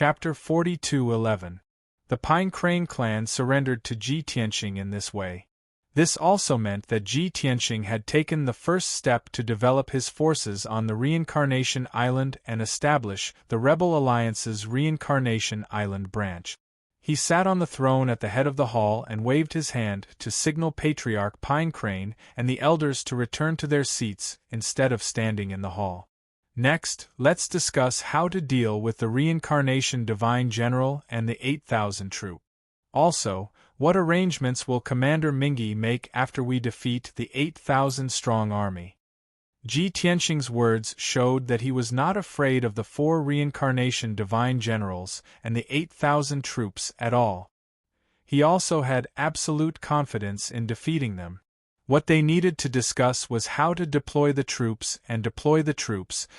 Chapter 42:11. The Pine Crane clan surrendered to Ji Tianqing in this way. This also meant that Ji Tianqing had taken the first step to develop his forces on the Reincarnation Island and establish the Rebel Alliance's Reincarnation Island branch. He sat on the throne at the head of the hall and waved his hand to signal Patriarch Pine Crane and the elders to return to their seats instead of standing in the hall. Next, let's discuss how to deal with the Reincarnation Divine General and the 8,000 troop. Also, what arrangements will Commander Mingi make after we defeat the 8,000-strong army? Ji Tianqing's words showed that he was not afraid of the 4 Reincarnation Divine Generals and the 8,000 troops at all. He also had absolute confidence in defeating them. What they needed to discuss was how to deploy the troops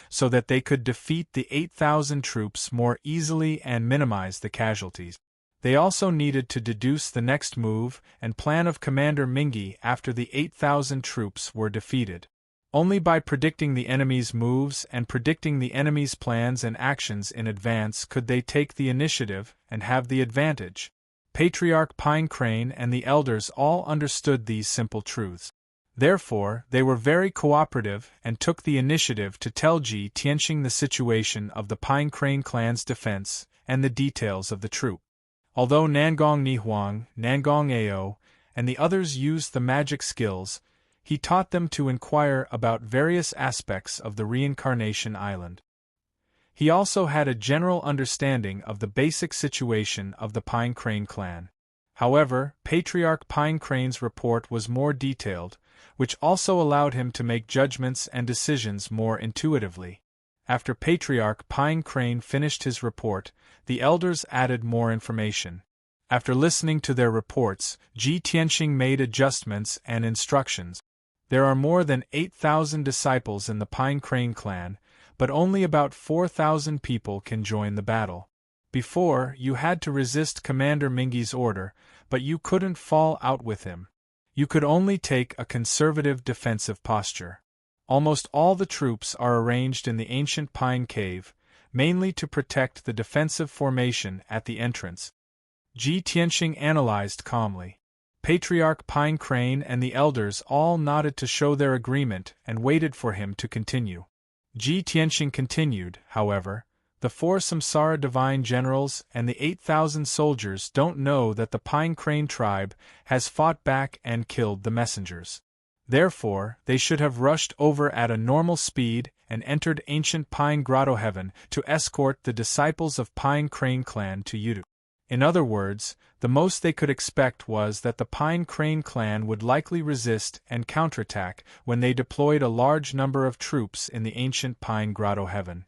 so that they could defeat the 8,000 troops more easily and minimize the casualties. They also needed to deduce the next move and plan of Commander Mingi after the 8,000 troops were defeated. Only by predicting the enemy's moves and predicting the enemy's plans and actions in advance could they take the initiative and have the advantage. Patriarch Pine Crane and the elders all understood these simple truths. Therefore, they were very cooperative and took the initiative to tell Ji Tianqing the situation of the Pine Crane clan's defense and the details of the troop. Although Nangong Nihuang, Nangong Ao, and the others used the magic skills, he taught them to inquire about various aspects of the Reincarnation Island. He also had a general understanding of the basic situation of the Pine Crane clan. However, Patriarch Pine Crane's report was more detailed, which also allowed him to make judgments and decisions more intuitively. After Patriarch Pine Crane finished his report, the elders added more information. After listening to their reports, Ji Tianqing made adjustments and instructions. There are more than 8,000 disciples in the Pine Crane clan, but only about 4,000 people can join the battle. Before, you had to resist Commander Mingi's order, but you couldn't fall out with him. You could only take a conservative defensive posture. Almost all the troops are arranged in the ancient pine cave, mainly to protect the defensive formation at the entrance. Ji Tianqing analyzed calmly. Patriarch Pine Crane and the elders all nodded to show their agreement and waited for him to continue. Ji Tianqing continued, however, the 4 Samsara Divine Generals and the 8,000 soldiers don't know that the Pine Crane tribe has fought back and killed the messengers. Therefore, they should have rushed over at a normal speed and entered ancient Pine Grotto Heaven to escort the disciples of Pine Crane clan to Yudu. In other words, the most they could expect was that the Pine Crane clan would likely resist and counterattack when they deployed a large number of troops in the ancient Pine Grotto Heaven.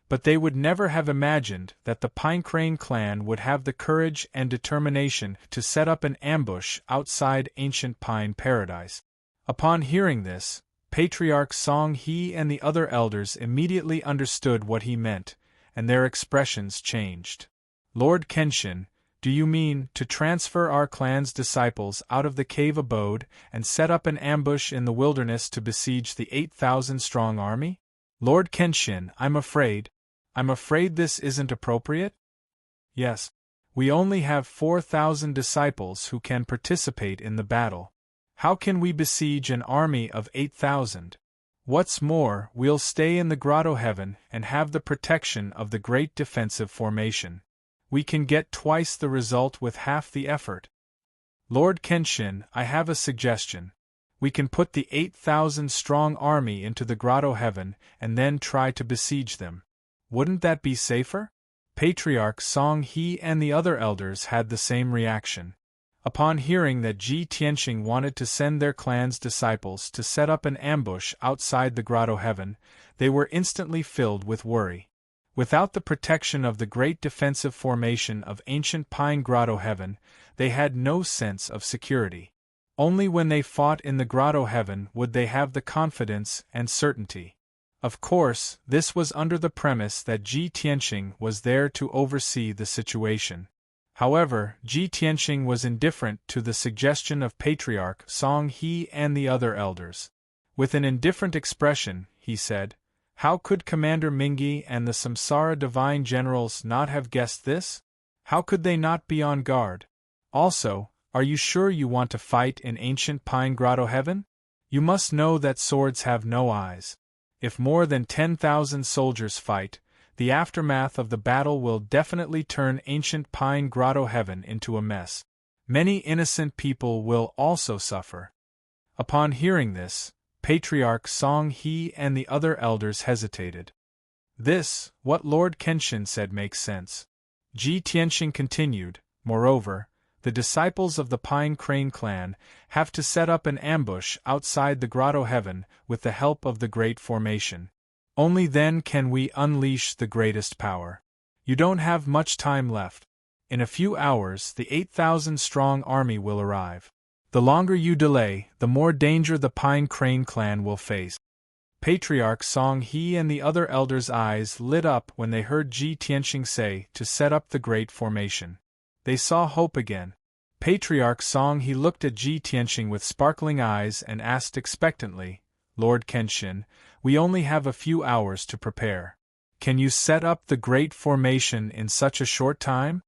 But they would never have imagined that the Pine Crane clan would have the courage and determination to set up an ambush outside ancient Pine Paradise. Upon hearing this, Patriarch Song He and the other elders immediately understood what he meant, and their expressions changed. Lord Kenshin, do you mean to transfer our clan's disciples out of the cave abode and set up an ambush in the wilderness to besiege the 8,000-strong army? Lord Kenshin, I'm afraid this isn't appropriate? Yes. We only have 4,000 disciples who can participate in the battle. How can we besiege an army of 8,000? What's more, we'll stay in the Grotto Heaven and have the protection of the great defensive formation. We can get twice the result with half the effort. Lord Kenshin, I have a suggestion. We can put the 8,000-strong army into the Grotto Heaven and then try to besiege them. Wouldn't that be safer? Patriarch Song He and the other elders had the same reaction. Upon hearing that Ji Tianqing wanted to send their clan's disciples to set up an ambush outside the Grotto Heaven, they were instantly filled with worry. Without the protection of the great defensive formation of ancient Pine Grotto Heaven, they had no sense of security. Only when they fought in the Grotto Heaven would they have the confidence and certainty. Of course, this was under the premise that Ji Tianqing was there to oversee the situation. However, Ji Tianqing was indifferent to the suggestion of Patriarch Song He and the other elders. With an indifferent expression, he said, How could Commander Mingi and the Samsara divine generals not have guessed this? How could they not be on guard? Also, are you sure you want to fight in ancient Pine Grotto Heaven? You must know that swords have no eyes. If more than 10,000 soldiers fight, the aftermath of the battle will definitely turn ancient Pine Grotto Heaven into a mess. Many innocent people will also suffer. Upon hearing this, Patriarch Song He and the other elders hesitated. This, what Lord Kenshin said, makes sense. Ji Tianxing continued, moreover, the disciples of the Pine Crane clan have to set up an ambush outside the Grotto Heaven with the help of the Great Formation. Only then can we unleash the greatest power. You don't have much time left. In a few hours the 8,000-strong army will arrive. The longer you delay, the more danger the Pine Crane clan will face. Patriarch Song He and the other elders' eyes lit up when they heard Ji Tianxing say to set up the Great Formation. They saw hope again. Patriarch Song He looked at Ji Tianxing with sparkling eyes and asked expectantly, Lord Kenshin, we only have a few hours to prepare. Can you set up the Great Formation in such a short time?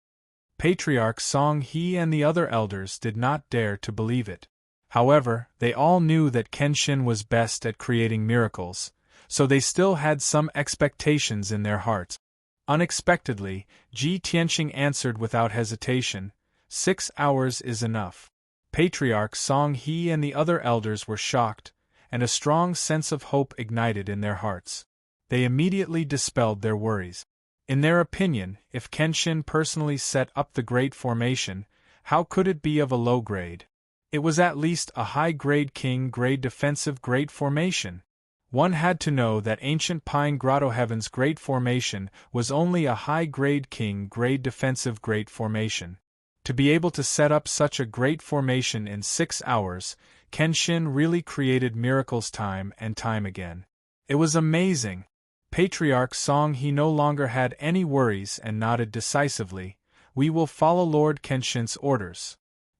Patriarch Song He and the other elders did not dare to believe it. However, they all knew that Kenshin was best at creating miracles, so they still had some expectations in their hearts. Unexpectedly, Ji Tianxing answered without hesitation, 6 hours is enough. Patriarch Song He and the other elders were shocked, and a strong sense of hope ignited in their hearts. They immediately dispelled their worries. In their opinion, if Kenshin personally set up the Great Formation, how could it be of a low grade? It was at least a high-grade king-grade defensive Great Formation. One had to know that ancient Pine Grotto Heaven's Great Formation was only a high-grade king-grade defensive Great Formation. To be able to set up such a great formation in 6 hours, Kenshin really created miracles time and time again. It was amazing. Patriarch Song He no longer had any worries and nodded decisively, we will follow Lord Kenshin's orders.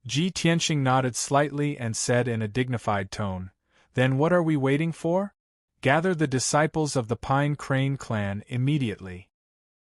Ji Tianxing nodded slightly and said in a dignified tone, then what are we waiting for? Gather the disciples of the Pine Crane clan immediately.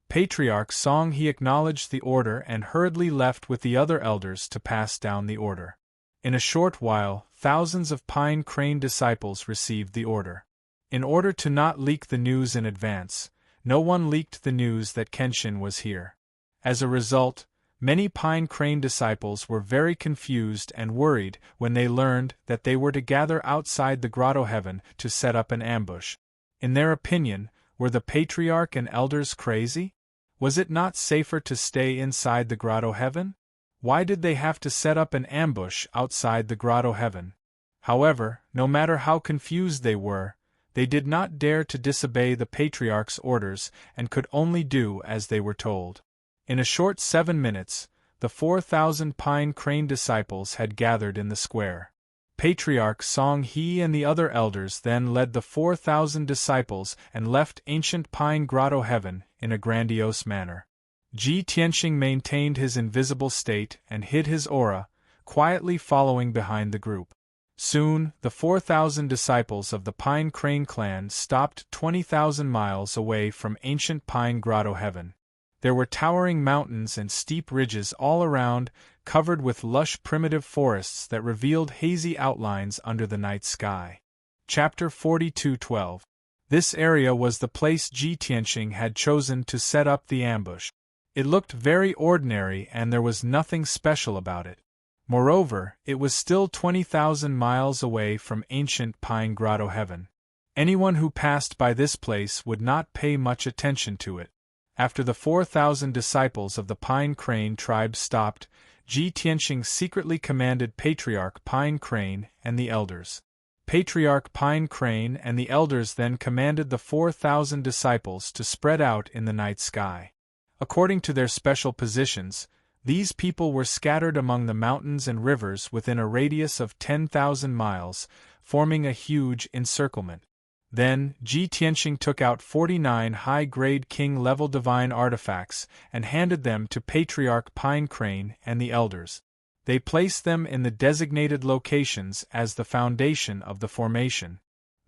Patriarch Song He acknowledged the order and hurriedly left with the other elders to pass down the order. In a short while, thousands of Pine Crane disciples received the order. In order to not leak the news in advance, no one leaked the news that Kenshin was here. As a result, many Pine Crane disciples were very confused and worried when they learned that they were to gather outside the Grotto Heaven to set up an ambush. In their opinion, were the Patriarch and elders crazy? Was it not safer to stay inside the Grotto Heaven? Why did they have to set up an ambush outside the Grotto Heaven? However, no matter how confused they were, they did not dare to disobey the Patriarch's orders and could only do as they were told. In a short 7 minutes, the 4,000 Pine Crane disciples had gathered in the square. Patriarch Song He and the other elders then led the 4,000 disciples and left ancient Pine Grotto Heaven in a grandiose manner. Ji Tianxing maintained his invisible state and hid his aura, quietly following behind the group. Soon, the 4,000 disciples of the Pine Crane clan stopped 20,000 miles away from ancient Pine Grotto Heaven. There were towering mountains and steep ridges all around, covered with lush primitive forests that revealed hazy outlines under the night sky. Chapter 42:12. This area was the place Ji Tianxing had chosen to set up the ambush. It looked very ordinary and there was nothing special about it. Moreover, it was still 20,000 miles away from ancient Pine Grotto Heaven. Anyone who passed by this place would not pay much attention to it. After the 4,000 disciples of the Pine Crane tribe stopped, Ji Tianxing secretly commanded Patriarch Pine Crane and the elders. Patriarch Pine Crane and the elders then commanded the 4,000 disciples to spread out in the night sky. According to their special positions, these people were scattered among the mountains and rivers within a radius of 10,000 miles, forming a huge encirclement. Then, Ji Tianxing took out 49 high-grade king-level divine artifacts and handed them to Patriarch Pine Crane and the elders. They placed them in the designated locations as the foundation of the formation.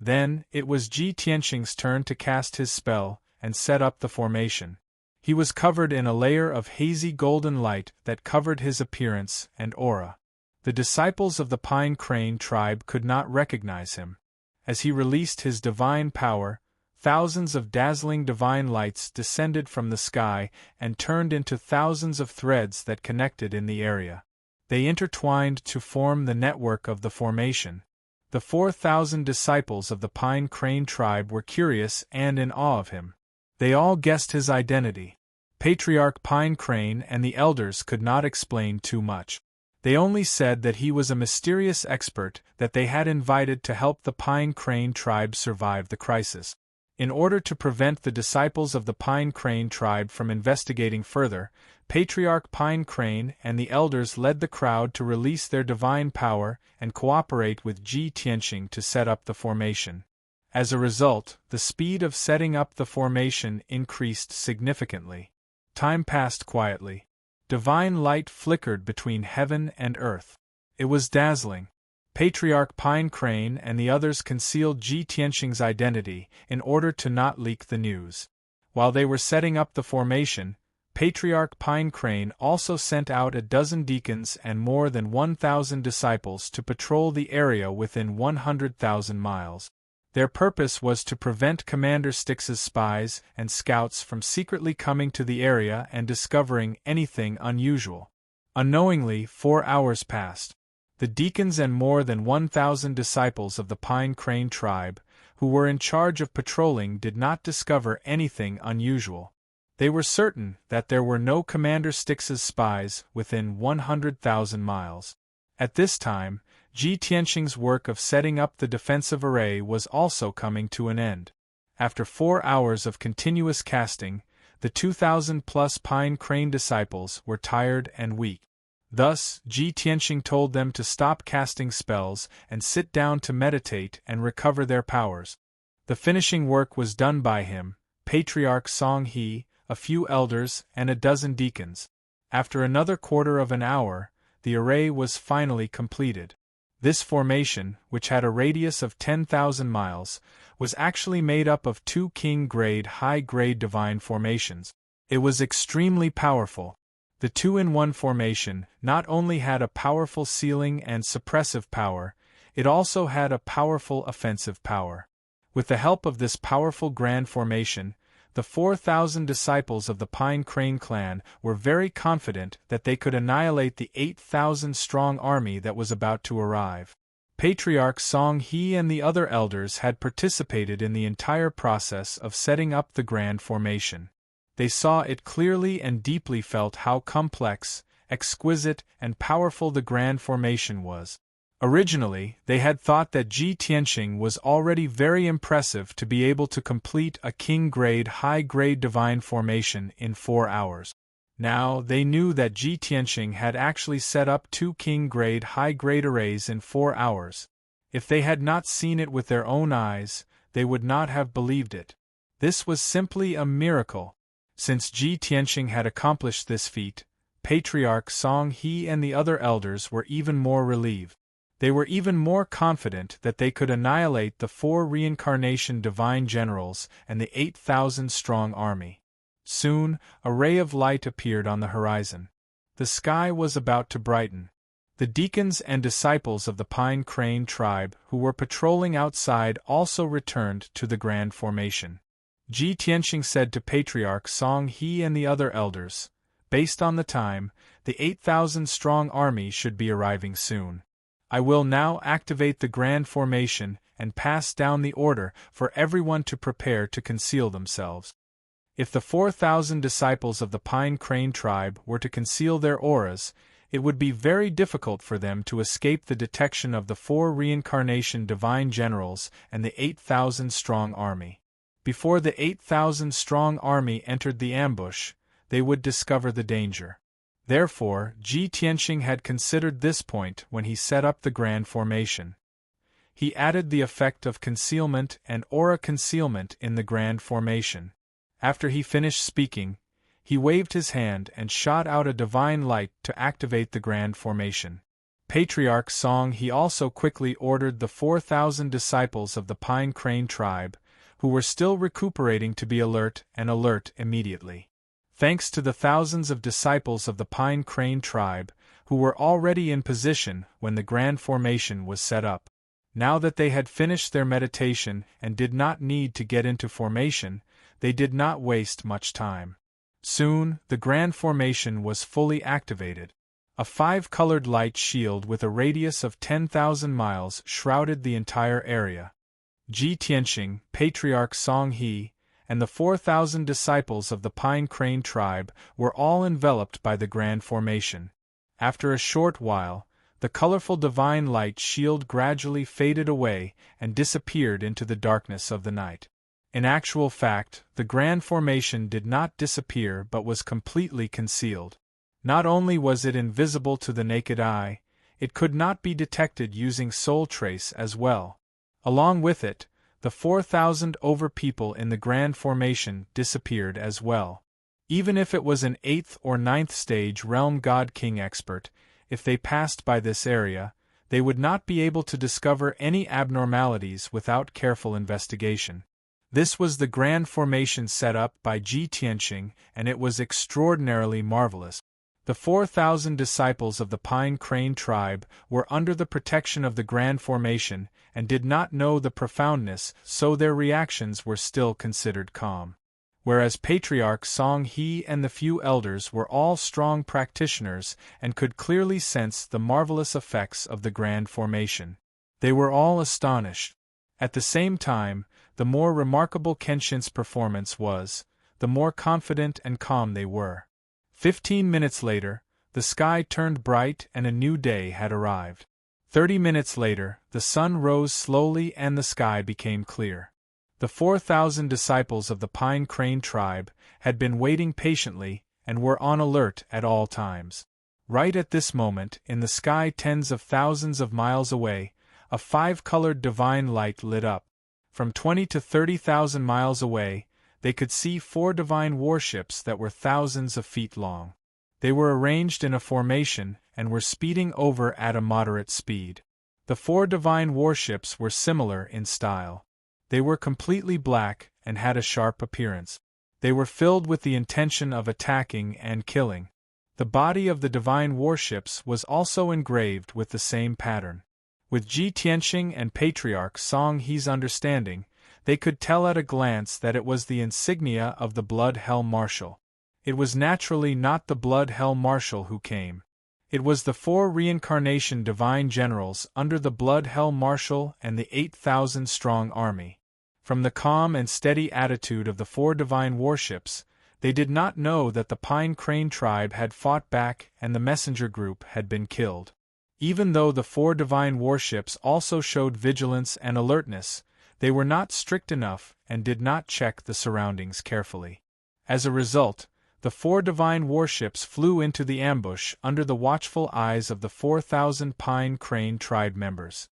Then, it was Ji Tianxing's turn to cast his spell and set up the formation. He was covered in a layer of hazy golden light that covered his appearance and aura. The disciples of the Pine Crane tribe could not recognize him. As he released his divine power, thousands of dazzling divine lights descended from the sky and turned into thousands of threads that connected in the area. They intertwined to form the network of the formation. The 4,000 disciples of the Pine Crane tribe were curious and in awe of him. They all guessed his identity. Patriarch Pine Crane and the elders could not explain too much. They only said that he was a mysterious expert that they had invited to help the Pine Crane tribe survive the crisis. In order to prevent the disciples of the Pine Crane tribe from investigating further, Patriarch Pine Crane and the elders led the crowd to release their divine power and cooperate with Ji Tianxing to set up the formation. As a result, the speed of setting up the formation increased significantly. Time passed quietly. Divine light flickered between heaven and earth. It was dazzling. Patriarch Pine Crane and the others concealed Ji Tianxing's identity in order to not leak the news. While they were setting up the formation, Patriarch Pine Crane also sent out a dozen deacons and more than 1,000 disciples to patrol the area within 100,000 miles. Their purpose was to prevent Commander Styx's spies and scouts from secretly coming to the area and discovering anything unusual. Unknowingly, 4 hours passed. The deacons and more than 1,000 disciples of the Pine Crane tribe, who were in charge of patrolling, did not discover anything unusual. They were certain that there were no Commander Styx's spies within 100,000 miles. At this time, Ji Tianxing's work of setting up the defensive array was also coming to an end. After 4 hours of continuous casting, the 2,000-plus Pine Crane disciples were tired and weak. Thus, Ji Tianxing told them to stop casting spells and sit down to meditate and recover their powers. The finishing work was done by him, Patriarch Song He, a few elders, and a dozen deacons. After another quarter of an hour, the array was finally completed. This formation, which had a radius of 10,000 miles, was actually made up of 2 king-grade high-grade divine formations. It was extremely powerful. The 2-in-1 formation not only had a powerful sealing and suppressive power, it also had a powerful offensive power. With the help of this powerful grand formation, the 4,000 disciples of the Pine Crane clan were very confident that they could annihilate the 8,000-strong army that was about to arrive. Patriarch Song He and the other elders had participated in the entire process of setting up the grand formation. They saw it clearly and deeply felt how complex, exquisite, and powerful the grand formation was. Originally, they had thought that Ji Tianxing was already very impressive to be able to complete a king-grade high-grade divine formation in 4 hours. Now, they knew that Ji Tianxing had actually set up 2 king-grade high-grade arrays in 4 hours. If they had not seen it with their own eyes, they would not have believed it. This was simply a miracle. Since Ji Tianxing had accomplished this feat, Patriarch Song He and the other elders were even more relieved. They were even more confident that they could annihilate the 4 reincarnation divine generals and the 8,000-strong army. Soon, a ray of light appeared on the horizon. The sky was about to brighten. The deacons and disciples of the Pine Crane tribe who were patrolling outside also returned to the grand formation. Ji Tianxing said to Patriarch Song He and the other elders, "Based on the time, the 8,000-strong army should be arriving soon. I will now activate the grand formation and pass down the order for everyone to prepare to conceal themselves." If the 4,000 disciples of the Pine Crane tribe were to conceal their auras, it would be very difficult for them to escape the detection of the 4 reincarnation divine generals and the 8,000-strong army. Before the 8,000-strong army entered the ambush, they would discover the danger. Therefore, Ji Tianxing had considered this point when he set up the grand formation. He added the effect of concealment and aura concealment in the grand formation. After he finished speaking, he waved his hand and shot out a divine light to activate the grand formation. Patriarch Song He also quickly ordered the 4,000 disciples of the Pine Crane tribe, who were still recuperating, to be alert immediately. Thanks to the thousands of disciples of the Pine Crane tribe, who were already in position when the grand formation was set up. Now that they had finished their meditation and did not need to get into formation, they did not waste much time. Soon, the grand formation was fully activated. A 5-colored light shield with a radius of 10,000 miles shrouded the entire area. Ji Tianxing, Patriarch Song He, and the 4,000 disciples of the Pine Crane tribe were all enveloped by the grand formation. After a short while, the colorful divine light shield gradually faded away and disappeared into the darkness of the night. In actual fact, the grand formation did not disappear but was completely concealed. Not only was it invisible to the naked eye, it could not be detected using soul trace as well. Along with it, the 4,000 over people in the grand formation disappeared as well. Even if it was an 8th or 9th stage realm God King expert, if they passed by this area, they would not be able to discover any abnormalities without careful investigation. This was the grand formation set up by Ji Tianxing, and it was extraordinarily marvelous. The 4,000 disciples of the Pine Crane tribe were under the protection of the grand formation and did not know the profoundness, so their reactions were still considered calm. Whereas Patriarch Song He and the few elders were all strong practitioners and could clearly sense the marvelous effects of the grand formation. They were all astonished. At the same time, the more remarkable Kenshin's performance was, the more confident and calm they were. 15 minutes later, the sky turned bright and a new day had arrived. 30 minutes later, the sun rose slowly and the sky became clear. The 4,000 disciples of the Pine Crane tribe had been waiting patiently and were on alert at all times. Right at this moment, in the sky tens of thousands of miles away, a 5-colored divine light lit up. From 20 to 30,000 miles away, they could see 4 divine warships that were thousands of feet long. They were arranged in a formation and were speeding over at a moderate speed. The 4 divine warships were similar in style. They were completely black and had a sharp appearance. They were filled with the intention of attacking and killing. The body of the divine warships was also engraved with the same pattern. With Ji Tianxing and Patriarch Song He's understanding, they could tell at a glance that it was the insignia of the Blood Hell Marshal. It was naturally not the Blood Hell Marshal who came. It was the 4 reincarnation divine generals under the Blood Hell Marshal and the 8,000-strong army. From the calm and steady attitude of the 4 divine warships, they did not know that the Pine Crane tribe had fought back and the messenger group had been killed. Even though the 4 divine warships also showed vigilance and alertness, they were not strict enough and did not check the surroundings carefully. As a result, the 4 divine warships flew into the ambush under the watchful eyes of the 4,000 Pine Crane tribe members.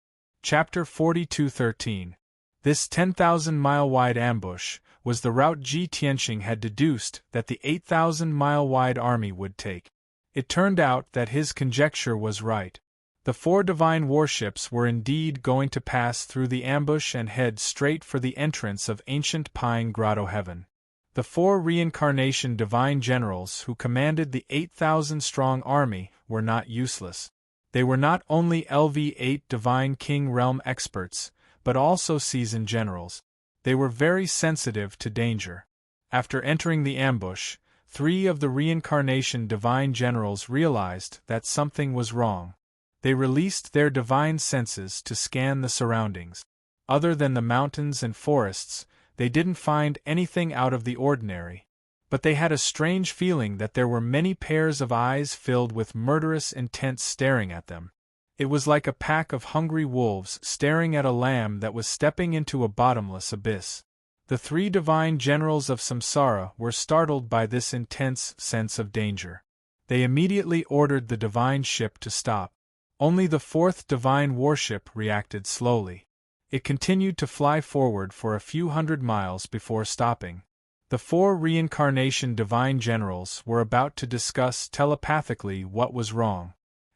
Chapter 42:13. This 10,000-mile-wide ambush was the route Ji Tianxing had deduced that the 8,000-mile-wide army would take. It turned out that his conjecture was right. The 4 divine warships were indeed going to pass through the ambush and head straight for the entrance of ancient Pine Grotto Heaven. The 4 reincarnation divine generals who commanded the 8,000-strong army were not useless. They were not only LV8 divine king realm experts, but also seasoned generals. They were very sensitive to danger. After entering the ambush, 3 of the reincarnation divine generals realized that something was wrong. They released their divine senses to scan the surroundings. Other than the mountains and forests, they didn't find anything out of the ordinary. But they had a strange feeling that there were many pairs of eyes filled with murderous intent staring at them. It was like a pack of hungry wolves staring at a lamb that was stepping into a bottomless abyss. The 3 divine generals of Samsara were startled by this intense sense of danger. They immediately ordered the divine ship to stop. Only the 4th divine warship reacted slowly. It continued to fly forward for a few hundred miles before stopping. The 4 reincarnation divine generals were about to discuss telepathically what was wrong.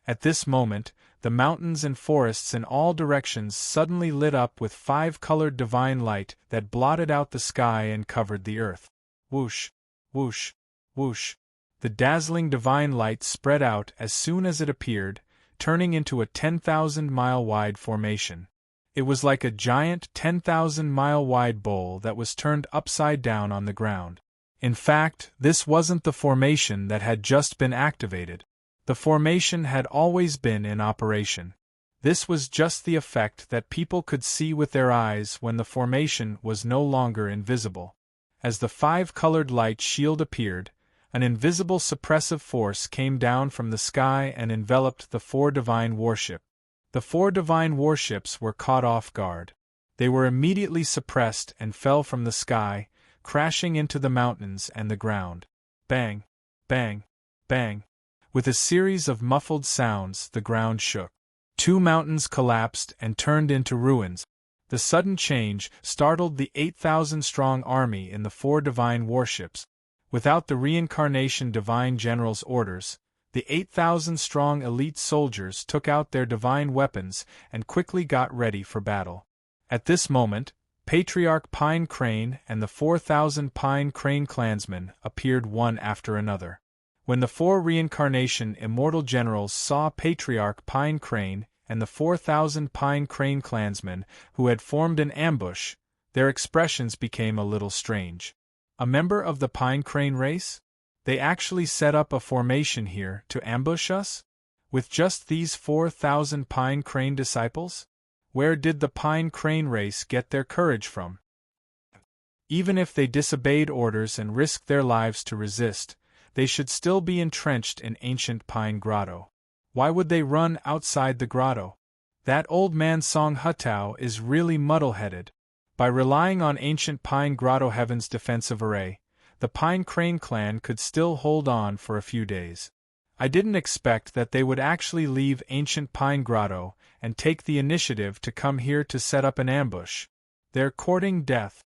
At this moment, the mountains and forests in all directions suddenly lit up with five-colored divine light that blotted out the sky and covered the earth. Whoosh, whoosh, whoosh. The dazzling divine light spread out as soon as it appeared, turning into a 10,000-mile-wide formation. It was like a giant 10,000-mile-wide bowl that was turned upside down on the ground. In fact, this wasn't the formation that had just been activated. The formation had always been in operation. This was just the effect that people could see with their eyes when the formation was no longer invisible. As the five-colored light shield appeared, an invisible suppressive force came down from the sky and enveloped the four divine warships. The four divine warships were caught off guard. They were immediately suppressed and fell from the sky, crashing into the mountains and the ground. Bang, bang, bang. With a series of muffled sounds, the ground shook. 2 mountains collapsed and turned into ruins. The sudden change startled the 8,000-strong army in the four divine warships. Without the reincarnation divine general's orders, the 8,000-strong elite soldiers took out their divine weapons and quickly got ready for battle. At this moment, Patriarch Pine Crane and the 4,000 Pine Crane clansmen appeared one after another. When the 4 reincarnation immortal generals saw Patriarch Pine Crane and the 4,000 Pine Crane clansmen who had formed an ambush, their expressions became a little strange. A member of the Pine Crane race? They actually set up a formation here to ambush us? With just these 4,000 Pine Crane disciples? Where did the Pine Crane race get their courage from? Even if they disobeyed orders and risked their lives to resist, they should still be entrenched in ancient Pine Grotto. Why would they run outside the grotto? That old man Song Hutao is really muddle-headed. By relying on ancient Pine Grotto Heaven's defensive array, the Pine Crane clan could still hold on for a few days. I didn't expect that they would actually leave ancient Pine Grotto and take the initiative to come here to set up an ambush. They're courting death.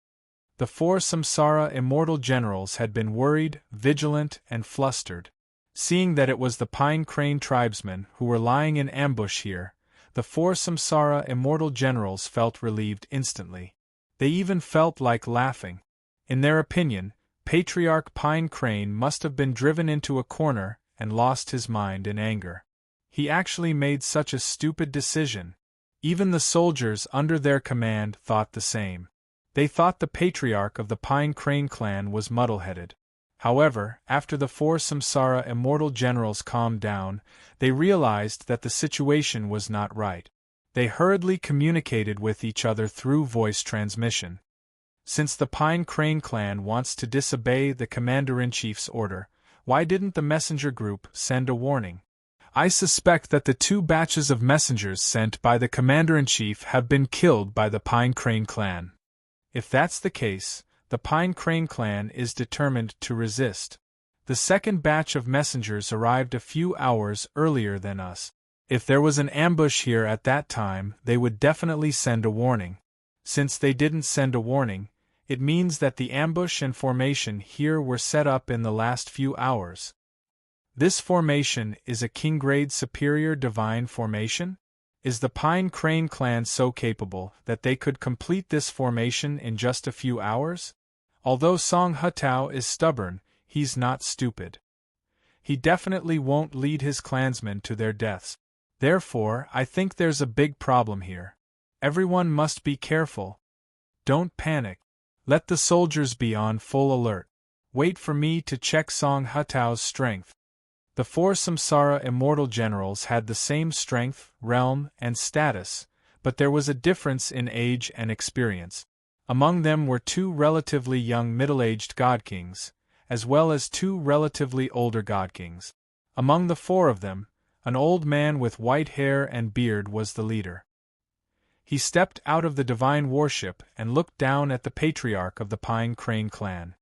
The 4 Samsara immortal generals had been worried, vigilant, and flustered. Seeing that it was the Pine Crane tribesmen who were lying in ambush here, the 4 Samsara immortal generals felt relieved instantly. They even felt like laughing. In their opinion, Patriarch Pine Crane must have been driven into a corner and lost his mind in anger. He actually made such a stupid decision. Even the soldiers under their command thought the same. They thought the patriarch of the Pine Crane clan was muddle-headed. However, after the 4 Samsara immortal generals calmed down, they realized that the situation was not right. They hurriedly communicated with each other through voice transmission. Since the Pine Crane clan wants to disobey the Commander-in-Chief's order, why didn't the messenger group send a warning? I suspect that the 2 batches of messengers sent by the Commander-in-Chief have been killed by the Pine Crane clan. If that's the case, the Pine Crane clan is determined to resist. The second batch of messengers arrived a few hours earlier than us. If there was an ambush here at that time, they would definitely send a warning. Since they didn't send a warning, it means that the ambush and formation here were set up in the last few hours. This formation is a king-grade superior divine formation? Is the Pine Crane clan so capable that they could complete this formation in just a few hours? Although Song Hutao is stubborn, he's not stupid. He definitely won't lead his clansmen to their deaths. Therefore, I think there's a big problem here. Everyone must be careful. Don't panic. Let the soldiers be on full alert. Wait for me to check Song Hutao's strength. The 4 Samsara immortal generals had the same strength, realm, and status, but there was a difference in age and experience. Among them were 2 relatively young middle-aged god-kings, as well as 2 relatively older god-kings. Among the 4 of them, an old man with white hair and beard was the leader. He stepped out of the divine warship and looked down at the patriarch of the Pine Crane clan.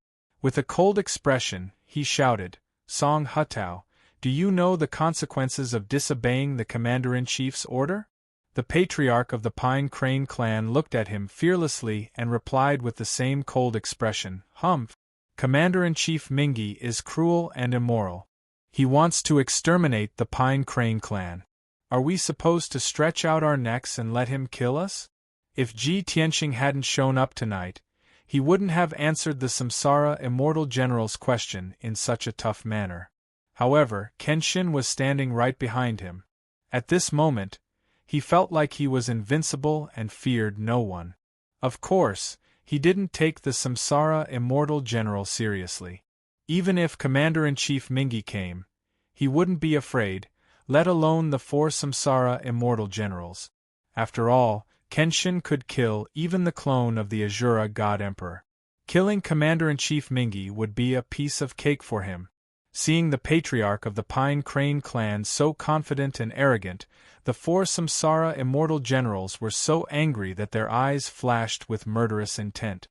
With a cold expression, he shouted, "Song Hutao, do you know the consequences of disobeying the Commander-in-Chief's order?" The patriarch of the Pine Crane clan looked at him fearlessly and replied with the same cold expression, "Humph! Commander-in-Chief Mingi is cruel and immoral. He wants to exterminate the Pine Crane clan. Are we supposed to stretch out our necks and let him kill us? If Ji Tianqing hadn't shown up tonight, he wouldn't have answered the Samsara Immortal General's question in such a tough manner. However, Kenshin was standing right behind him. At this moment, he felt like he was invincible and feared no one. Of course, he didn't take the Samsara Immortal General seriously. Even if Commander-in-Chief Mingi came, he wouldn't be afraid, let alone the 4 Samsara Immortal Generals. After all, Kenshin could kill even the clone of the Azura God Emperor. Killing Commander-in-Chief Mingi would be a piece of cake for him. Seeing the patriarch of the Pine Crane clan so confident and arrogant, the 4 Samsara Immortal Generals were so angry that their eyes flashed with murderous intent.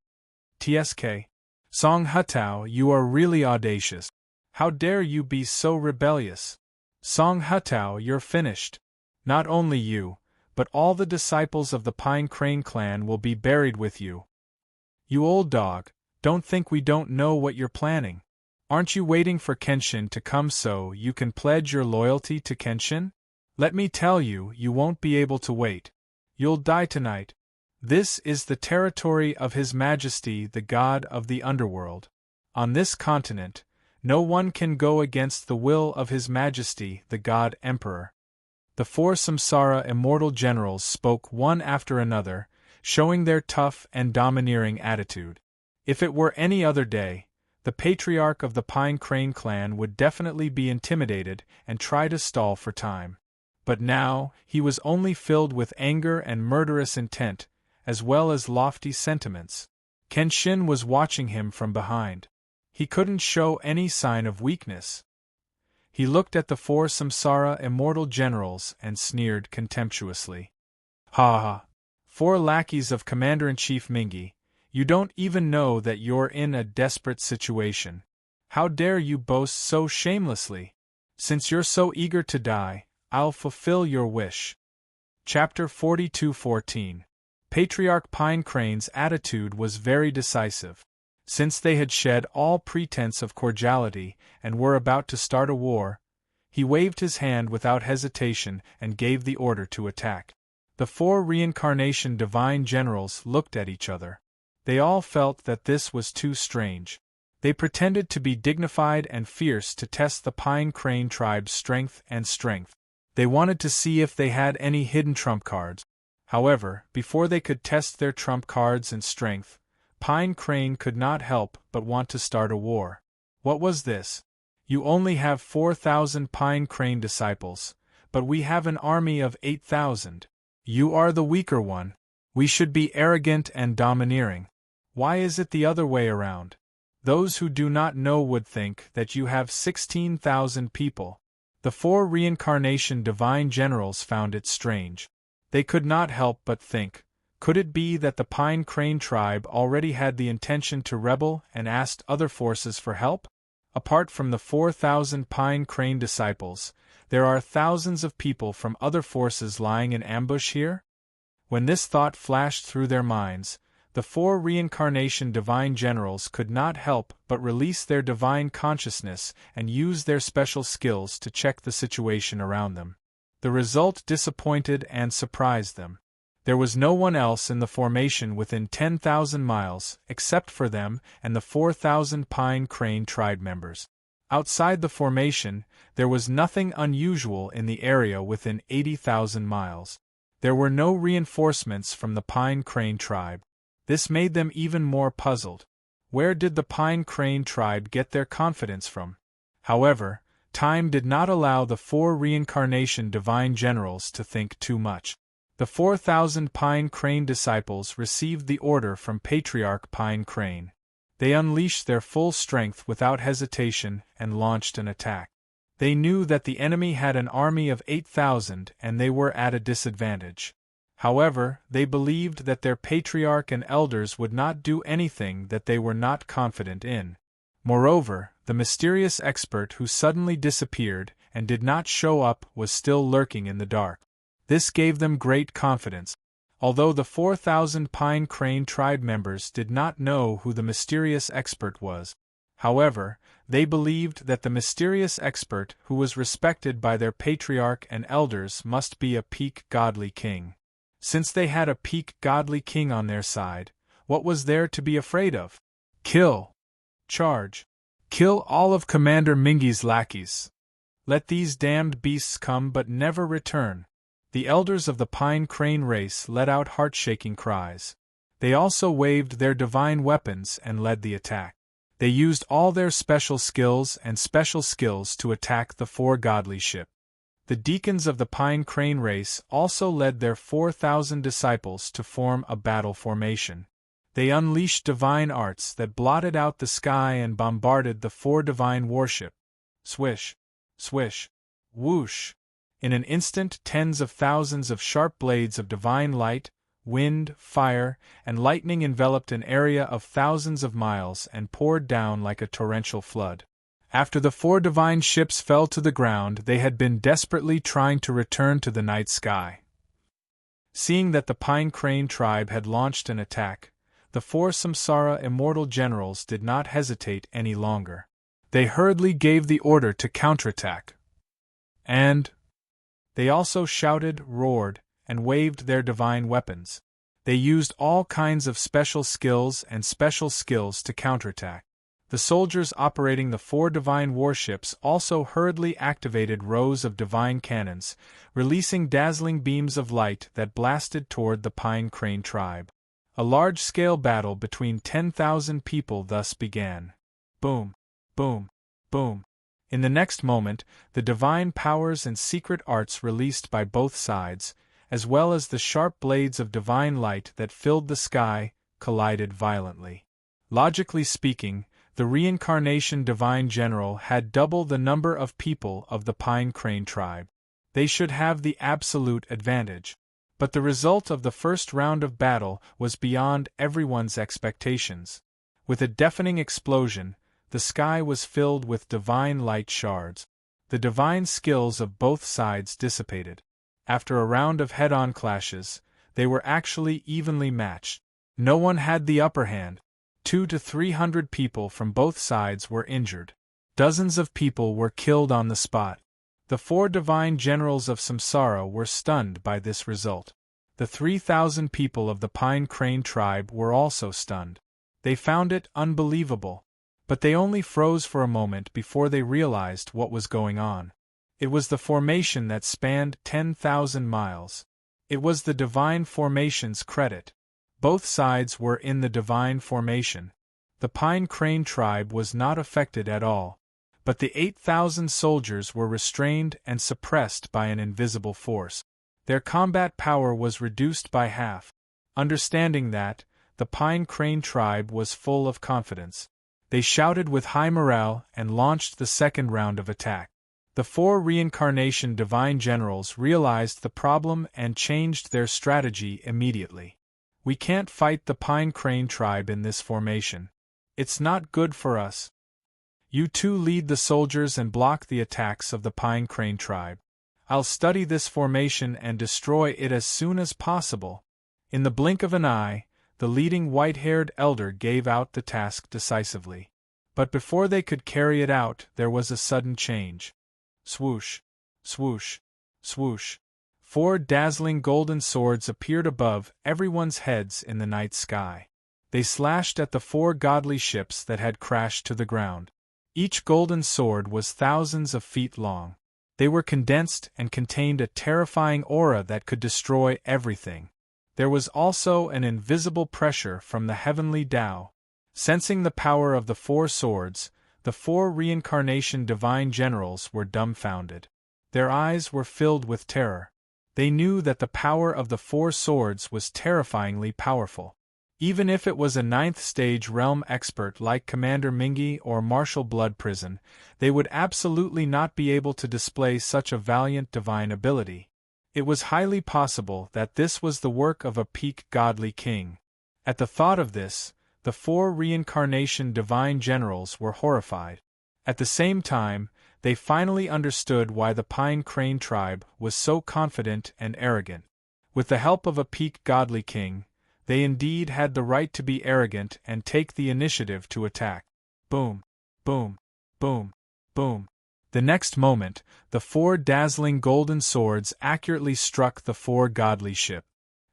"Tsk. Song Hutao, you are really audacious. How dare you be so rebellious? Song Hutao, you're finished. Not only you, but all the disciples of the Pine Crane clan will be buried with you. You old dog, don't think we don't know what you're planning. Aren't you waiting for Kenshin to come so you can pledge your loyalty to Kenshin? Let me tell you, you won't be able to wait. You'll die tonight. This is the territory of His Majesty the God of the Underworld. On this continent, no one can go against the will of His Majesty the God Emperor." The 4 Samsara Immortal Generals spoke one after another, showing their tough and domineering attitude. If it were any other day, the patriarch of the Pine Crane clan would definitely be intimidated and try to stall for time. But now, he was only filled with anger and murderous intent, as well as lofty sentiments. Kenshin was watching him from behind. He couldn't show any sign of weakness. He looked at the 4 Samsara Immortal Generals and sneered contemptuously. "Ha ha! 4 lackeys of Commander-in-Chief Mingi, you don't even know that you're in a desperate situation. How dare you boast so shamelessly? Since you're so eager to die, I'll fulfill your wish." Chapter 42:14. Patriarch Pine Crane's attitude was very decisive. Since they had shed all pretense of cordiality and were about to start a war, he waved his hand without hesitation and gave the order to attack. The 4 Reincarnation Divine Generals looked at each other. They all felt that this was too strange. They pretended to be dignified and fierce to test the Pine Crane tribe's strength. They wanted to see if they had any hidden trump cards. However, before they could test their trump cards and strength, Pine Crane could not help but want to start a war. What was this? You only have 4,000 Pine Crane disciples, but we have an army of 8,000. You are the weaker one. We should be arrogant and domineering. Why is it the other way around? Those who do not know would think that you have 16,000 people. The 4 Reincarnation Divine Generals found it strange. They could not help but think, could it be that the Pine Crane tribe already had the intention to rebel and asked other forces for help? Apart from the 4,000 Pine Crane disciples, there are thousands of people from other forces lying in ambush here? When this thought flashed through their minds, the 4 Reincarnation Divine Generals could not help but release their divine consciousness and use their special skills to check the situation around them. The result disappointed and surprised them. There was no one else in the formation within 10,000 miles, except for them and the 4,000 Pine Crane tribe members. Outside the formation, there was nothing unusual in the area within 80,000 miles. There were no reinforcements from the Pine Crane tribe. This made them even more puzzled. Where did the Pine Crane tribe get their confidence from? However, time did not allow the 4 Reincarnation Divine Generals to think too much. The 4,000 Pine Crane disciples received the order from Patriarch Pine Crane. They unleashed their full strength without hesitation and launched an attack. They knew that the enemy had an army of 8,000 and they were at a disadvantage. However, they believed that their patriarch and elders would not do anything that they were not confident in. Moreover, the mysterious expert who suddenly disappeared and did not show up was still lurking in the dark. This gave them great confidence. Although the 4,000 Pine Crane tribe members did not know who the mysterious expert was. However, They believed that the mysterious expert who was respected by their patriarch and elders must be a peak godly king. Since they had a peak godly king on their side, what was there to be afraid of? Kill! Charge! Kill all of Commander Mingi's lackeys! Let these damned beasts come but never return! The elders of the Pine Crane race let out heart-shaking cries. They also waved their divine weapons and led the attack. They used all their special skills to attack the four godly ships. The deacons of the Pine Crane race also led their 4,000 disciples to form a battle formation. They unleashed divine arts that blotted out the sky and bombarded the four divine warships. Swish, swish, whoosh. In an instant, tens of thousands of sharp blades of divine light, wind, fire, and lightning enveloped an area of thousands of miles and poured down like a torrential flood. After the four divine ships fell to the ground, they had been desperately trying to return to the night sky. Seeing that the Pine Crane tribe had launched an attack, the four Samsara immortal generals did not hesitate any longer. They hurriedly gave the order to counterattack. And they also shouted, roared, and waved their divine weapons. They used all kinds of special skills to counterattack. The soldiers operating the four divine warships also hurriedly activated rows of divine cannons, releasing dazzling beams of light that blasted toward the Pine Crane tribe. A large-scale battle between 10,000 people thus began. Boom, boom, boom. In the next moment, the divine powers and secret arts released by both sides, as well as the sharp blades of divine light that filled the sky, collided violently. Logically speaking, the reincarnation divine general had double the number of people of the Pine Crane tribe. They should have the absolute advantage. But the result of the first round of battle was beyond everyone's expectations. With a deafening explosion, the sky was filled with divine light shards. The divine skills of both sides dissipated. After a round of head-on clashes, they were actually evenly matched. No one had the upper hand. 200 to 300 people from both sides were injured. Dozens of people were killed on the spot. The four divine generals of Samsara were stunned by this result. The 3,000 people of the Pine Crane tribe were also stunned. They found it unbelievable. But they only froze for a moment before they realized what was going on. It was the formation that spanned 10,000 miles. It was the divine formation's credit. Both sides were in the divine formation. The Pine Crane tribe was not affected at all. But the 8,000 soldiers were restrained and suppressed by an invisible force. Their combat power was reduced by half. Understanding that, the Pine Crane tribe was full of confidence. They shouted with high morale and launched the second round of attack. The four reincarnation divine generals realized the problem and changed their strategy immediately. We can't fight the Pine Crane tribe in this formation. It's not good for us. You two lead the soldiers and block the attacks of the Pine Crane tribe. I'll study this formation and destroy it as soon as possible. In the blink of an eye, the leading white-haired elder gave out the task decisively. But before they could carry it out, there was a sudden change. Swoosh, swoosh, swoosh. 4 dazzling golden swords appeared above everyone's heads in the night sky. They slashed at the 4 godly ships that had crashed to the ground. Each golden sword was thousands of feet long. They were condensed and contained a terrifying aura that could destroy everything. There was also an invisible pressure from the heavenly Tao. Sensing the power of the 4 swords, the 4 reincarnation divine generals were dumbfounded. Their eyes were filled with terror. They knew that the power of the 4 swords was terrifyingly powerful. Even if it was a 9th stage realm expert like Commander Mingi or Marshal Blood Prison, they would absolutely not be able to display such a valiant divine ability. It was highly possible that this was the work of a peak godly king. At the thought of this, the 4 reincarnation divine generals were horrified. At the same time, they finally understood why the Pine Crane tribe was so confident and arrogant. With the help of a peak godly king, they indeed had the right to be arrogant and take the initiative to attack. Boom, boom, boom, boom. The next moment, the 4 dazzling golden swords accurately struck the 4 godly ships.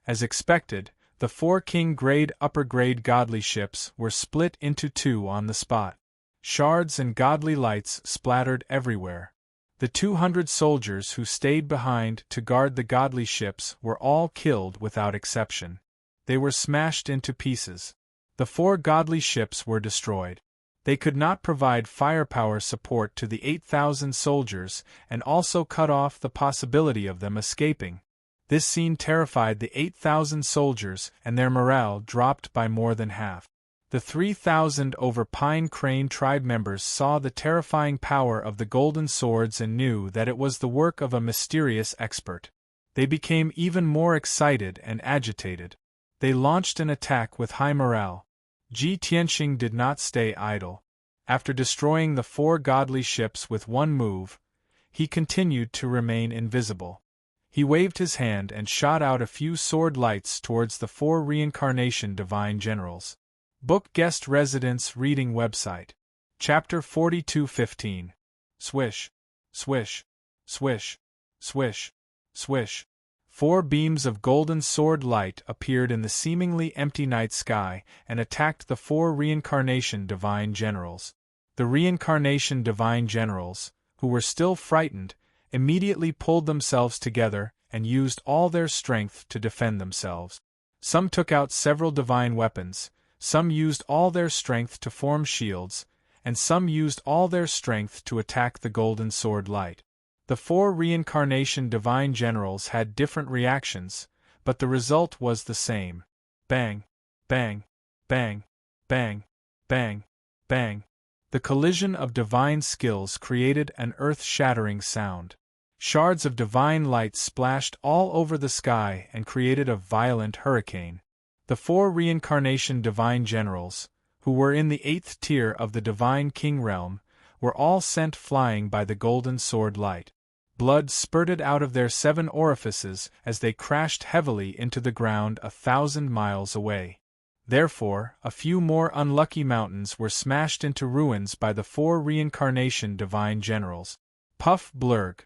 As expected, the 4 king-grade upper-grade godly ships were split into 2 on the spot. Shards and godly lights splattered everywhere. The 200 soldiers who stayed behind to guard the godly ships were all killed without exception. They were smashed into pieces. The 4 godly ships were destroyed. They could not provide firepower support to the 8,000 soldiers and also cut off the possibility of them escaping. This scene terrified the 8,000 soldiers and their morale dropped by more than half. The 3,000 over Pine Crane tribe members saw the terrifying power of the golden swords and knew that it was the work of a mysterious expert. They became even more excited and agitated. They launched an attack with high morale. Ji Tianxing did not stay idle. After destroying the 4 godly ships with one move, he continued to remain invisible. He waved his hand and shot out a few sword lights towards the 4 reincarnation divine generals. Book Guest Residence Reading Website. Chapter 42:15. Swish, swish, swish, swish, swish. 4 beams of golden sword light appeared in the seemingly empty night sky and attacked the 4 reincarnation divine generals. The reincarnation divine generals, who were still frightened, immediately pulled themselves together and used all their strength to defend themselves. Some took out several divine weapons, some used all their strength to form shields, and some used all their strength to attack the golden sword light. The 4 reincarnation divine generals had different reactions, but the result was the same. Bang, bang, bang, bang, bang, bang. The collision of divine skills created an earth-shattering sound. Shards of divine light splashed all over the sky and created a violent hurricane. The 4 reincarnation divine generals, who were in the 8th tier of the divine king realm, were all sent flying by the golden sword light. Blood spurted out of their 7 orifices as they crashed heavily into the ground 1,000 miles away. Therefore, a few more unlucky mountains were smashed into ruins by the 4 reincarnation divine generals. Puff blurg.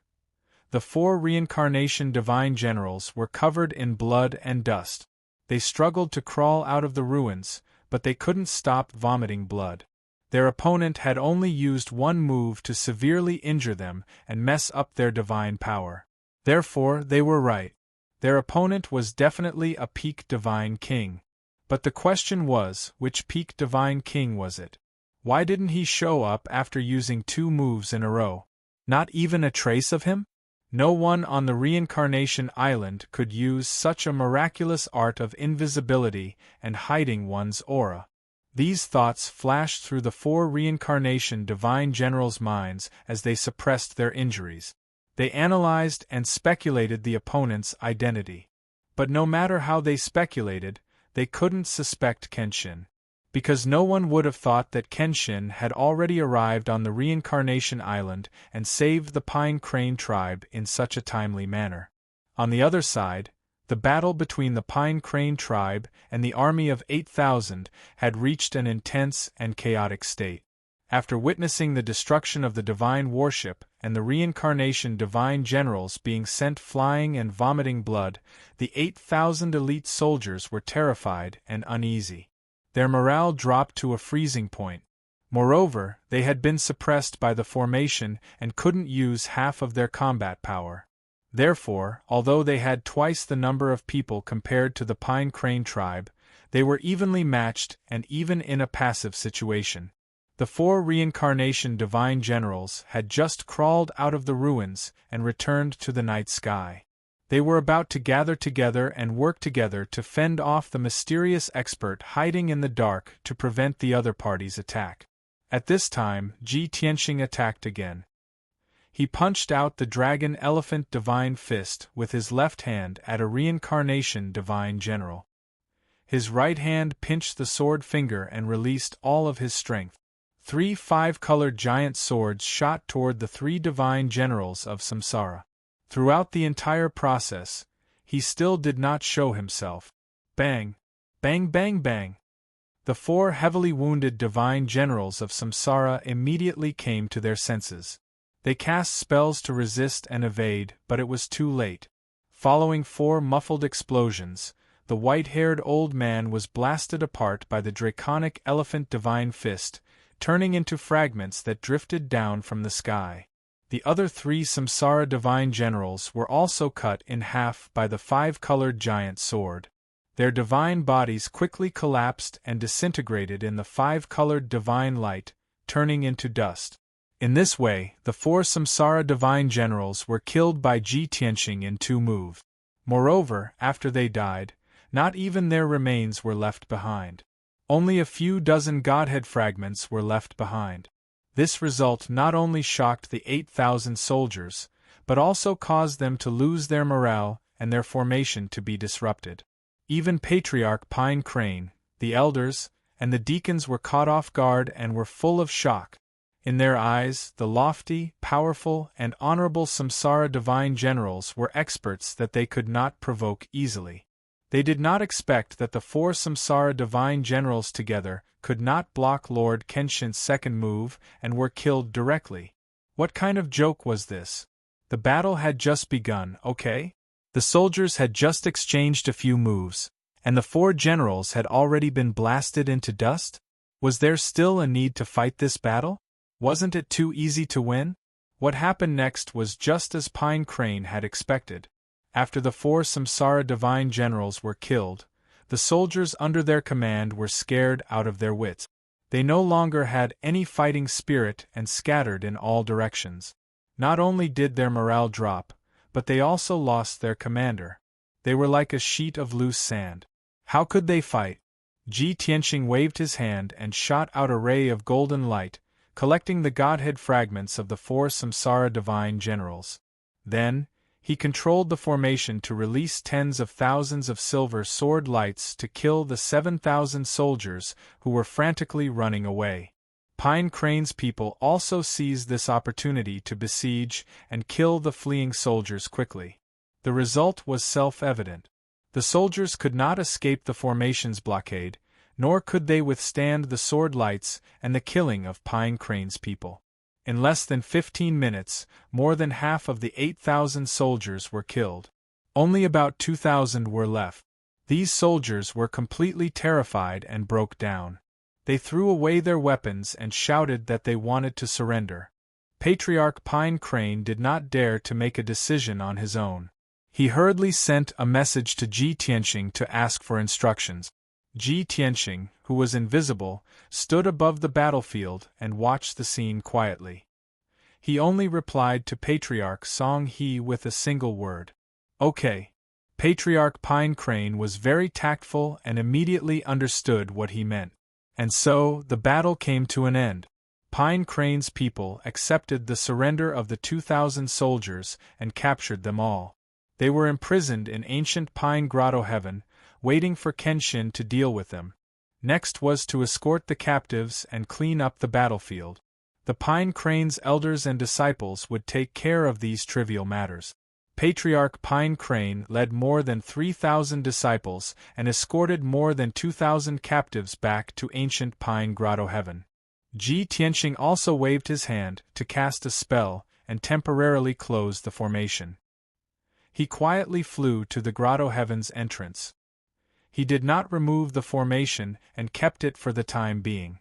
The 4 reincarnation divine generals were covered in blood and dust. They struggled to crawl out of the ruins, but they couldn't stop vomiting blood. Their opponent had only used one move to severely injure them and mess up their divine power. Therefore, they were right. Their opponent was definitely a peak divine king. But the question was, which peak divine king was it? Why didn't he show up after using 2 moves in a row? Not even a trace of him? No one on the reincarnation island could use such a miraculous art of invisibility and hiding one's aura. These thoughts flashed through the 4 reincarnation divine generals' minds as they suppressed their injuries. They analyzed and speculated the opponent's identity. But no matter how they speculated, they couldn't suspect Kenshin. Because no one would have thought that Kenshin had already arrived on the reincarnation island and saved the Pine Crane tribe in such a timely manner. On the other side, the battle between the Pine Crane tribe and the army of 8,000 had reached an intense and chaotic state. After witnessing the destruction of the divine warship and the reincarnation divine generals being sent flying and vomiting blood, the 8,000 elite soldiers were terrified and uneasy. Their morale dropped to a freezing point. Moreover, they had been suppressed by the formation and couldn't use half of their combat power. Therefore, although they had twice the number of people compared to the Pine Crane tribe, they were evenly matched and even in a passive situation. The 4 reincarnation divine generals had just crawled out of the ruins and returned to the night sky. They were about to gather together and work together to fend off the mysterious expert hiding in the dark to prevent the other party's attack. At this time, Ji Tianxing attacked again. He punched out the dragon elephant divine fist with his left hand at a reincarnation divine general. His right hand pinched the sword finger and released all of his strength. 3 5-colored giant swords shot toward the 3 divine generals of Samsara. Throughout the entire process, he still did not show himself. Bang! Bang bang bang! The 4 heavily wounded divine generals of Samsara immediately came to their senses. They cast spells to resist and evade, but it was too late. Following 4 muffled explosions, the white-haired old man was blasted apart by the draconic elephant divine fist, turning into fragments that drifted down from the sky. The other 3 Samsara divine generals were also cut in half by the 5-colored giant sword. Their divine bodies quickly collapsed and disintegrated in the 5-colored divine light, turning into dust. In this way, the 4 Samsara divine generals were killed by Ji Tianxing in 2 moves. Moreover, after they died, not even their remains were left behind. Only a few dozen godhead fragments were left behind. This result not only shocked the 8,000 soldiers, but also caused them to lose their morale and their formation to be disrupted. Even Patriarch Pine Crane, the elders, and the deacons were caught off guard and were full of shock. In their eyes, the lofty, powerful, and honorable Samsara divine generals were experts that they could not provoke easily. They did not expect that the 4 Samsara divine generals together could not block Lord Kenshin's second move and were killed directly. What kind of joke was this? The battle had just begun, okay? The soldiers had just exchanged a few moves, and the 4 generals had already been blasted into dust? Was there still a need to fight this battle? Wasn't it too easy to win? What happened next was just as Pine Crane had expected. After the 4 Samsara divine generals were killed, the soldiers under their command were scared out of their wits. They no longer had any fighting spirit and scattered in all directions. Not only did their morale drop, but they also lost their commander. They were like a sheet of loose sand. How could they fight? Ji Tianxing waved his hand and shot out a ray of golden light, collecting the godhead fragments of the 4 Samsara divine generals. Then, he controlled the formation to release tens of thousands of silver sword lights to kill the 7,000 soldiers who were frantically running away. Pine Crane's people also seized this opportunity to besiege and kill the fleeing soldiers quickly. The result was self-evident. The soldiers could not escape the formation's blockade, nor could they withstand the sword lights and the killing of Pine Crane's people. In less than 15 minutes, more than half of the 8,000 soldiers were killed. Only about 2,000 were left. These soldiers were completely terrified and broke down. They threw away their weapons and shouted that they wanted to surrender. Patriarch Pine Crane did not dare to make a decision on his own. He hurriedly sent a message to Ji Tianxing to ask for instructions. Ji Tianxing, who was invisible, stood above the battlefield and watched the scene quietly. He only replied to Patriarch Song He with a single word. Okay. Patriarch Pine Crane was very tactful and immediately understood what he meant. And so, the battle came to an end. Pine Crane's people accepted the surrender of the 2,000 soldiers and captured them all. They were imprisoned in ancient Pine Grotto Heaven, waiting for Kenshin to deal with them. Next was to escort the captives and clean up the battlefield. The Pine Crane's elders and disciples would take care of these trivial matters. Patriarch Pine Crane led more than 3,000 disciples and escorted more than 2,000 captives back to ancient Pine Grotto Heaven. Ji Tianxing also waved his hand to cast a spell and temporarily close the formation. He quietly flew to the Grotto Heaven's entrance. He did not remove the formation and kept it for the time being.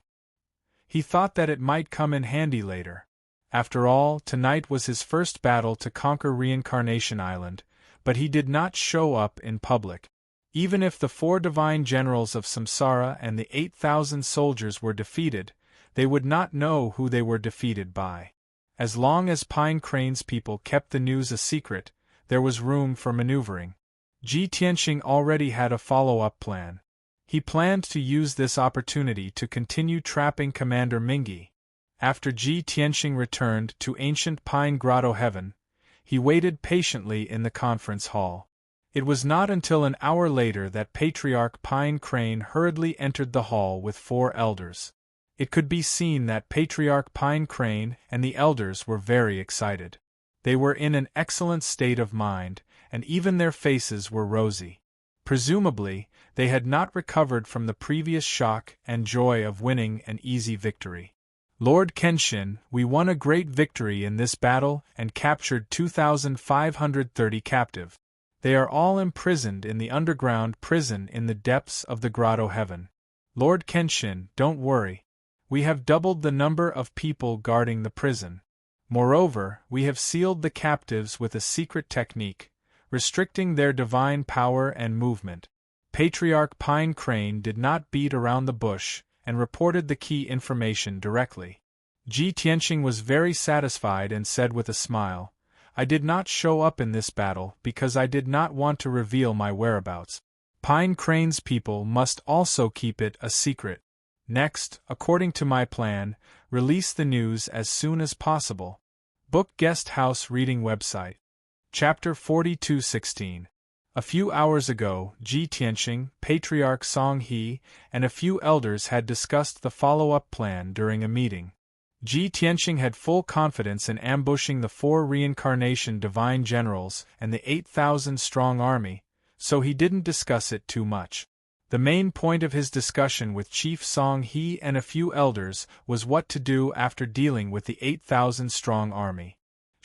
He thought that it might come in handy later. After all, tonight was his first battle to conquer Reincarnation Island, but he did not show up in public. Even if the 4 divine generals of Samsara and the 8,000 soldiers were defeated, they would not know who they were defeated by. As long as Pine Crane's people kept the news a secret, there was room for maneuvering. Ji Tianxing already had a follow-up plan. He planned to use this opportunity to continue trapping Commander Mingi. After Ji Tianxing returned to ancient Pine Grotto Heaven, he waited patiently in the conference hall. It was not until an hour later that Patriarch Pine Crane hurriedly entered the hall with 4 elders. It could be seen that Patriarch Pine Crane and the elders were very excited. They were in an excellent state of mind, and even their faces were rosy. Presumably, they had not recovered from the previous shock and joy of winning an easy victory. Lord Kenshin, we won a great victory in this battle and captured 2,530 captive. They are all imprisoned in the underground prison in the depths of the grotto heaven. Lord Kenshin, don't worry. We have doubled the number of people guarding the prison. Moreover, we have sealed the captives with a secret technique, restricting their divine power and movement. Patriarch Pine Crane did not beat around the bush, and reported the key information directly. Ji Tianqing was very satisfied and said with a smile, I did not show up in this battle because I did not want to reveal my whereabouts. Pine Crane's people must also keep it a secret. Next, according to my plan, release the news as soon as possible. Book Guest House Reading Website. Chapter 42:16. A few hours ago, Ji Tianqing, Patriarch Song He, and a few elders had discussed the follow-up plan during a meeting. Ji Tianqing had full confidence in ambushing the 4 reincarnation divine generals and the 8,000-strong army, so he didn't discuss it too much. The main point of his discussion with Chief Song He and a few elders was what to do after dealing with the 8,000-strong army.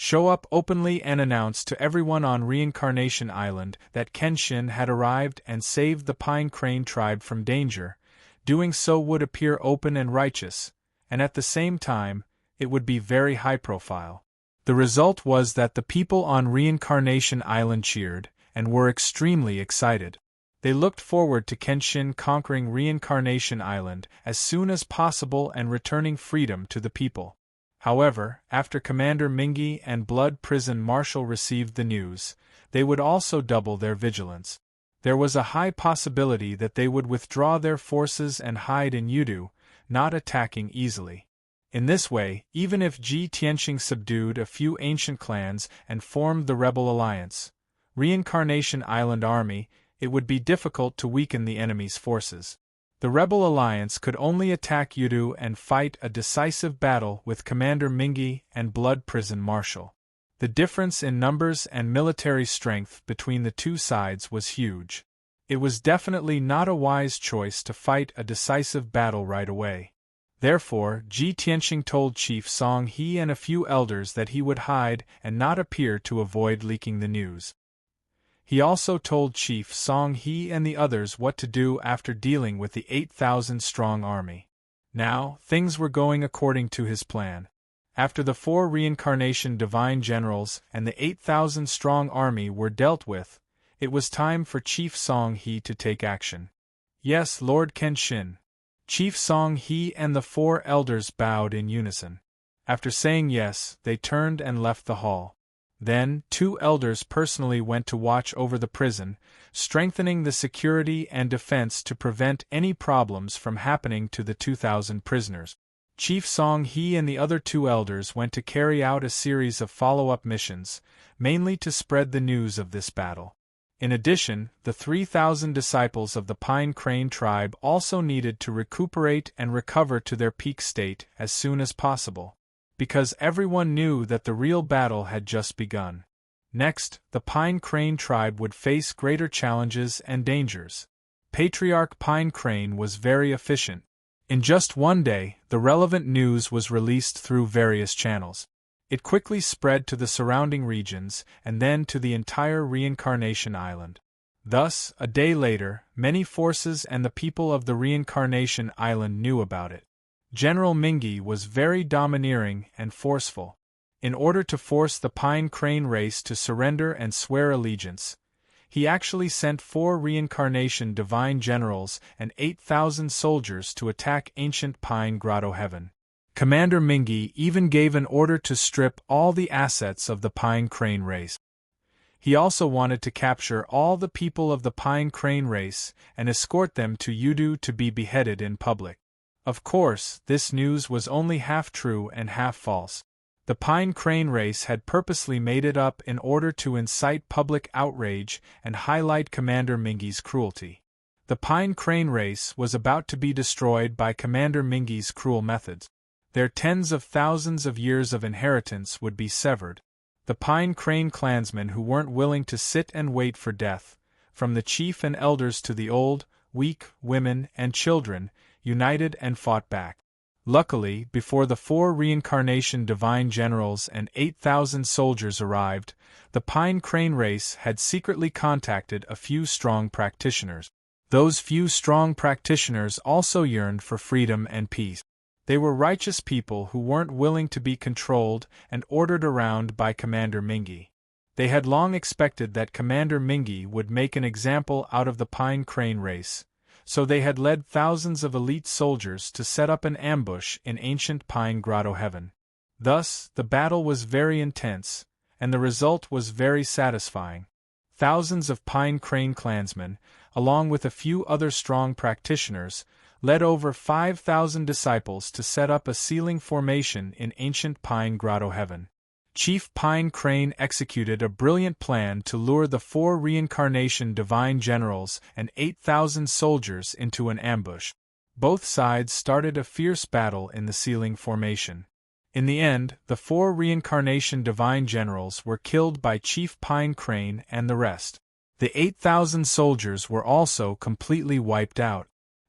Show up openly and announce to everyone on Reincarnation Island that Kenshin had arrived and saved the Pine Crane tribe from danger. Doing so would appear open and righteous, and at the same time, it would be very high profile. The result was that the people on Reincarnation Island cheered, and were extremely excited. They looked forward to Kenshin conquering Reincarnation Island as soon as possible and returning freedom to the people. However, after Commander Mingi and Blood Prison Marshal received the news, they would also double their vigilance. There was a high possibility that they would withdraw their forces and hide in Yudu, not attacking easily. In this way, even if Ji Tianqing subdued a few ancient clans and formed the Rebel Alliance, Reincarnation Island Army, it would be difficult to weaken the enemy's forces. The Rebel Alliance could only attack Yudu and fight a decisive battle with Commander Mingi and Blood Prison Marshal. The difference in numbers and military strength between the two sides was huge. It was definitely not a wise choice to fight a decisive battle right away. Therefore, Ji Tianqing told Chief Song He and a few elders that he would hide and not appear to avoid leaking the news. He also told Chief Song He and the others what to do after dealing with the 8,000-strong army. Now, things were going according to his plan. After the 4 reincarnation divine generals and the 8,000-strong army were dealt with, it was time for Chief Song He to take action. Yes, Lord Kenshin. Chief Song He and the 4 elders bowed in unison. After saying yes, they turned and left the hall. Then, 2 elders personally went to watch over the prison, strengthening the security and defense to prevent any problems from happening to the 2,000 prisoners. Chief Song He and the other 2 elders went to carry out a series of follow-up missions, mainly to spread the news of this battle. In addition, the 3,000 disciples of the Pine Crane tribe also needed to recuperate and recover to their peak state as soon as possible, because everyone knew that the real battle had just begun. Next, the Pine Crane tribe would face greater challenges and dangers. Patriarch Pine Crane was very efficient. In just one day, the relevant news was released through various channels. It quickly spread to the surrounding regions and then to the entire Reincarnation Island. Thus, a day later, many forces and the people of the Reincarnation Island knew about it. General Mingi was very domineering and forceful. In order to force the Pine Crane race to surrender and swear allegiance, he actually sent 4 reincarnation divine generals and 8,000 soldiers to attack ancient Pine Grotto Heaven. Commander Mingi even gave an order to strip all the assets of the Pine Crane race. He also wanted to capture all the people of the Pine Crane race and escort them to Yudu to be beheaded in public. Of course, this news was only half true and half false. The Pine Crane race had purposely made it up in order to incite public outrage and highlight Commander Mingi's cruelty. The Pine Crane race was about to be destroyed by Commander Mingi's cruel methods. Their tens of thousands of years of inheritance would be severed. The Pine Crane clansmen who weren't willing to sit and wait for death, from the chief and elders to the old, weak, women, and children, united and fought back. Luckily, before the 4 reincarnation divine generals and 8,000 soldiers arrived, the Pine Crane race had secretly contacted a few strong practitioners. Those few strong practitioners also yearned for freedom and peace. They were righteous people who weren't willing to be controlled and ordered around by Commander Mingi. They had long expected that Commander Mingi would make an example out of the Pine Crane race, so they had led thousands of elite soldiers to set up an ambush in ancient Pine Grotto Heaven. Thus, the battle was very intense, and the result was very satisfying. Thousands of Pine Crane clansmen, along with a few other strong practitioners, led over 5,000 disciples to set up a sealing formation in ancient Pine Grotto Heaven. Chief Pine Crane executed a brilliant plan to lure the 4 reincarnation divine generals and 8,000 soldiers into an ambush. Both sides started a fierce battle in the sealing formation. In the end, the 4 reincarnation divine generals were killed by Chief Pine Crane and the rest. The 8,000 soldiers were also completely wiped out.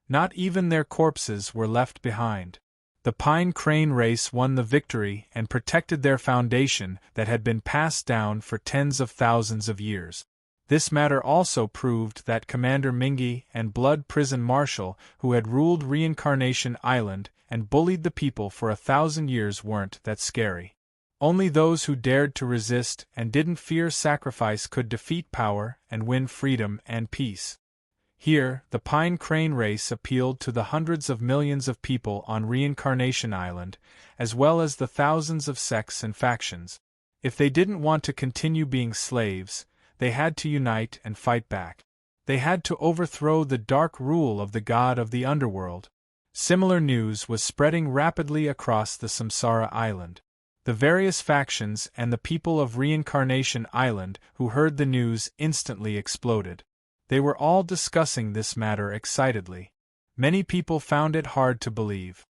Not even their corpses were left behind. The Pine Crane race won the victory and protected their foundation that had been passed down for tens of thousands of years. This matter also proved that Commander Mingi and Blood Prison Marshal, who had ruled Reincarnation Island and bullied the people for 1,000 years, weren't that scary. Only those who dared to resist and didn't fear sacrifice could defeat power and win freedom and peace. Here, the Pine Crane race appealed to the hundreds of millions of people on Reincarnation Island, as well as the thousands of sects and factions. If they didn't want to continue being slaves, they had to unite and fight back. They had to overthrow the dark rule of the god of the underworld. Similar news was spreading rapidly across the Samsara Island. The various factions and the people of Reincarnation Island who heard the news instantly exploded. They were all discussing this matter excitedly. Many people found it hard to believe.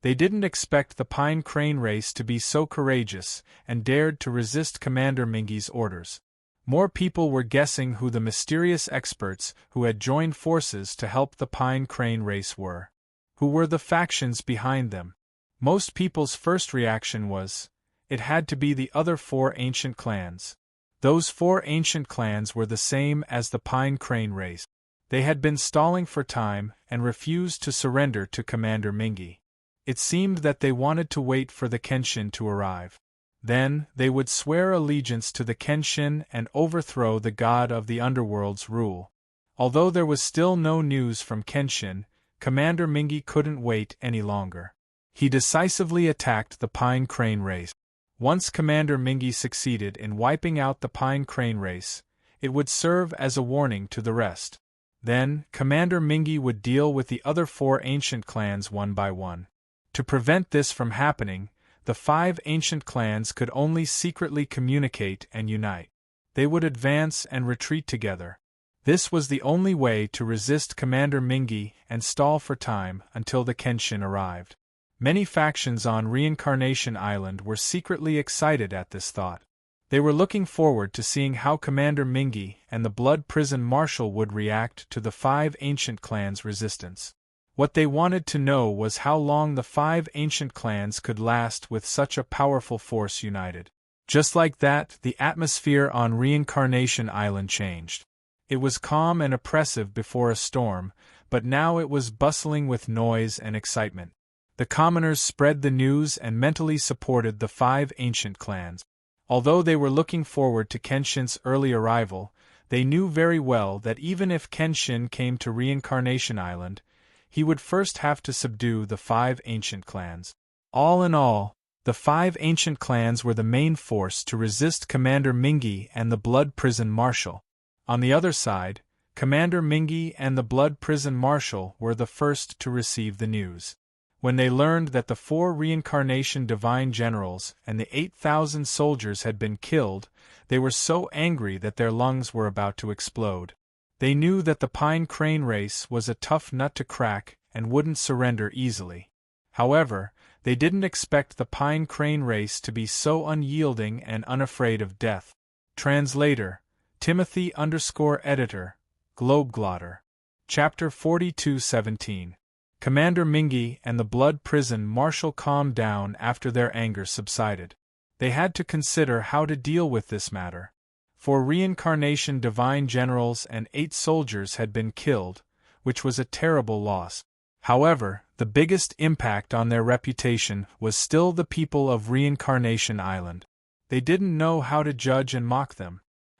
They didn't expect the Pine Crane race to be so courageous and dared to resist Commander Mingi's orders. More people were guessing who the mysterious experts who had joined forces to help the Pine Crane race were. Who were the factions behind them? Most people's first reaction was, it had to be the other 4 ancient clans. Those 4 ancient clans were the same as the Pine Crane race. They had been stalling for time and refused to surrender to Commander Mingi. It seemed that they wanted to wait for the Kenshin to arrive. Then, they would swear allegiance to the Kenshin and overthrow the god of the underworld's rule. Although there was still no news from Kenshin, Commander Mingi couldn't wait any longer. He decisively attacked the Pine Crane race. Once Commander Mingi succeeded in wiping out the Pine Crane race, it would serve as a warning to the rest. Then, Commander Mingi would deal with the other 4 ancient clans one by one. To prevent this from happening, the 5 ancient clans could only secretly communicate and unite. They would advance and retreat together. This was the only way to resist Commander Mingi and stall for time until the Kenshin arrived. Many factions on Reincarnation Island were secretly excited at this thought. They were looking forward to seeing how Commander Mingi and the Blood Prison Marshal would react to the 5 ancient clans' resistance. What they wanted to know was how long the 5 ancient clans could last with such a powerful force united. Just like that, the atmosphere on Reincarnation Island changed. It was calm and oppressive before a storm, but now it was bustling with noise and excitement. The commoners spread the news and mentally supported the 5 ancient clans. Although they were looking forward to Kenshin's early arrival, they knew very well that even if Kenshin came to Reincarnation Island, he would first have to subdue the 5 ancient clans. All in all, the 5 ancient clans were the main force to resist Commander Mingi and the Blood Prison Marshal. On the other side, Commander Mingi and the Blood Prison Marshal were the first to receive the news. When they learned that the 4 Reincarnation Divine Generals and the 8,000 soldiers had been killed, they were so angry that their lungs were about to explode. They knew that the Pine Crane race was a tough nut to crack and wouldn't surrender easily. However, they didn't expect the Pine Crane race to be so unyielding and unafraid of death. Translator, Timothy_editor, Globeglotter. Chapter 42:17. Commander Mingi and the Blood Prison Marshal calmed down after their anger subsided. They had to consider how to deal with this matter. 4 reincarnation divine generals and 8 soldiers had been killed, which was a terrible loss. However, the biggest impact on their reputation was still the people of Reincarnation Island. They didn't know how to judge and mock them.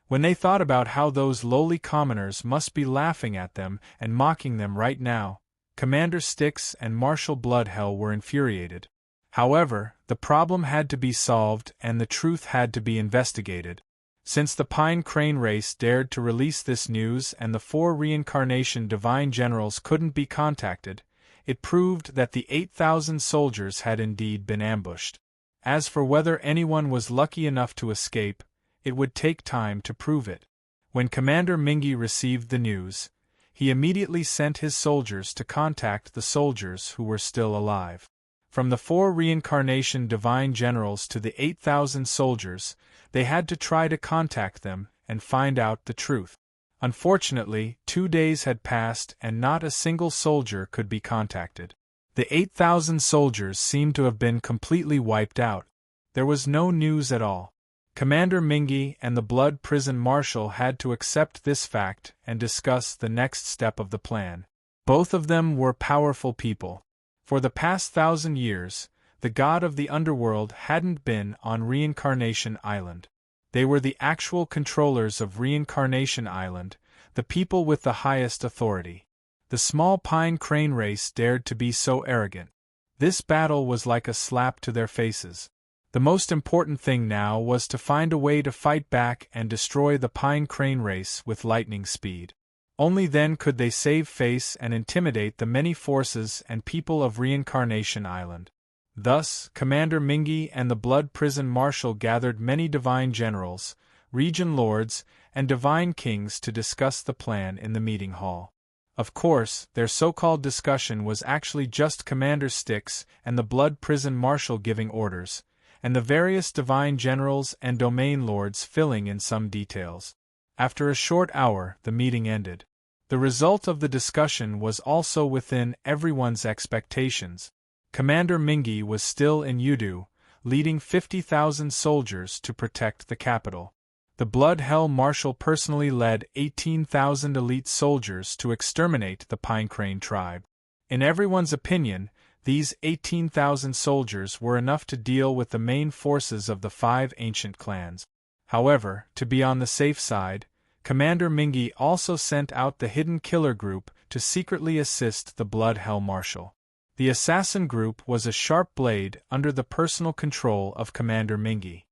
When they thought about how those lowly commoners must be laughing at them and mocking them right now, Commander Styx and Marshal Bloodhell were infuriated. However, the problem had to be solved and the truth had to be investigated. Since the Pine Crane race dared to release this news and the 4 reincarnation divine generals couldn't be contacted, it proved that the 8,000 soldiers had indeed been ambushed. As for whether anyone was lucky enough to escape, it would take time to prove it. When Commander Mingi received the news, he immediately sent his soldiers to contact the soldiers who were still alive. From the 4 reincarnation divine generals to the 8,000 soldiers, they had to try to contact them and find out the truth. Unfortunately, 2 days had passed and not a single soldier could be contacted. The 8,000 soldiers seemed to have been completely wiped out. There was no news at all. Commander Mingi and the Blood Prison Marshal had to accept this fact and discuss the next step of the plan. Both of them were powerful people. For the past 1,000 years, the god of the underworld hadn't been on Reincarnation Island. They were the actual controllers of Reincarnation Island, the people with the highest authority. The small Pine Crane race dared to be so arrogant. This battle was like a slap to their faces. The most important thing now was to find a way to fight back and destroy the Pine Crane race with lightning speed. Only then could they save face and intimidate the many forces and people of Reincarnation Island. Thus, Commander Mingi and the Blood Prison Marshal gathered many divine generals, region lords, and divine kings to discuss the plan in the meeting hall. Of course, their so-called discussion was actually just Commander Styx and the Blood Prison Marshal giving orders, and the various divine generals and domain lords filling in some details. After a short hour, the meeting ended. The result of the discussion was also within everyone's expectations. Commander Mingi was still in Yudu, leading 50,000 soldiers to protect the capital. The Blood Hell Marshal personally led 18,000 elite soldiers to exterminate the Pine Crane tribe. In everyone's opinion, these 18,000 soldiers were enough to deal with the main forces of the 5 ancient clans. However, to be on the safe side, Commander Mingi also sent out the Hidden Killer Group to secretly assist the Blood Hell Marshal. The Assassin Group was a sharp blade under the personal control of Commander Mingi.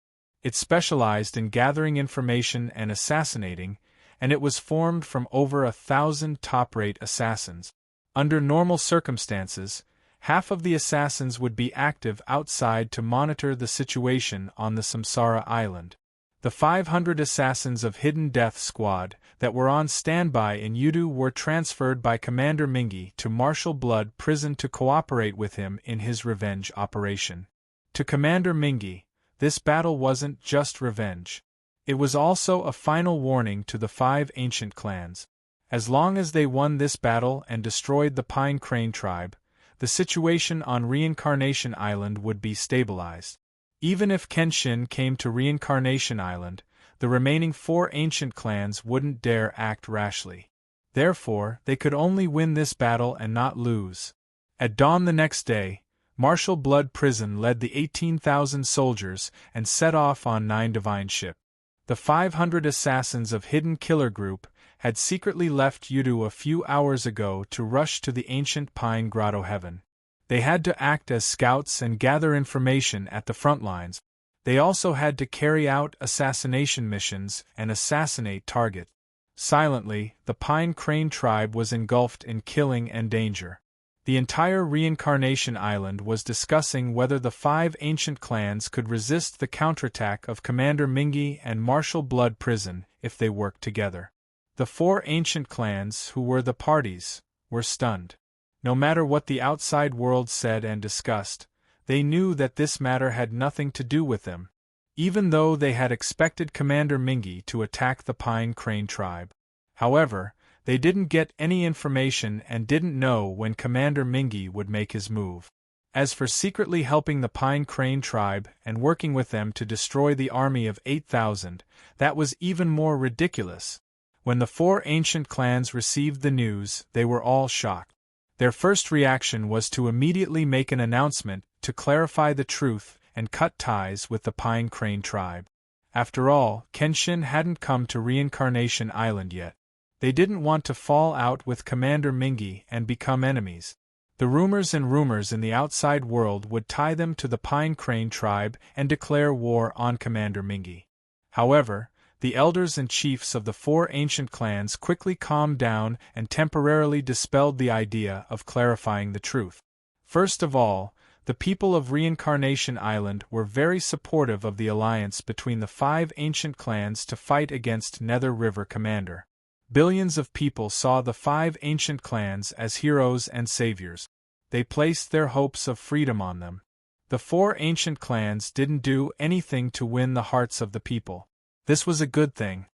It specialized in gathering information and assassinating, and it was formed from over 1,000 top-rate assassins. Under normal circumstances, half of the assassins would be active outside to monitor the situation on the Samsara Island. The 500 assassins of Hidden Death Squad that were on standby in Yudu were transferred by Commander Mingi to Marshal Blood Prison to cooperate with him in his revenge operation. To Commander Mingi, this battle wasn't just revenge. It was also a final warning to the 5 ancient clans. As long as they won this battle and destroyed the Pine Crane tribe, the situation on Reincarnation Island would be stabilized. Even if Kenshin came to Reincarnation Island, the remaining 4 ancient clans wouldn't dare act rashly. Therefore, they could only win this battle and not lose. At dawn the next day, Marshal Blood Prison led the 18,000 soldiers and set off on 9 divine ships. The 500 assassins of Hidden Killer Group had secretly left Yudu a few hours ago to rush to the ancient Pine Grotto Heaven. They had to act as scouts and gather information at the front lines. They also had to carry out assassination missions and assassinate targets. Silently, the Pine Crane tribe was engulfed in killing and danger. The entire Reincarnation Island was discussing whether the 5 ancient clans could resist the counterattack of Commander Mingi and Marshal Blood Prison if they worked together. The 4 ancient clans who were the parties were stunned. No matter what the outside world said and discussed, they knew that this matter had nothing to do with them, even though they had expected Commander Mingi to attack the Pine Crane tribe. However, They didn't get any information and didn't know when Commander Mingi would make his move. As for secretly helping the Pine Crane tribe and working with them to destroy the army of 8,000, that was even more ridiculous. When the 4 ancient clans received the news, they were all shocked. Their first reaction was to immediately make an announcement to clarify the truth and cut ties with the Pine Crane tribe. After all, Kenshin hadn't come to Reincarnation Island yet. They didn't want to fall out with Commander Mingi and become enemies. The rumors in the outside world would tie them to the Pine Crane tribe and declare war on Commander Mingi. However, the elders and chiefs of the 4 ancient clans quickly calmed down and temporarily dispelled the idea of clarifying the truth. First of all, the people of Reincarnation Island were very supportive of the alliance between the 5 ancient clans to fight against Nether River Commander. Billions of people saw the 5 ancient clans as heroes and saviors. They placed their hopes of freedom on them. The 4 ancient clans didn't do anything to win the hearts of the people. This was a good thing.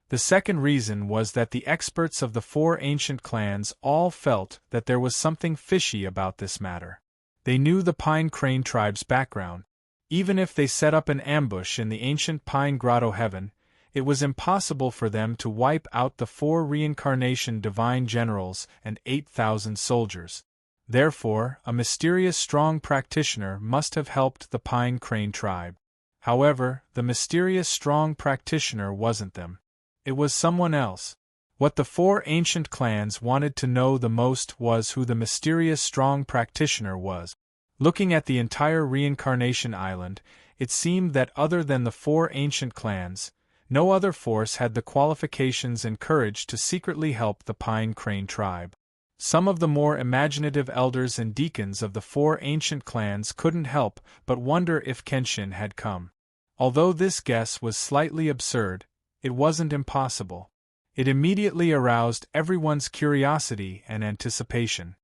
The second reason was that the experts of the 4 ancient clans all felt that there was something fishy about this matter. They knew the Pine Crane tribe's background. Even if they set up an ambush in the ancient Pine Grotto Heaven, it was impossible for them to wipe out the 4 reincarnation divine generals and 8,000 soldiers. Therefore, a mysterious strong practitioner must have helped the Pine Crane tribe. However, the mysterious strong practitioner wasn't them. It was someone else. What the 4 ancient clans wanted to know the most was who the mysterious strong practitioner was. Looking at the entire Reincarnation Island, it seemed that other than the 4 ancient clans, no other force had the qualifications and courage to secretly help the Pine Crane tribe. Some of the more imaginative elders and deacons of the 4 ancient clans couldn't help but wonder if Kenshin had come. Although this guess was slightly absurd, it wasn't impossible. It immediately aroused everyone's curiosity and anticipation.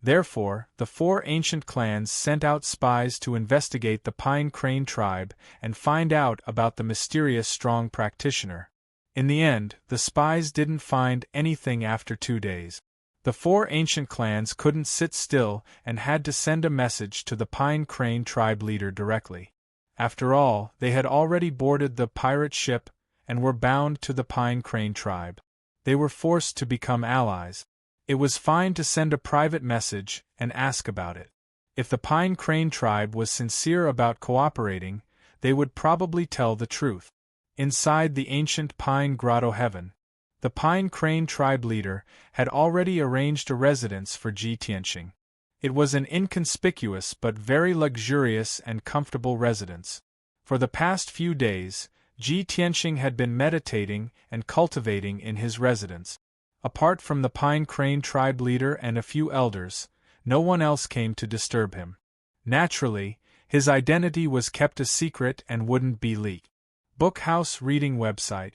Therefore, the 4 ancient clans sent out spies to investigate the Pine Crane tribe and find out about the mysterious strong practitioner. In the end, the spies didn't find anything after 2 days. The 4 ancient clans couldn't sit still and had to send a message to the Pine Crane tribe leader directly. After all, they had already boarded the pirate ship and were bound to the Pine Crane tribe. They were forced to become allies. It was fine to send a private message and ask about it. If the Pine Crane tribe was sincere about cooperating, they would probably tell the truth. Inside the ancient Pine Grotto Heaven, the Pine Crane tribe leader had already arranged a residence for Ji Tianxing. It was an inconspicuous but very luxurious and comfortable residence. For the past few days, Ji Tianxing had been meditating and cultivating in his residence. Apart from the Pine Crane tribe leader and a few elders, no one else came to disturb him. Naturally, his identity was kept a secret and wouldn't be leaked. Bookhouse Reading Website.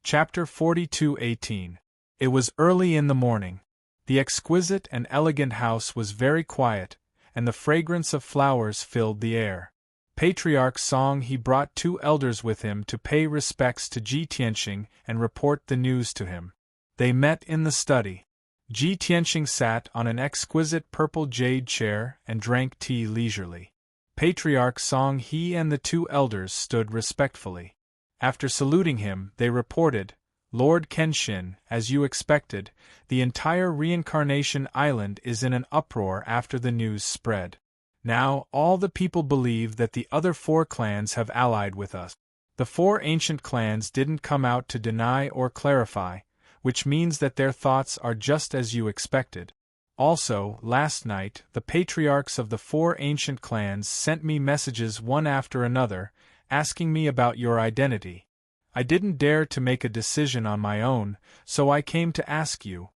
Chapter 42:18. It was early in the morning. The exquisite and elegant house was very quiet, and the fragrance of flowers filled the air. Patriarch Song he brought 2 elders with him to pay respects to Ji Tianxing and report the news to him. They met in the study. Ji Tianxing sat on an exquisite purple jade chair and drank tea leisurely. Patriarch Song he and the 2 elders stood respectfully. After saluting him, they reported, "Lord Kenshin, as you expected, the entire Reincarnation Island is in an uproar after the news spread. Now, all the people believe that the other 4 clans have allied with us. The 4 ancient clans didn't come out to deny or clarify, which means that their thoughts are just as you expected. Also, last night, the patriarchs of the 4 ancient clans sent me messages one after another, asking me about your identity. I didn't dare to make a decision on my own, so I came to ask you."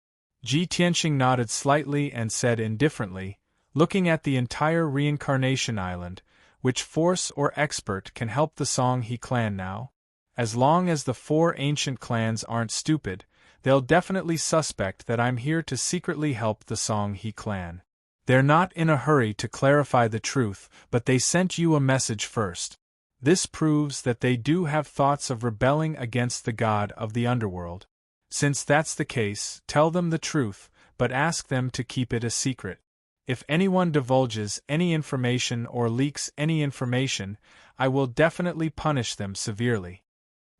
Ji Tianxing nodded slightly and said indifferently, "Looking at the entire Reincarnation Island, which force or expert can help the Song he clan now? As long as the 4 ancient clans aren't stupid, they'll definitely suspect that I'm here to secretly help the Song he clan. They're not in a hurry to clarify the truth, but they sent you a message first. This proves that they do have thoughts of rebelling against the god of the underworld. Since that's the case, tell them the truth, but ask them to keep it a secret. If anyone divulges any information or leaks any information, I will definitely punish them severely."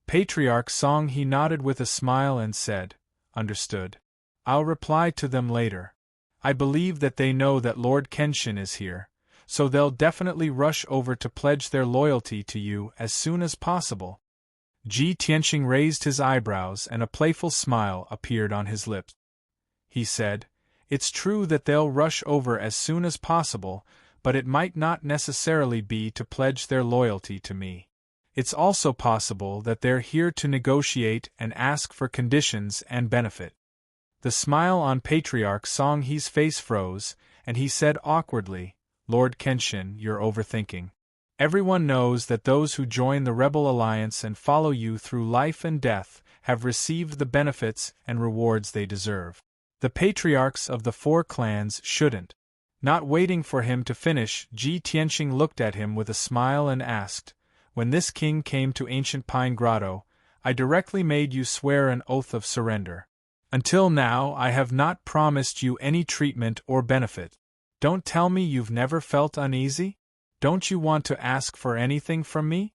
Patriarch Song He nodded with a smile and said, "Understood. I'll reply to them later. I believe that they know that Lord Kenshin is here, so they'll definitely rush over to pledge their loyalty to you as soon as possible." Ji Tianqing raised his eyebrows and a playful smile appeared on his lips. He said, "It's true that they'll rush over as soon as possible, but it might not necessarily be to pledge their loyalty to me. It's also possible that they're here to negotiate and ask for conditions and benefit." The smile on Patriarch Song He's face froze, and he said awkwardly, "Lord Kenshin, you're overthinking. Everyone knows that those who join the Rebel Alliance and follow you through life and death have received the benefits and rewards they deserve. The patriarchs of the 4 clans shouldn't." Not waiting for him to finish, Ji Tianqing looked at him with a smile and asked, "When this king came to Ancient Pine Grotto, I directly made you swear an oath of surrender. Until now I have not promised you any treatment or benefit. Don't tell me you've never felt uneasy? Don't you want to ask for anything from me?"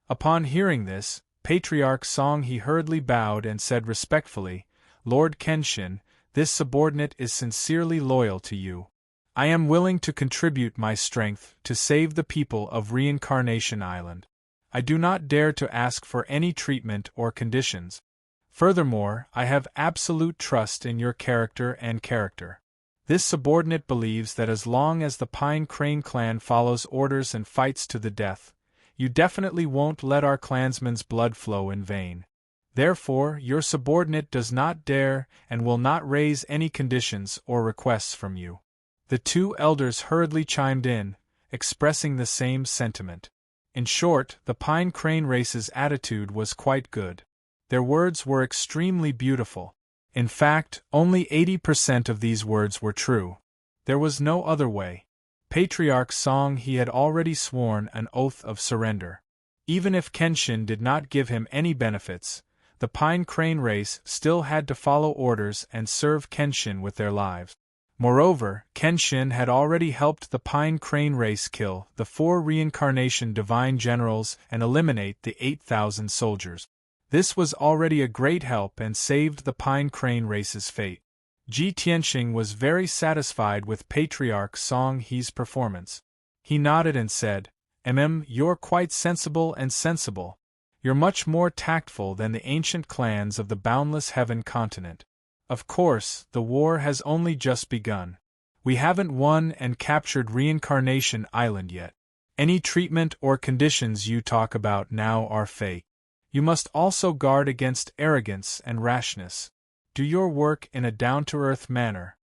Upon hearing this, Patriarch Song He hurriedly bowed and said respectfully, "Lord Kenshin, this subordinate is sincerely loyal to you. I am willing to contribute my strength to save the people of Reincarnation Island. I do not dare to ask for any treatment or conditions. Furthermore, I have absolute trust in your character and character." This subordinate believes that as long as the Pine Crane clan follows orders and fights to the death, you definitely won't let our clansmen's blood flow in vain. Therefore, your subordinate does not dare and will not raise any conditions or requests from you. The 2 elders hurriedly chimed in, expressing the same sentiment. In short, the Pine Crane race's attitude was quite good. Their words were extremely beautiful. In fact, only 80% of these words were true. There was no other way. Patriarch Song He had already sworn an oath of surrender. Even if Kenshin did not give him any benefits, the Pine Crane race still had to follow orders and serve Kenshin with their lives. Moreover, Kenshin had already helped the Pine Crane race kill the 4 reincarnation divine generals and eliminate the 8,000 soldiers. This was already a great help and saved the Pine Crane race's fate. Ji Tianqing was very satisfied with Patriarch Song He's performance. He nodded and said, You're quite sensible and sensible. You're much more tactful than the ancient clans of the Boundless Heaven continent. Of course, the war has only just begun. We haven't won and captured Reincarnation Island yet. Any treatment or conditions you talk about now are fake. You must also guard against arrogance and rashness. Do your work in a down-to-earth manner."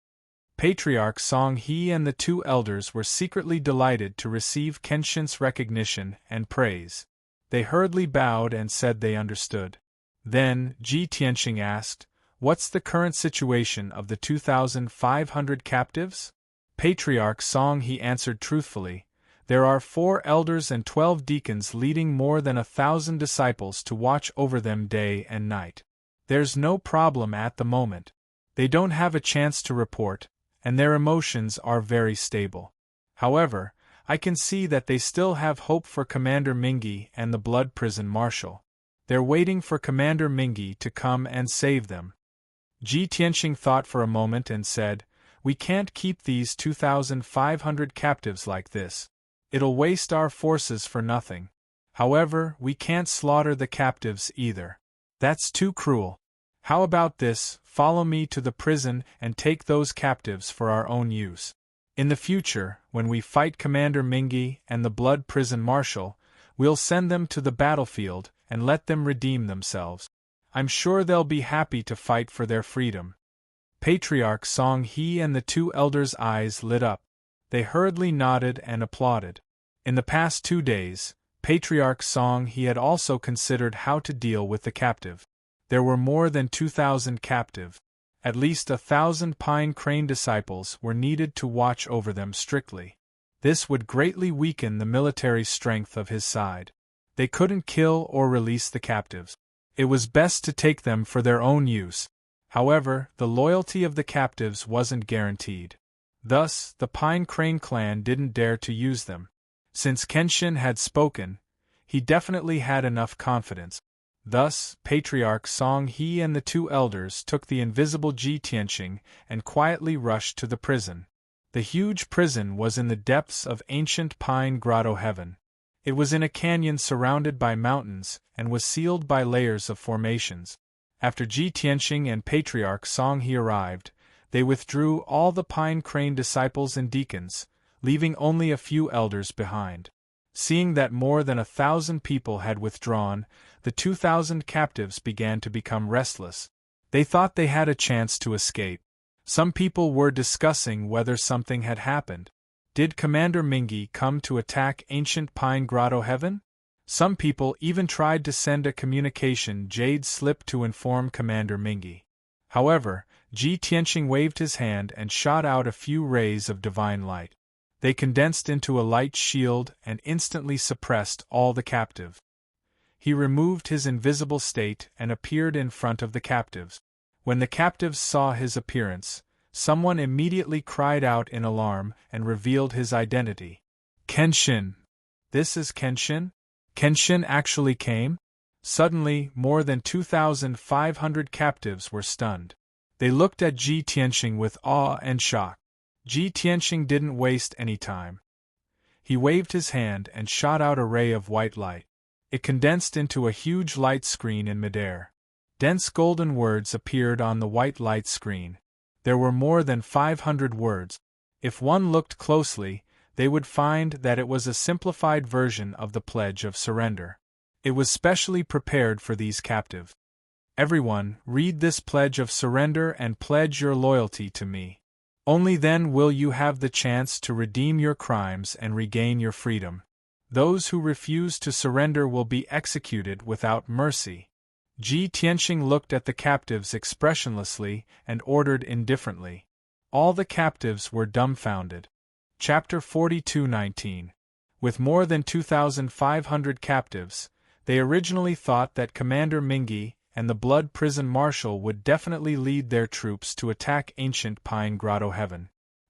Patriarch Song He and the 2 elders were secretly delighted to receive Kenshin's recognition and praise. They hurriedly bowed and said they understood. Then, Ji Tianqing asked, "What's the current situation of the 2,500 captives?" Patriarch Song He answered truthfully, "There are 4 elders and 12 deacons leading more than 1,000 disciples to watch over them day and night. There's no problem at the moment. They don't have a chance to report, and their emotions are very stable. However, I can see that they still have hope for Commander Mingi and the Blood Prison Marshal. They're waiting for Commander Mingi to come and save them." Ji Tianqing thought for a moment and said, "We can't keep these 2,500 captives like this. It'll waste our forces for nothing. However, we can't slaughter the captives either. That's too cruel. How about this, follow me to the prison and take those captives for our own use. In the future, when we fight Commander Mingi and the Blood Prison Marshal, we'll send them to the battlefield and let them redeem themselves. I'm sure they'll be happy to fight for their freedom." Patriarch Song He and the 2 elders' eyes lit up. They hurriedly nodded and applauded. In the past 2 days, Patriarch Song He had also considered how to deal with the captive. There were more than 2,000 captive. At least 1,000 Pine Crane disciples were needed to watch over them strictly. This would greatly weaken the military strength of his side. They couldn't kill or release the captives. It was best to take them for their own use. However, the loyalty of the captives wasn't guaranteed. Thus, the Pine Crane clan didn't dare to use them. Since Kenshin had spoken, he definitely had enough confidence. Thus, Patriarch Song He and the two elders took the invisible Ji Tianqing and quietly rushed to the prison. The huge prison was in the depths of ancient Pine Grotto Heaven. It was in a canyon surrounded by mountains and was sealed by layers of formations. After Ji Tianqing and Patriarch Song He arrived, they withdrew all the Pine Crane disciples and deacons, leaving only a few elders behind. Seeing that more than 1,000 people had withdrawn, the 2,000 captives began to become restless. They thought they had a chance to escape. Some people were discussing whether something had happened. Did Commander Mingi come to attack ancient Pine Grotto Heaven? Some people even tried to send a communication jade slip to inform Commander Mingi. However, Ji Tianqing waved his hand and shot out a few rays of divine light. They condensed into a light shield and instantly suppressed all the captives. He removed his invisible state and appeared in front of the captives. When the captives saw his appearance, someone immediately cried out in alarm and revealed his identity. Kenshin! This is Kenshin? Kenshin actually came? Suddenly, more than 2,500 captives were stunned. They looked at Ji Tianqing with awe and shock. Ji Tianqing didn't waste any time. He waved his hand and shot out a ray of white light. It condensed into a huge light screen in midair. Dense golden words appeared on the white light screen. There were more than 500 words. If one looked closely, they would find that it was a simplified version of the Pledge of Surrender. It was specially prepared for these captives. Everyone, read this Pledge of Surrender and pledge your loyalty to me. Only then will you have the chance to redeem your crimes and regain your freedom. Those who refuse to surrender will be executed without mercy. Ji Tianqing looked at the captives expressionlessly and ordered indifferently. All the captives were dumbfounded. Chapter 42:19. With more than 2,500 captives, they originally thought that Commander Mingi and the Blood Prison Marshal would definitely lead their troops to attack ancient Pine Grotto Heaven.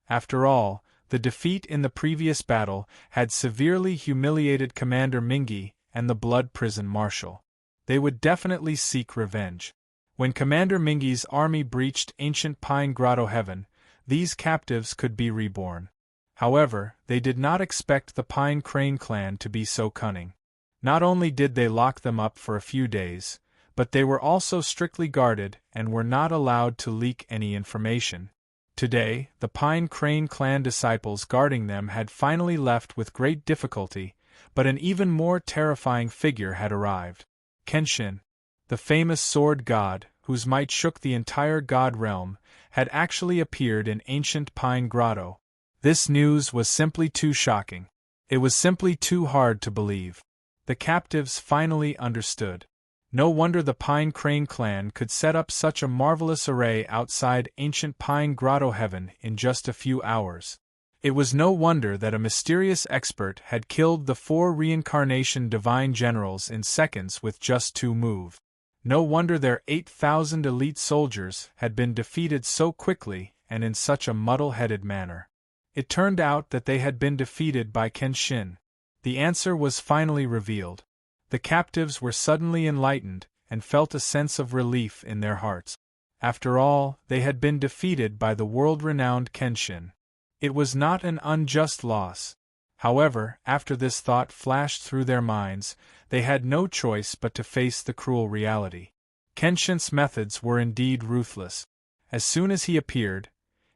After all, the defeat in the previous battle had severely humiliated Commander Mingi and the Blood Prison Marshal. They would definitely seek revenge. When Commander Mingi's army breached ancient Pine Grotto Heaven, these captives could be reborn. However, they did not expect the Pine Crane clan to be so cunning. Not only did they lock them up for a few days, but they were also strictly guarded and were not allowed to leak any information. Today, the Pine Crane clan disciples guarding them had finally left with great difficulty, but an even more terrifying figure had arrived. Kenshin, the famous sword god, whose might shook the entire god realm, had actually appeared in ancient Pine Grotto. This news was simply too shocking. It was simply too hard to believe. The captives finally understood. No wonder the Pine Crane clan could set up such a marvelous array outside ancient Pine Grotto Heaven in just a few hours. It was no wonder that a mysterious expert had killed the 4 reincarnation divine generals in seconds with just 2 moves. No wonder their 8,000 elite soldiers had been defeated so quickly and in such a muddle-headed manner. It turned out that they had been defeated by Kenshin. The answer was finally revealed. The captives were suddenly enlightened and felt a sense of relief in their hearts. After all, they had been defeated by the world-renowned Kenshin. It was not an unjust loss. However, after this thought flashed through their minds, they had no choice but to face the cruel reality. Kenshin's methods were indeed ruthless. As soon as he appeared,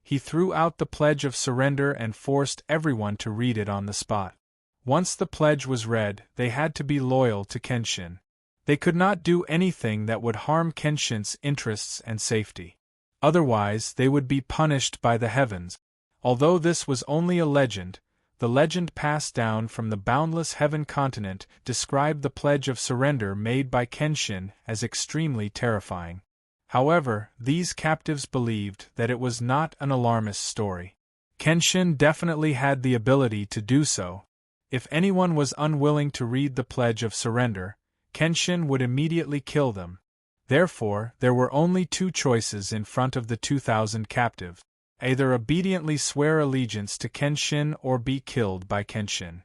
he threw out the Pledge of Surrender and forced everyone to read it on the spot. Once the pledge was read, they had to be loyal to Kenshin. They could not do anything that would harm Kenshin's interests and safety. Otherwise, they would be punished by the heavens. Although this was only a legend, the legend passed down from the boundless heaven continent described the Pledge of Surrender made by Kenshin as extremely terrifying. However, these captives believed that it was not an alarmist story. Kenshin definitely had the ability to do so. If anyone was unwilling to read the Pledge of Surrender, Kenshin would immediately kill them. Therefore, there were only two choices in front of the 2,000 captives: either obediently swear allegiance to Kenshin or be killed by Kenshin.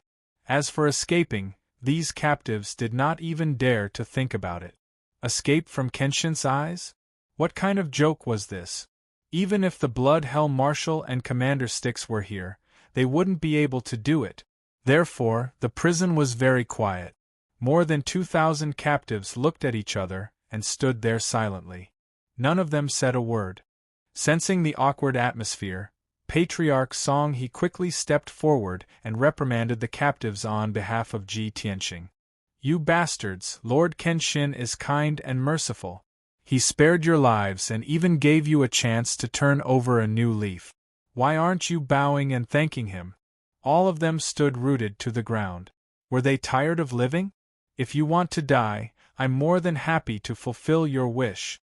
As for escaping, these captives did not even dare to think about it. Escape from Kenshin's eyes? What kind of joke was this? Even if the Blood Hell Marshal and Commander Styx were here, they wouldn't be able to do it. Therefore, the prison was very quiet. More than 2,000 captives looked at each other and stood there silently. None of them said a word. Sensing the awkward atmosphere, Patriarch Song He quickly stepped forward and reprimanded the captives on behalf of Ji Tianxing. "You bastards, Lord Kenshin is kind and merciful. He spared your lives and even gave you a chance to turn over a new leaf. Why aren't you bowing and thanking him?" All of them stood rooted to the ground. Were they tired of living? "If you want to die, I'm more than happy to fulfill your wish."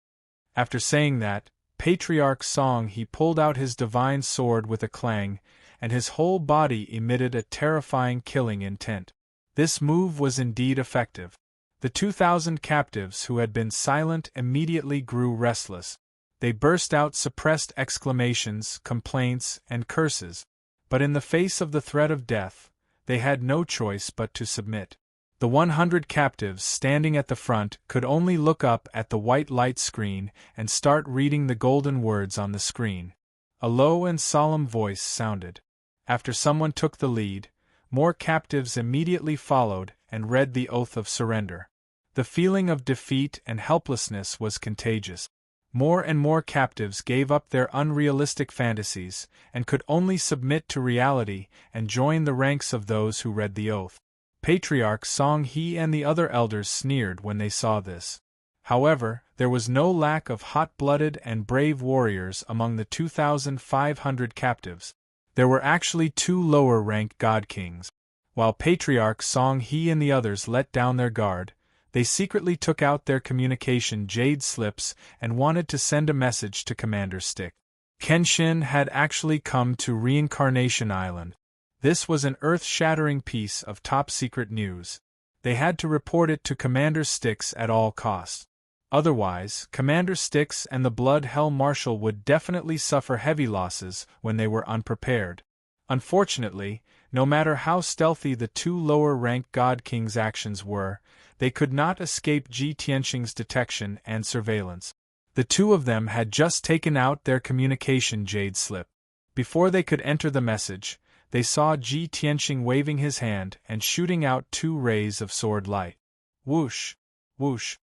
After saying that, Patriarch Song He pulled out his divine sword with a clang, and his whole body emitted a terrifying killing intent. This move was indeed effective. The 2,000 captives who had been silent immediately grew restless. They burst out suppressed exclamations, complaints, and curses. But in the face of the threat of death, they had no choice but to submit. The 100 captives standing at the front could only look up at the white light screen and start reading the golden words on the screen. A low and solemn voice sounded. After someone took the lead, more captives immediately followed and read the oath of surrender. The feeling of defeat and helplessness was contagious. More and more captives gave up their unrealistic fantasies and could only submit to reality and join the ranks of those who read the oath. Patriarch Song He and the other elders sneered when they saw this. However, there was no lack of hot-blooded and brave warriors among the 2,500 captives. There were actually 2 lower-ranked god kings. While Patriarch Song He and the others let down their guard, they secretly took out their communication jade slips and wanted to send a message to Commander Styx. Kenshin had actually come to Reincarnation Island. This was an earth-shattering piece of top-secret news. They had to report it to Commander Styx at all costs. Otherwise, Commander Styx and the Blood Hell Marshal would definitely suffer heavy losses when they were unprepared. Unfortunately, no matter how stealthy the 2 lower-ranked God Kings' actions were, they could not escape Ji Tianxing's detection and surveillance. The 2 of them had just taken out their communication jade slip. Before they could enter the message, they saw Ji Tianxing waving his hand and shooting out 2 rays of sword light. Whoosh! Whoosh!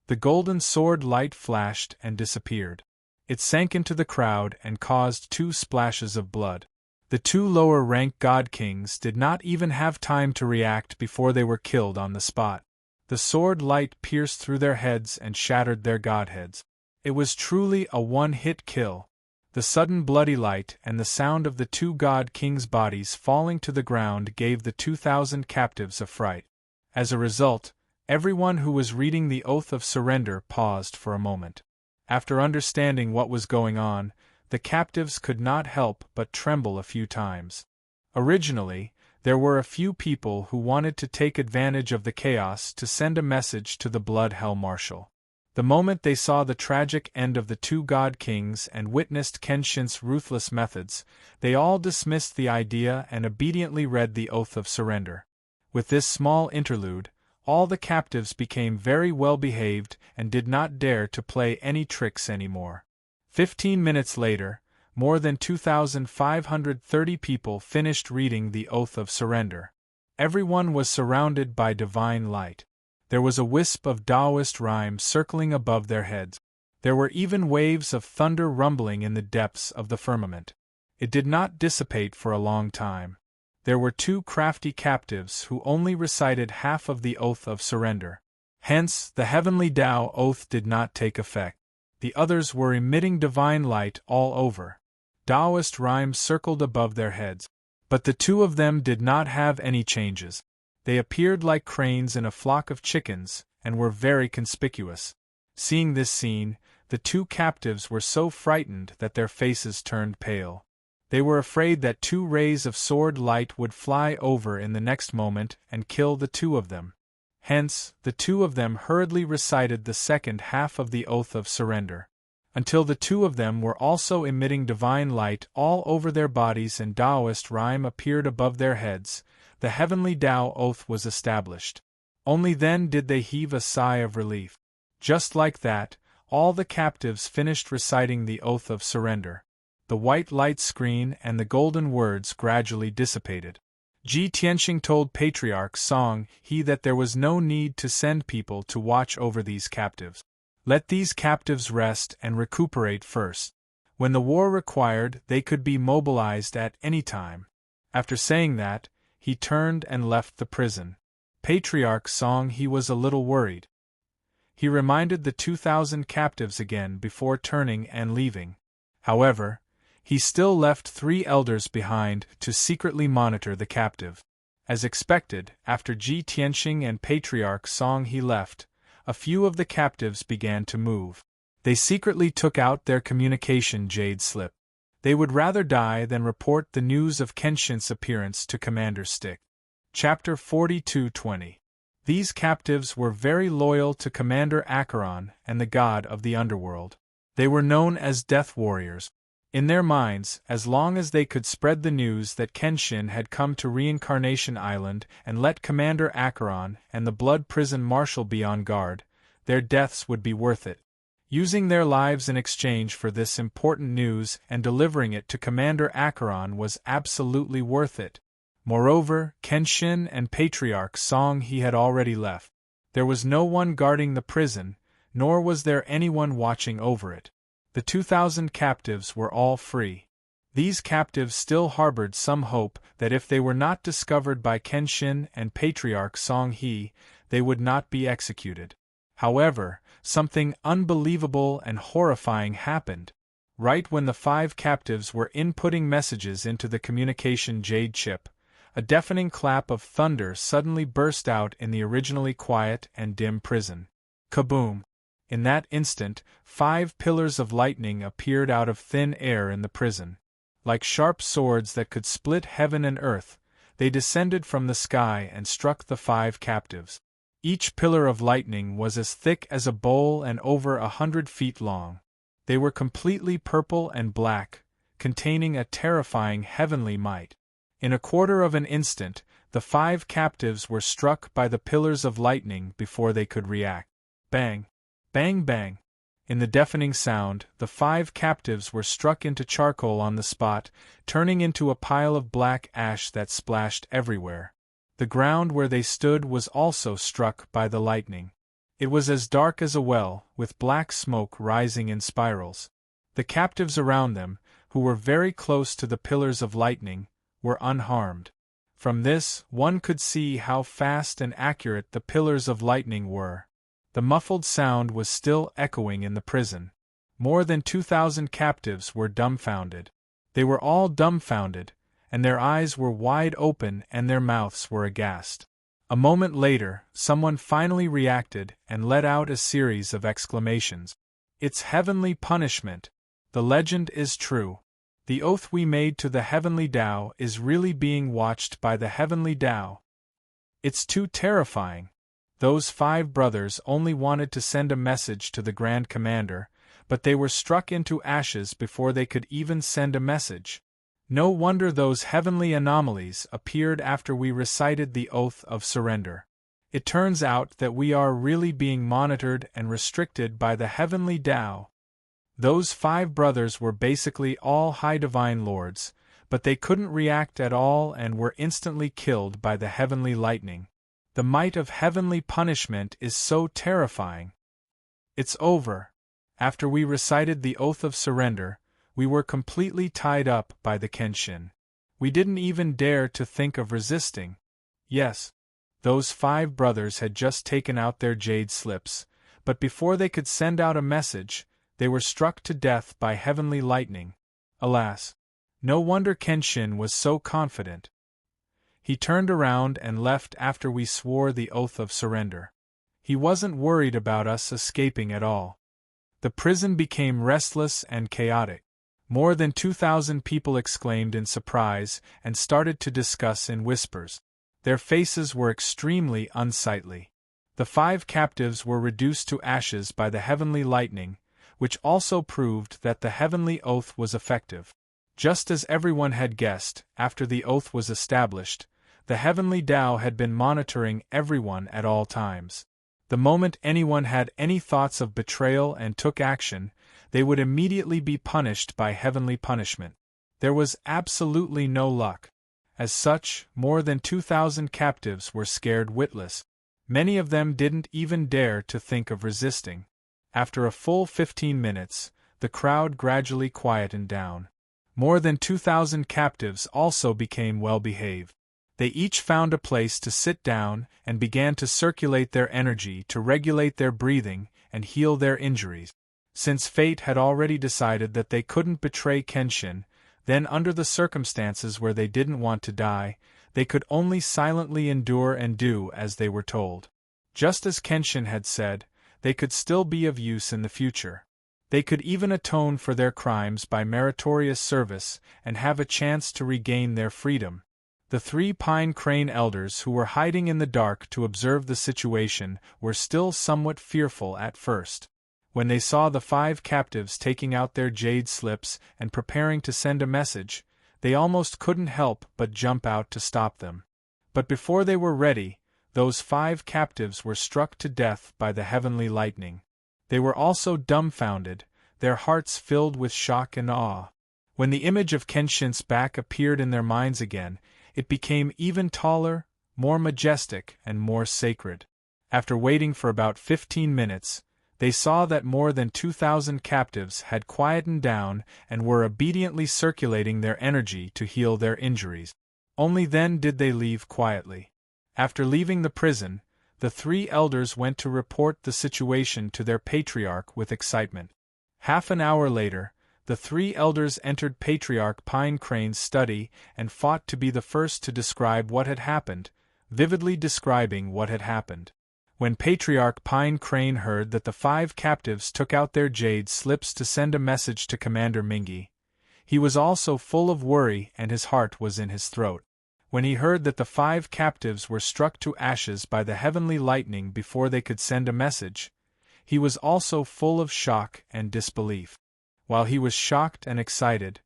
The golden sword light flashed and disappeared. It sank into the crowd and caused 2 splashes of blood. The 2 lower-ranked God Kings did not even have time to react before they were killed on the spot. The sword light pierced through their heads and shattered their godheads. It was truly a one-hit kill. The sudden bloody light and the sound of the 2 God Kings' bodies falling to the ground gave the 2,000 captives a fright. As a result, everyone who was reading the Oath of Surrender paused for a moment. After understanding what was going on, the captives could not help but tremble a few times. Originally, there were a few people who wanted to take advantage of the chaos to send a message to the Blood Hell Marshal. The moment they saw the tragic end of the 2 God Kings and witnessed Kenshin's ruthless methods, they all dismissed the idea and obediently read the Oath of Surrender. With this small interlude, all the captives became very well behaved and did not dare to play any tricks anymore. 15 minutes later, more than 2,530 people finished reading the Oath of Surrender. Everyone was surrounded by divine light. There was a wisp of Taoist rhyme circling above their heads. There were even waves of thunder rumbling in the depths of the firmament. It did not dissipate for a long time. There were 2 crafty captives who only recited half of the Oath of Surrender. Hence, the heavenly Tao oath did not take effect. The others were emitting divine light all over. Taoist rhymes circled above their heads. But the 2 of them did not have any changes. They appeared like cranes in a flock of chickens, and were very conspicuous. Seeing this scene, the 2 captives were so frightened that their faces turned pale. They were afraid that 2 rays of sword light would fly over in the next moment and kill the 2 of them. Hence, the two of them hurriedly recited the second half of the oath of surrender. Until the two of them were also emitting divine light all over their bodies and Taoist rhyme appeared above their heads, the heavenly Tao oath was established. Only then did they heave a sigh of relief. Just like that, all the captives finished reciting the oath of surrender. The white light screen and the golden words gradually dissipated. Ji Tianxing told Patriarch Song He that there was no need to send people to watch over these captives. Let these captives rest and recuperate first. When the war required, they could be mobilized at any time. After saying that, he turned and left the prison. Patriarch Song He was a little worried. He reminded the 2,000 captives again before turning and leaving. However, he still left 3 elders behind to secretly monitor the captive. As expected, after Ji Tianxing and Patriarch Song He left, a few of the captives began to move. They secretly took out their communication jade slip. They would rather die than report the news of Kenshin's appearance to Commander Stick. Chapter 42:20. These captives were very loyal to Commander Acheron and the god of the underworld. They were known as Death Warriors. In their minds, as long as they could spread the news that Kenshin had come to Reincarnation Island and let Commander Acheron and the Blood Prison Marshal be on guard, their deaths would be worth it. Using their lives in exchange for this important news and delivering it to Commander Acheron was absolutely worth it. Moreover, Kenshin and Patriarch Song He had already left. There was no one guarding the prison, nor was there anyone watching over it. The 2,000 captives were all free. These captives still harbored some hope that if they were not discovered by Kenshin and Patriarch Song He, they would not be executed. However, something unbelievable and horrifying happened. Right when the 5 captives were inputting messages into the communication jade chip, a deafening clap of thunder suddenly burst out in the originally quiet and dim prison. Kaboom! In that instant, 5 pillars of lightning appeared out of thin air in the prison. Like sharp swords that could split heaven and earth, they descended from the sky and struck the 5 captives. Each pillar of lightning was as thick as a bowl and over 100 feet long. They were completely purple and black, containing a terrifying heavenly might. In a quarter of an instant, the 5 captives were struck by the pillars of lightning before they could react. Bang! Bang bang! In the deafening sound, the 5 captives were struck into charcoal on the spot, turning into a pile of black ash that splashed everywhere. The ground where they stood was also struck by the lightning. It was as dark as a well, with black smoke rising in spirals. The captives around them, who were very close to the pillars of lightning, were unharmed. From this, one could see how fast and accurate the pillars of lightning were. The muffled sound was still echoing in the prison. More than 2,000 captives were dumbfounded. They were all dumbfounded, and their eyes were wide open and their mouths were aghast. A moment later, someone finally reacted and let out a series of exclamations. It's heavenly punishment. The legend is true. The oath we made to the heavenly Tao is really being watched by the heavenly Tao. It's too terrifying. Those 5 brothers only wanted to send a message to the Grand Commander, but they were struck into ashes before they could even send a message. No wonder those heavenly anomalies appeared after we recited the oath of surrender. It turns out that we are really being monitored and restricted by the heavenly Tao. Those 5 brothers were basically all high divine lords, but they couldn't react at all and were instantly killed by the heavenly lightning. The might of heavenly punishment is so terrifying. It's over. After we recited the oath of surrender, we were completely tied up by the Kenshin. We didn't even dare to think of resisting. Yes, those 5 brothers had just taken out their jade slips, but before they could send out a message, they were struck to death by heavenly lightning. Alas! No wonder Kenshin was so confident. He turned around and left after we swore the oath of surrender. He wasn't worried about us escaping at all. The prison became restless and chaotic. More than 2,000 people exclaimed in surprise and started to discuss in whispers. Their faces were extremely unsightly. The 5 captives were reduced to ashes by the heavenly lightning, which also proved that the heavenly oath was effective. Just as everyone had guessed, after the oath was established, the heavenly Tao had been monitoring everyone at all times. The moment anyone had any thoughts of betrayal and took action, they would immediately be punished by heavenly punishment. There was absolutely no luck. As such, more than 2,000 captives were scared witless. Many of them didn't even dare to think of resisting. After a full 15 minutes, the crowd gradually quietened down. More than 2,000 captives also became well-behaved. They each found a place to sit down and began to circulate their energy to regulate their breathing and heal their injuries. Since fate had already decided that they couldn't betray Kenshin, then under the circumstances where they didn't want to die, they could only silently endure and do as they were told. Just as Kenshin had said, they could still be of use in the future. They could even atone for their crimes by meritorious service and have a chance to regain their freedom. The 3 pine crane elders who were hiding in the dark to observe the situation were still somewhat fearful at first. When they saw the 5 captives taking out their jade slips and preparing to send a message, they almost couldn't help but jump out to stop them. But before they were ready, those 5 captives were struck to death by the heavenly lightning. They were also dumbfounded, their hearts filled with shock and awe. When the image of Kenshin's back appeared in their minds again, it became even taller, more majestic, and more sacred. After waiting for about 15 minutes, they saw that more than 2,000 captives had quietened down and were obediently circulating their energy to heal their injuries. Only then did they leave quietly. After leaving the prison, the 3 elders went to report the situation to their patriarch with excitement. Half an hour later, the 3 elders entered Patriarch Pine Crane's study and fought to be the first to describe what had happened, vividly describing what had happened. When Patriarch Pine Crane heard that the 5 captives took out their jade slips to send a message to Commander Mingi, he was also full of worry and his heart was in his throat. When he heard that the 5 captives were struck to ashes by the heavenly lightning before they could send a message, he was also full of shock and disbelief. While he was shocked and excited,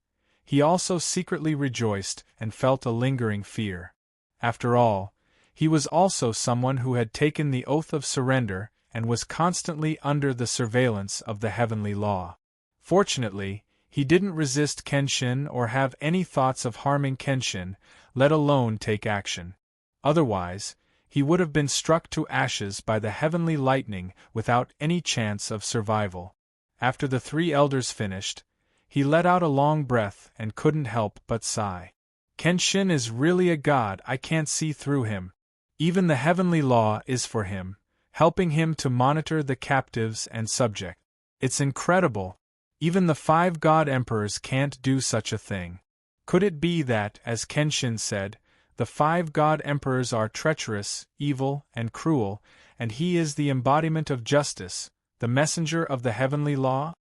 he also secretly rejoiced and felt a lingering fear. After all, he was also someone who had taken the oath of surrender and was constantly under the surveillance of the heavenly law. Fortunately, he didn't resist Kenshin or have any thoughts of harming Kenshin, let alone take action. Otherwise, he would have been struck to ashes by the heavenly lightning without any chance of survival. After the 3 elders finished, he let out a long breath and couldn't help but sigh. Kenshin is really a god. I can't see through him. Even the heavenly law is for him, helping him to monitor the captives and subject. It's incredible. Even the 5 god emperors can't do such a thing. Could it be that, as Kenshin said, the 5 god emperors are treacherous, evil, and cruel, and he is the embodiment of justice, the messenger of the heavenly law?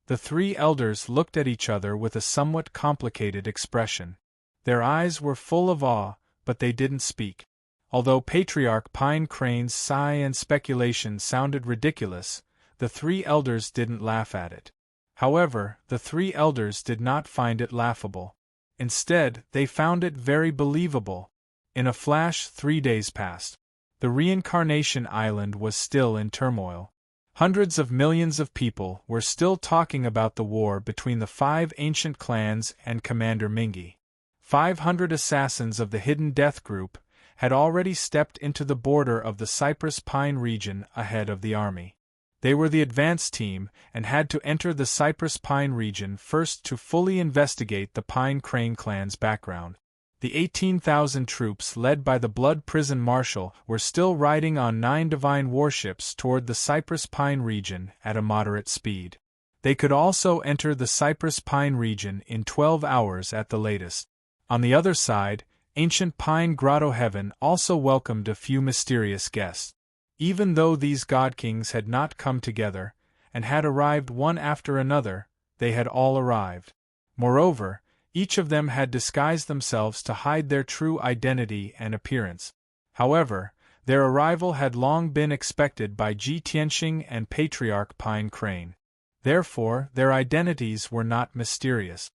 The 3 elders looked at each other with a somewhat complicated expression. Their eyes were full of awe, but they didn't speak. Although Patriarch Pine Crane's sigh and speculation sounded ridiculous, the 3 elders didn't laugh at it. However, the 3 elders did not find it laughable. Instead, they found it very believable. In a flash, 3 days passed. The Reincarnation Island was still in turmoil. Hundreds of millions of people were still talking about the war between the 5 ancient clans and Commander Mingi. 500 assassins of the Hidden Death Group had already stepped into the border of the Cypress Pine region ahead of the army. They were the advance team and had to enter the Cypress Pine region first to fully investigate the Pine Crane clan's background. The 18,000 troops led by the Blood Prison Marshal were still riding on 9 divine warships toward the Cypress Pine region at a moderate speed. They could also enter the Cypress Pine region in 12 hours at the latest. On the other side, ancient Pine Grotto Heaven also welcomed a few mysterious guests. Even though these god kings had not come together, and had arrived one after another, they had all arrived. Moreover, each of them had disguised themselves to hide their true identity and appearance. However, Their arrival had long been expected by Ji Tianxing and Patriarch Pine Crane. Therefore, their identities were not mysterious.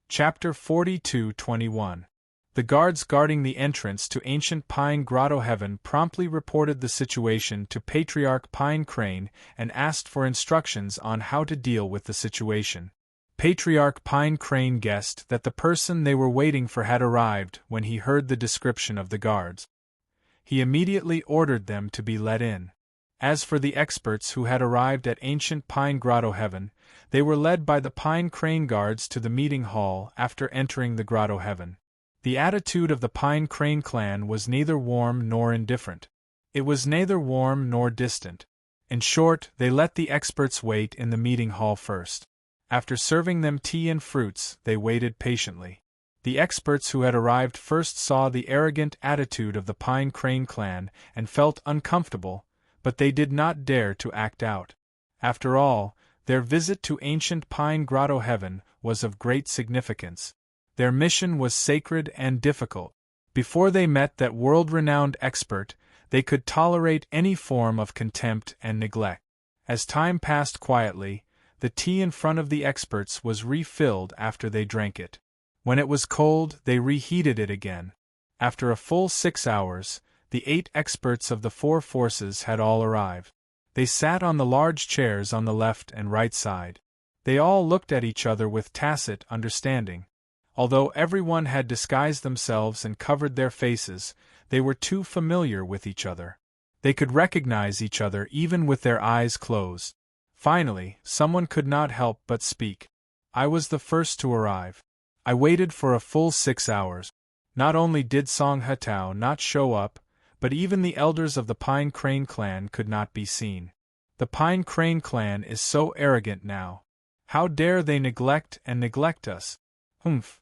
Chapter 42:21. The guards guarding the entrance to ancient Pine Grotto Heaven promptly reported the situation to Patriarch Pine Crane and asked for instructions on how to deal with the situation. Patriarch Pine Crane guessed that the person they were waiting for had arrived when he heard the description of the guards. He immediately ordered them to be let in. As for the experts who had arrived at ancient Pine Grotto Heaven, they were led by the Pine Crane guards to the meeting hall after entering the Grotto Heaven. The attitude of the Pine Crane clan was neither warm nor indifferent. It was neither warm nor distant. In short, they let the experts wait in the meeting hall first. After serving them tea and fruits, they waited patiently. The experts who had arrived first saw the arrogant attitude of the Pine Crane clan and felt uncomfortable, but they did not dare to act out. After all, their visit to ancient Pine Grotto Heaven was of great significance. Their mission was sacred and difficult. Before they met that world-renowned expert, they could tolerate any form of contempt and neglect. As time passed quietly, the tea in front of the experts was refilled after they drank it. When it was cold, they reheated it again. After a full 6 hours, the 8 experts of the 4 forces had all arrived. They sat on the large chairs on the left and right side. They all looked at each other with tacit understanding. Although everyone had disguised themselves and covered their faces, they were too familiar with each other. They could recognize each other even with their eyes closed. Finally, someone could not help but speak. I was the first to arrive. I waited for a full 6 hours. Not only did Song Hetao not show up, but even the elders of the Pine Crane clan could not be seen. The Pine Crane clan is so arrogant now. How dare they neglect us? Humph.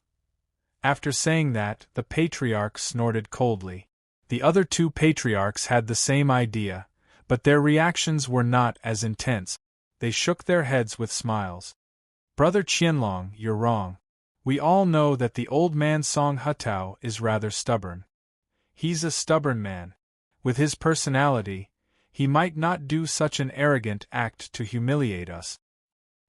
After saying that, the patriarch snorted coldly. The other 2 patriarchs had the same idea, but their reactions were not as intense. They shook their heads with smiles. Brother Qianlong, you're wrong. We all know that the old man Song Hetao is rather stubborn. He's a stubborn man. With his personality, he might not do such an arrogant act to humiliate us.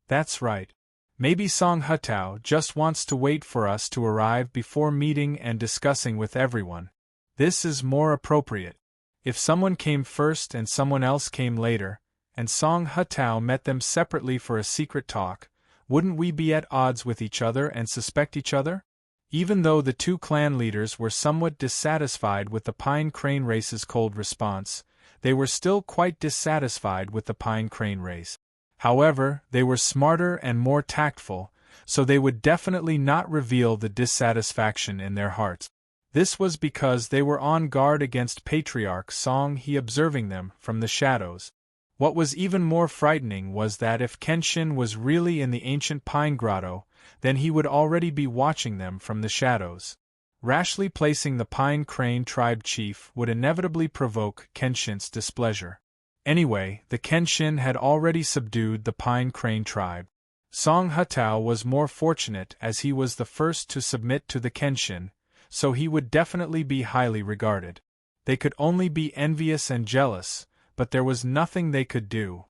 That's right. Maybe Song Hetao just wants to wait for us to arrive before meeting and discussing with everyone. This is more appropriate. If someone came first and someone else came later, and Song Hetao met them separately for a secret talk, wouldn't we be at odds with each other and suspect each other? Even though the 2 clan leaders were somewhat dissatisfied with the Pine Crane race's cold response, they were still quite dissatisfied with the Pine Crane race. However, they were smarter and more tactful, so they would definitely not reveal the dissatisfaction in their hearts. This was because they were on guard against Patriarch Song He observing them from the shadows. What was even more frightening was that if Kenshin was really in the ancient Pine Grotto, then he would already be watching them from the shadows. Rashly placing the Pine Crane tribe chief would inevitably provoke Kenshin's displeasure. Anyway, the Kenshin had already subdued the Pine Crane tribe. Song Hetao was more fortunate as he was the first to submit to the Kenshin, so he would definitely be highly regarded. They could only be envious and jealous, but there was nothing they could do.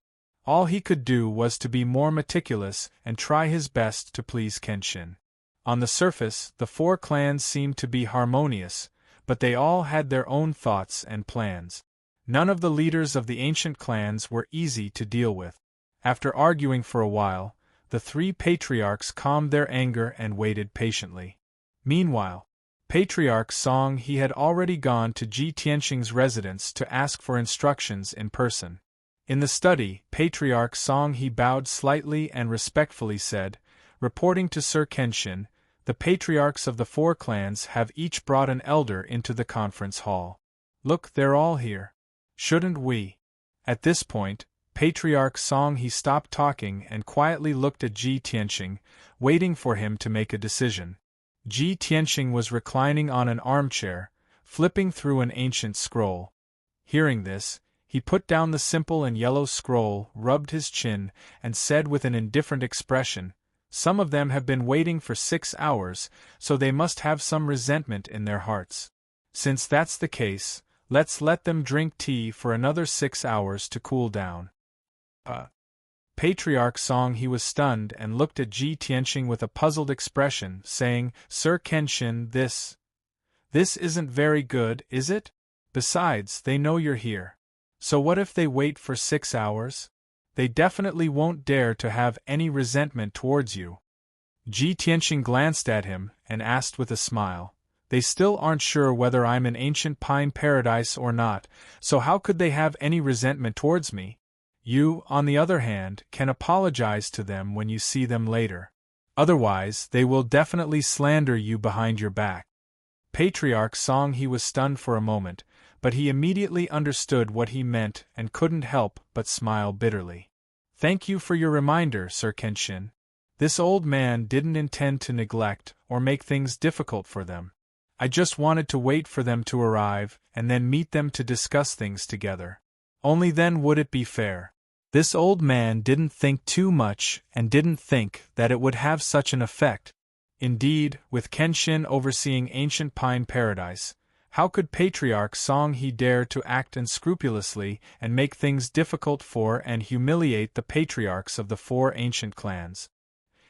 All he could do was to be more meticulous and try his best to please Kenshin. On the surface, the 4 clans seemed to be harmonious, but they all had their own thoughts and plans. None of the leaders of the ancient clans were easy to deal with. After arguing for a while, the 3 patriarchs calmed their anger and waited patiently. Meanwhile, Patriarch Song He had already gone to Ji Tianxing's residence to ask for instructions in person. In the study, Patriarch Song He bowed slightly and respectfully said, reporting to Sir Kenshin, the patriarchs of the 4 clans have each brought an elder into the conference hall. Look, they're all here. Shouldn't we? At this point, Patriarch Song He stopped talking and quietly looked at Ji Tianxing, waiting for him to make a decision. Ji Tianxing was reclining on an armchair, flipping through an ancient scroll. Hearing this, he put down the simple and yellow scroll, rubbed his chin, and said with an indifferent expression, "Some of them have been waiting for 6 hours, so they must have some resentment in their hearts. Since that's the case, Let's let them drink tea for another 6 hours to cool down. Patriarch Song he was stunned and looked at Ji Tianqing with a puzzled expression, saying, Sir Kenshin, this isn't very good, is it? Besides, they know you're here. So what if they wait for 6 hours? They definitely won't dare to have any resentment towards you. Ji Tianqing glanced at him and asked with a smile, They still aren't sure whether I'm in ancient pine paradise or not, so how could they have any resentment towards me? You, on the other hand, can apologize to them when you see them later. Otherwise, they will definitely slander you behind your back. Patriarch Song he was stunned for a moment, but he immediately understood what he meant and couldn't help but smile bitterly. Thank you for your reminder, Sir Kenshin. This old man didn't intend to neglect or make things difficult for them. I just wanted to wait for them to arrive and then meet them to discuss things together. Only then would it be fair. This old man didn't think too much and didn't think that it would have such an effect. Indeed, with Kenshin overseeing ancient pine paradise, how could Patriarch Song he dare to act unscrupulously and make things difficult for and humiliate the patriarchs of the 4 ancient clans?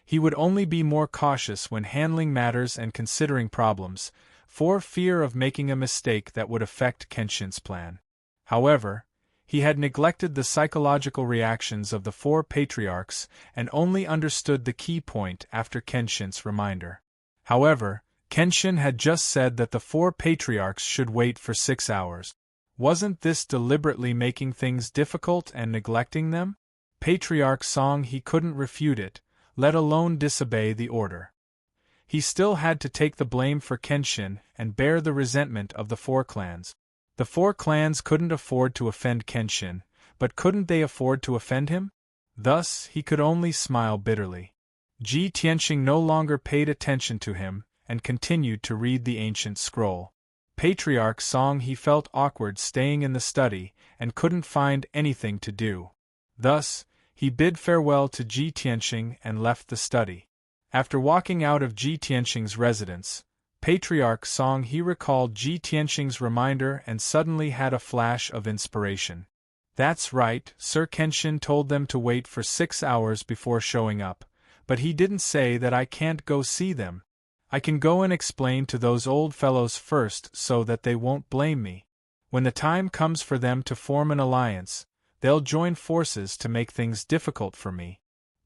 He would only be more cautious when handling matters and considering problems, for fear of making a mistake that would affect Kenshin's plan. However, he had neglected the psychological reactions of the 4 patriarchs and only understood the key point after Kenshin's reminder. However, Kenshin had just said that the 4 patriarchs should wait for 6 hours. Wasn't this deliberately making things difficult and neglecting them? Patriarch Song he couldn't refute it, let alone disobey the order. He still had to take the blame for Kenshin and bear the resentment of the 4 clans. The 4 clans couldn't afford to offend Kenshin, but couldn't they afford to offend him? Thus, he could only smile bitterly. Ji Tianqing no longer paid attention to him and continued to read the ancient scroll. Patriarch Song he felt awkward staying in the study and couldn't find anything to do. Thus, he bid farewell to Ji Tianqing and left the study. After walking out of Ji Tianqing's residence, Patriarch Song he recalled Ji Tianqing's reminder and suddenly had a flash of inspiration. That's right, Sir Kenshin told them to wait for 6 hours before showing up, but he didn't say that I can't go see them. I can go and explain to those old fellows first so that they won't blame me. When the time comes for them to form an alliance, they'll join forces to make things difficult for me.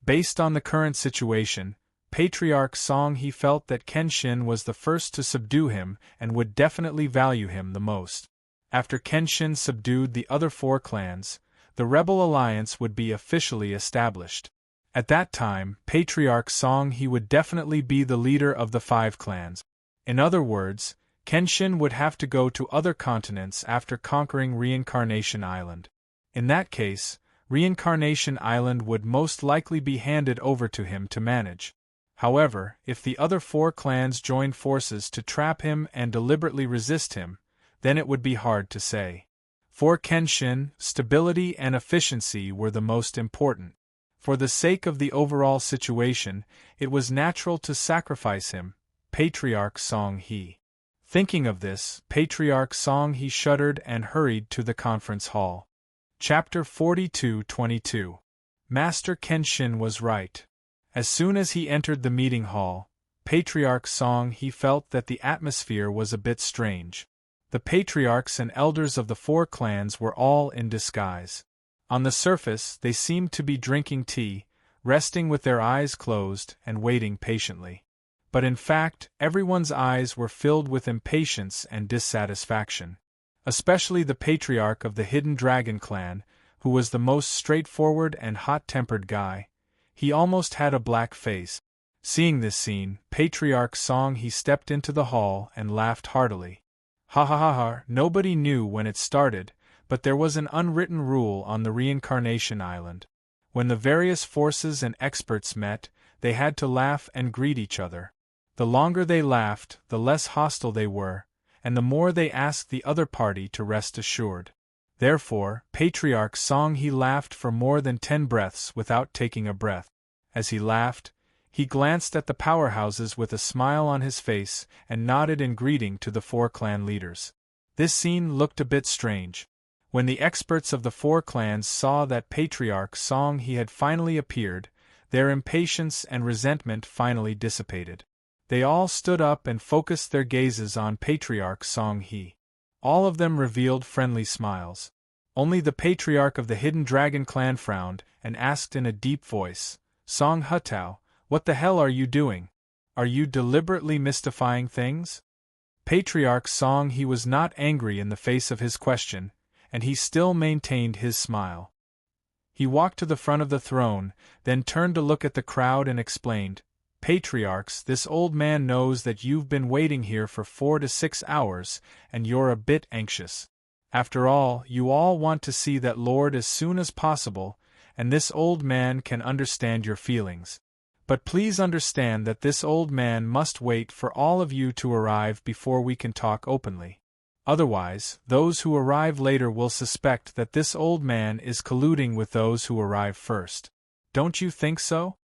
Based on the current situation, Patriarch Song he felt that Kenshin was the first to subdue him and would definitely value him the most. After Kenshin subdued the other 4 clans, the rebel alliance would be officially established. At that time, Patriarch Song he would definitely be the leader of the 5 clans. In other words, Kenshin would have to go to other continents after conquering Reincarnation Island. In that case, Reincarnation Island would most likely be handed over to him to manage. However, if the other 4 clans joined forces to trap him and deliberately resist him, then it would be hard to say. For Kenshin, stability and efficiency were the most important. For the sake of the overall situation, it was natural to sacrifice him, Patriarch Song he. Thinking of this, Patriarch Song he shuddered and hurried to the conference hall. Chapter 42-22. Master Kenshin was right. As soon as he entered the meeting hall, Patriarch Song he felt that the atmosphere was a bit strange. The patriarchs and elders of the 4 clans were all in disguise. On the surface, they seemed to be drinking tea, resting with their eyes closed and waiting patiently. But in fact, everyone's eyes were filled with impatience and dissatisfaction. Especially the patriarch of the Hidden Dragon clan, who was the most straightforward and hot-tempered guy. He almost had a black face. Seeing this scene, Patriarch Song he stepped into the hall and laughed heartily. Ha ha ha ha, nobody knew when it started, but there was an unwritten rule on the Reincarnation Island. When the various forces and experts met, they had to laugh and greet each other. The longer they laughed, the less hostile they were, and the more they asked the other party to rest assured. Therefore, Patriarch Song he laughed for more than 10 breaths without taking a breath. As he laughed, he glanced at the powerhouses with a smile on his face and nodded in greeting to the 4 clan leaders. This scene looked a bit strange. When the experts of the four clans saw that Patriarch Song He had finally appeared, their impatience and resentment finally dissipated. They all stood up and focused their gazes on Patriarch Song He. All of them revealed friendly smiles. Only the Patriarch of the Hidden Dragon clan frowned and asked in a deep voice, "Song Hutao, what the hell are you doing? Are you deliberately mystifying things?" Patriarch Song He was not angry in the face of his question, and he still maintained his smile. He walked to the front of the throne, then turned to look at the crowd and explained, "Patriarchs, this old man knows that you've been waiting here for 4 to 6 hours, and you're a bit anxious. After all, you all want to see that Lord as soon as possible, and this old man can understand your feelings. But please understand that this old man must wait for all of you to arrive before we can talk openly. Otherwise, those who arrive later will suspect that this old man is colluding with those who arrive first. Don't you think so?"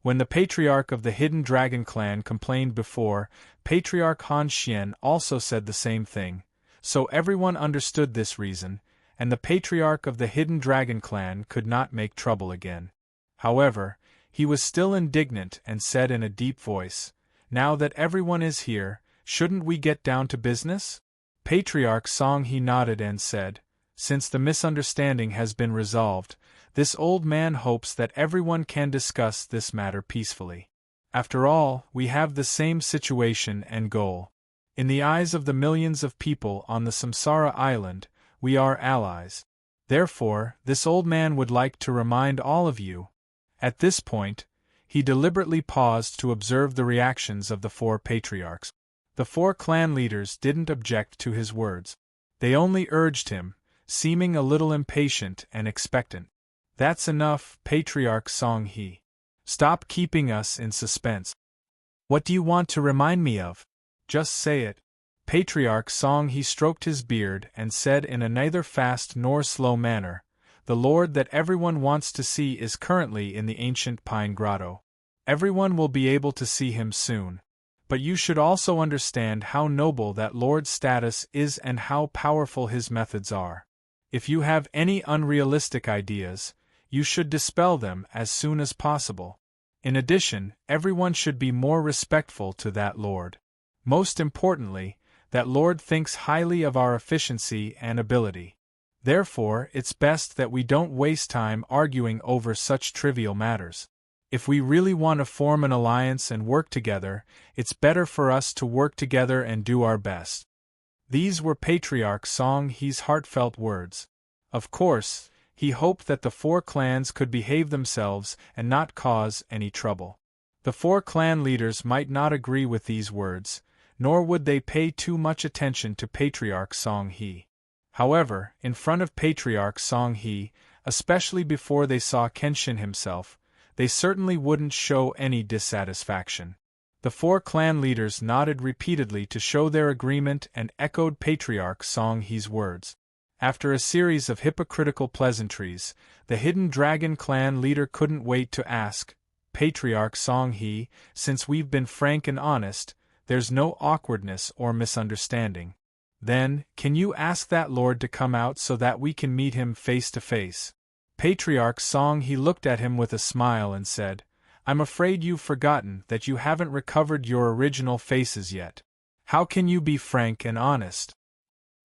When the Patriarch of the Hidden Dragon clan complained before, Patriarch Han Xian also said the same thing, so everyone understood this reason, and the Patriarch of the Hidden Dragon clan could not make trouble again. However, he was still indignant and said in a deep voice, "Now that everyone is here, shouldn't we get down to business?" Patriarch Song He nodded and said, "Since the misunderstanding has been resolved, this old man hopes that everyone can discuss this matter peacefully. After all, we have the same situation and goal. In the eyes of the millions of people on the Samsara Island, we are allies. Therefore, this old man would like to remind all of you." At this point, he deliberately paused to observe the reactions of the four patriarchs. The four clan leaders didn't object to his words. They only urged him, seeming a little impatient and expectant. "That's enough, Patriarch Song He. Stop keeping us in suspense. What do you want to remind me of? Just say it." Patriarch Song He stroked his beard and said in a neither fast nor slow manner, "The Lord that everyone wants to see is currently in the ancient Pine Grotto. Everyone will be able to see him soon. But you should also understand how noble that Lord's status is and how powerful his methods are. If you have any unrealistic ideas, you should dispel them as soon as possible. In addition, everyone should be more respectful to that Lord. Most importantly, that Lord thinks highly of our efficiency and ability. Therefore, it's best that we don't waste time arguing over such trivial matters. If we really want to form an alliance and work together, it's better for us to work together and do our best." These were Patriarch Song He's heartfelt words. Of course, he hoped that the four clans could behave themselves and not cause any trouble. The four clan leaders might not agree with these words, nor would they pay too much attention to Patriarch Song He. However, in front of Patriarch Song He, especially before they saw Kenshin himself, they certainly wouldn't show any dissatisfaction. The four clan leaders nodded repeatedly to show their agreement and echoed Patriarch Song He's words. After a series of hypocritical pleasantries, the Hidden Dragon clan leader couldn't wait to ask, "Patriarch Song He, since we've been frank and honest, there's no awkwardness or misunderstanding. Then, can you ask that Lord to come out so that we can meet him face to face?" Patriarch Song He looked at him with a smile and said, "I'm afraid you've forgotten that you haven't recovered your original faces yet. How can you be frank and honest?"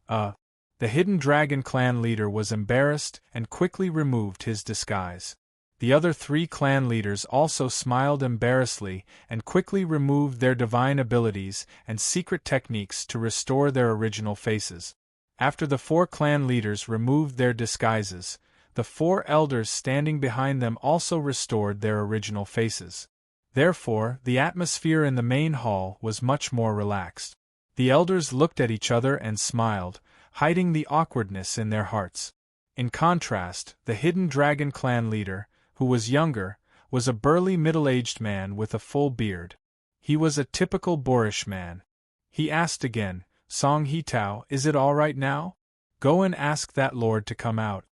The Hidden Dragon clan leader was embarrassed and quickly removed his disguise. The other three clan leaders also smiled embarrassedly and quickly removed their divine abilities and secret techniques to restore their original faces. After the four clan leaders removed their disguises, the four elders standing behind them also restored their original faces. Therefore, the atmosphere in the main hall was much more relaxed. The elders looked at each other and smiled, hiding the awkwardness in their hearts. In contrast, the Hidden Dragon clan leader, who was younger, was a burly middle-aged man with a full beard. He was a typical boorish man. He asked again, "Song He-Tao, is it all right now? Go and ask that Lord to come out."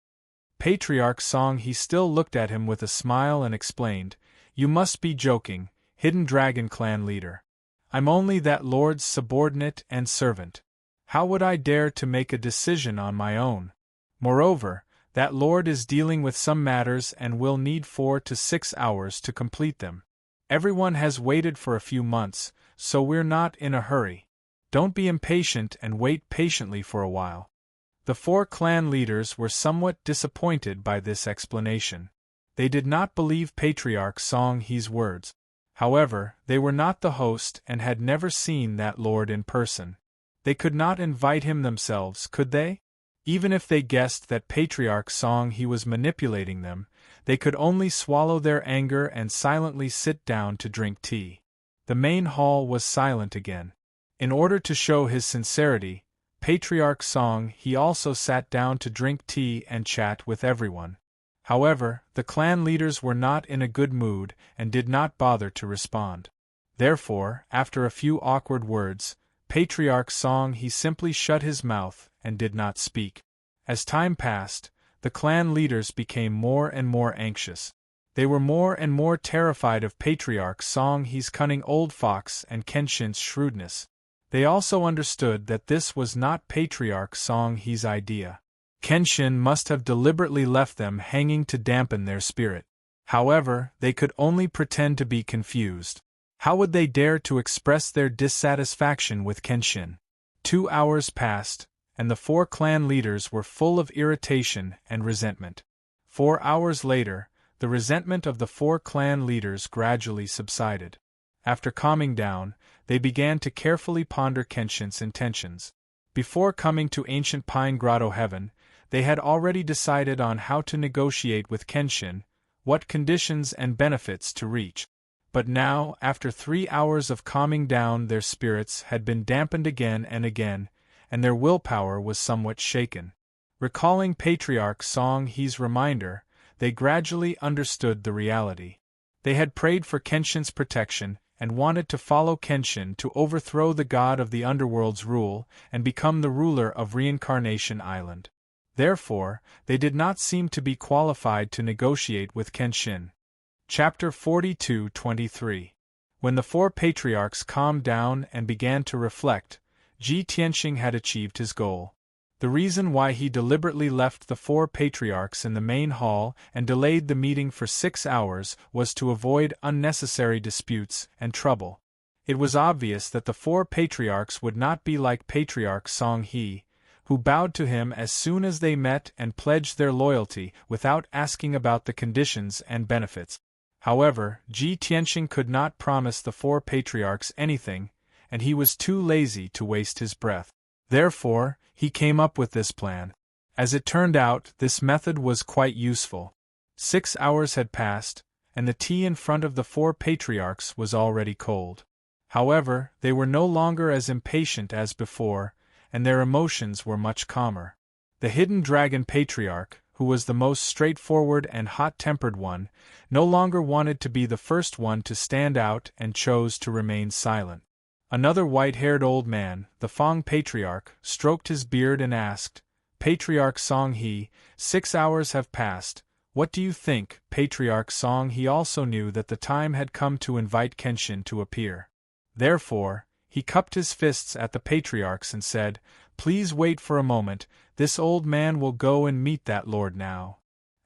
Patriarch Song He still looked at him with a smile and explained, "You must be joking, Hidden Dragon clan leader. I'm only that Lord's subordinate and servant. How would I dare to make a decision on my own? Moreover, that lord is dealing with some matters and will need 4 to 6 hours to complete them. Everyone has waited for a few months, so we're not in a hurry. Don't be impatient and wait patiently for a while. The 4 clan leaders were somewhat disappointed by this explanation. They did not believe Patriarch Song He's words. However, they were not the host and had never seen that lord in person. They could not invite him themselves, could they? Even if they guessed that Patriarch Song He was manipulating them, they could only swallow their anger and silently sit down to drink tea. The main hall was silent again. In order to show his sincerity, Patriarch Song He also sat down to drink tea and chat with everyone. However, the clan leaders were not in a good mood and did not bother to respond. Therefore, after a few awkward words, Patriarch Song He simply shut his mouth and did not speak. As time passed, the clan leaders became more and more anxious. They were more and more terrified of Patriarch Song He's cunning old fox and Kenshin's shrewdness. They also understood that this was not Patriarch Song He's idea. Kenshin must have deliberately left them hanging to dampen their spirit. However, they could only pretend to be confused. How would they dare to express their dissatisfaction with Kenshin? 2 hours passed, and the 4 clan leaders were full of irritation and resentment. 4 hours later, the resentment of the 4 clan leaders gradually subsided. After calming down, they began to carefully ponder Kenshin's intentions. Before coming to ancient Pine Grotto Heaven, they had already decided on how to negotiate with Kenshin, what conditions and benefits to reach. But now, after 3 hours of calming down, their spirits had been dampened again, and their willpower was somewhat shaken. Recalling Patriarch Song He's reminder, they gradually understood the reality. They had prayed for Kenshin's protection and wanted to follow Kenshin to overthrow the god of the underworld's rule and become the ruler of Reincarnation Island. Therefore, they did not seem to be qualified to negotiate with Kenshin. Chapter 42-23. When the 4 patriarchs calmed down and began to reflect, Ji Tianxing had achieved his goal. The reason why he deliberately left the 4 patriarchs in the main hall and delayed the meeting for 6 hours was to avoid unnecessary disputes and trouble. It was obvious that the 4 patriarchs would not be like Patriarch Song He, who bowed to him as soon as they met and pledged their loyalty without asking about the conditions and benefits. However, Ji Tianxing could not promise the 4 patriarchs anything, and he was too lazy to waste his breath. Therefore, he came up with this plan. As it turned out, this method was quite useful. 6 hours had passed, and the tea in front of the 4 patriarchs was already cold. However, they were no longer as impatient as before, and their emotions were much calmer. The hidden dragon patriarch, who was the most straightforward and hot-tempered one, no longer wanted to be the first one to stand out and chose to remain silent. Another white-haired old man, the Fong patriarch, stroked his beard and asked, "Patriarch Song He, 6 hours have passed. What do you think?" Patriarch Song He also knew that the time had come to invite Kenshin to appear. Therefore, he cupped his fists at the patriarchs and said, "Please wait for a moment, this old man will go and meet that lord now."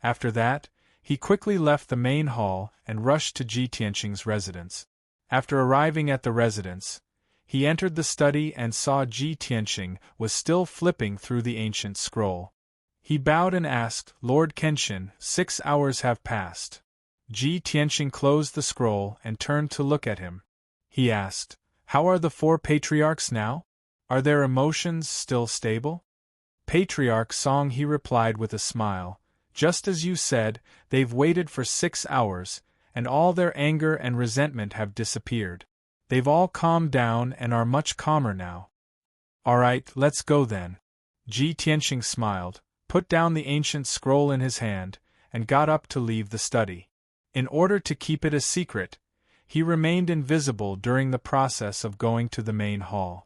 After that, he quickly left the main hall and rushed to Ji Tianxing's residence. After arriving at the residence, he entered the study and saw Ji Tianxing was still flipping through the ancient scroll. He bowed and asked, "Lord Kenshin, 6 hours have passed." Ji Tianxing closed the scroll and turned to look at him. He asked, "How are the 4 patriarchs now? Are their emotions still stable?" Patriarch Song He replied with a smile, "Just as you said, they've waited for 6 hours, and all their anger and resentment have disappeared. They've all calmed down and are much calmer now." "Alright, let's go then." Ji Tianxing smiled, put down the ancient scroll in his hand, and got up to leave the study. In order to keep it a secret, he remained invisible during the process of going to the main hall.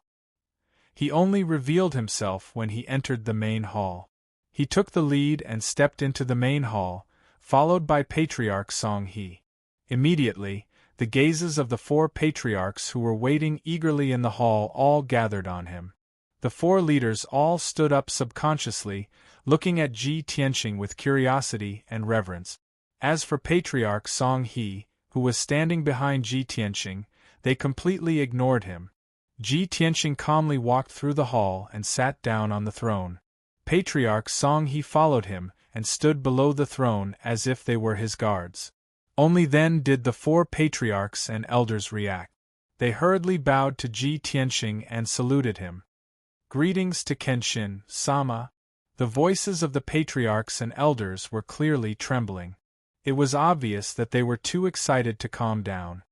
He only revealed himself when he entered the main hall. He took the lead and stepped into the main hall, followed by Patriarch Song He. Immediately, the gazes of the 4 patriarchs who were waiting eagerly in the hall all gathered on him. The 4 leaders all stood up subconsciously, looking at Ji Tianqing with curiosity and reverence. As for Patriarch Song He, who was standing behind Ji Tianqing, they completely ignored him. Ji Tianqing calmly walked through the hall and sat down on the throne. Patriarch Song He followed him and stood below the throne as if they were his guards. Only then did the 4 patriarchs and elders react. They hurriedly bowed to Ji Tianqing and saluted him. Greetings to Kenshin, Sama. The voices of the patriarchs and elders were clearly trembling. It was obvious that they were too excited to calm down.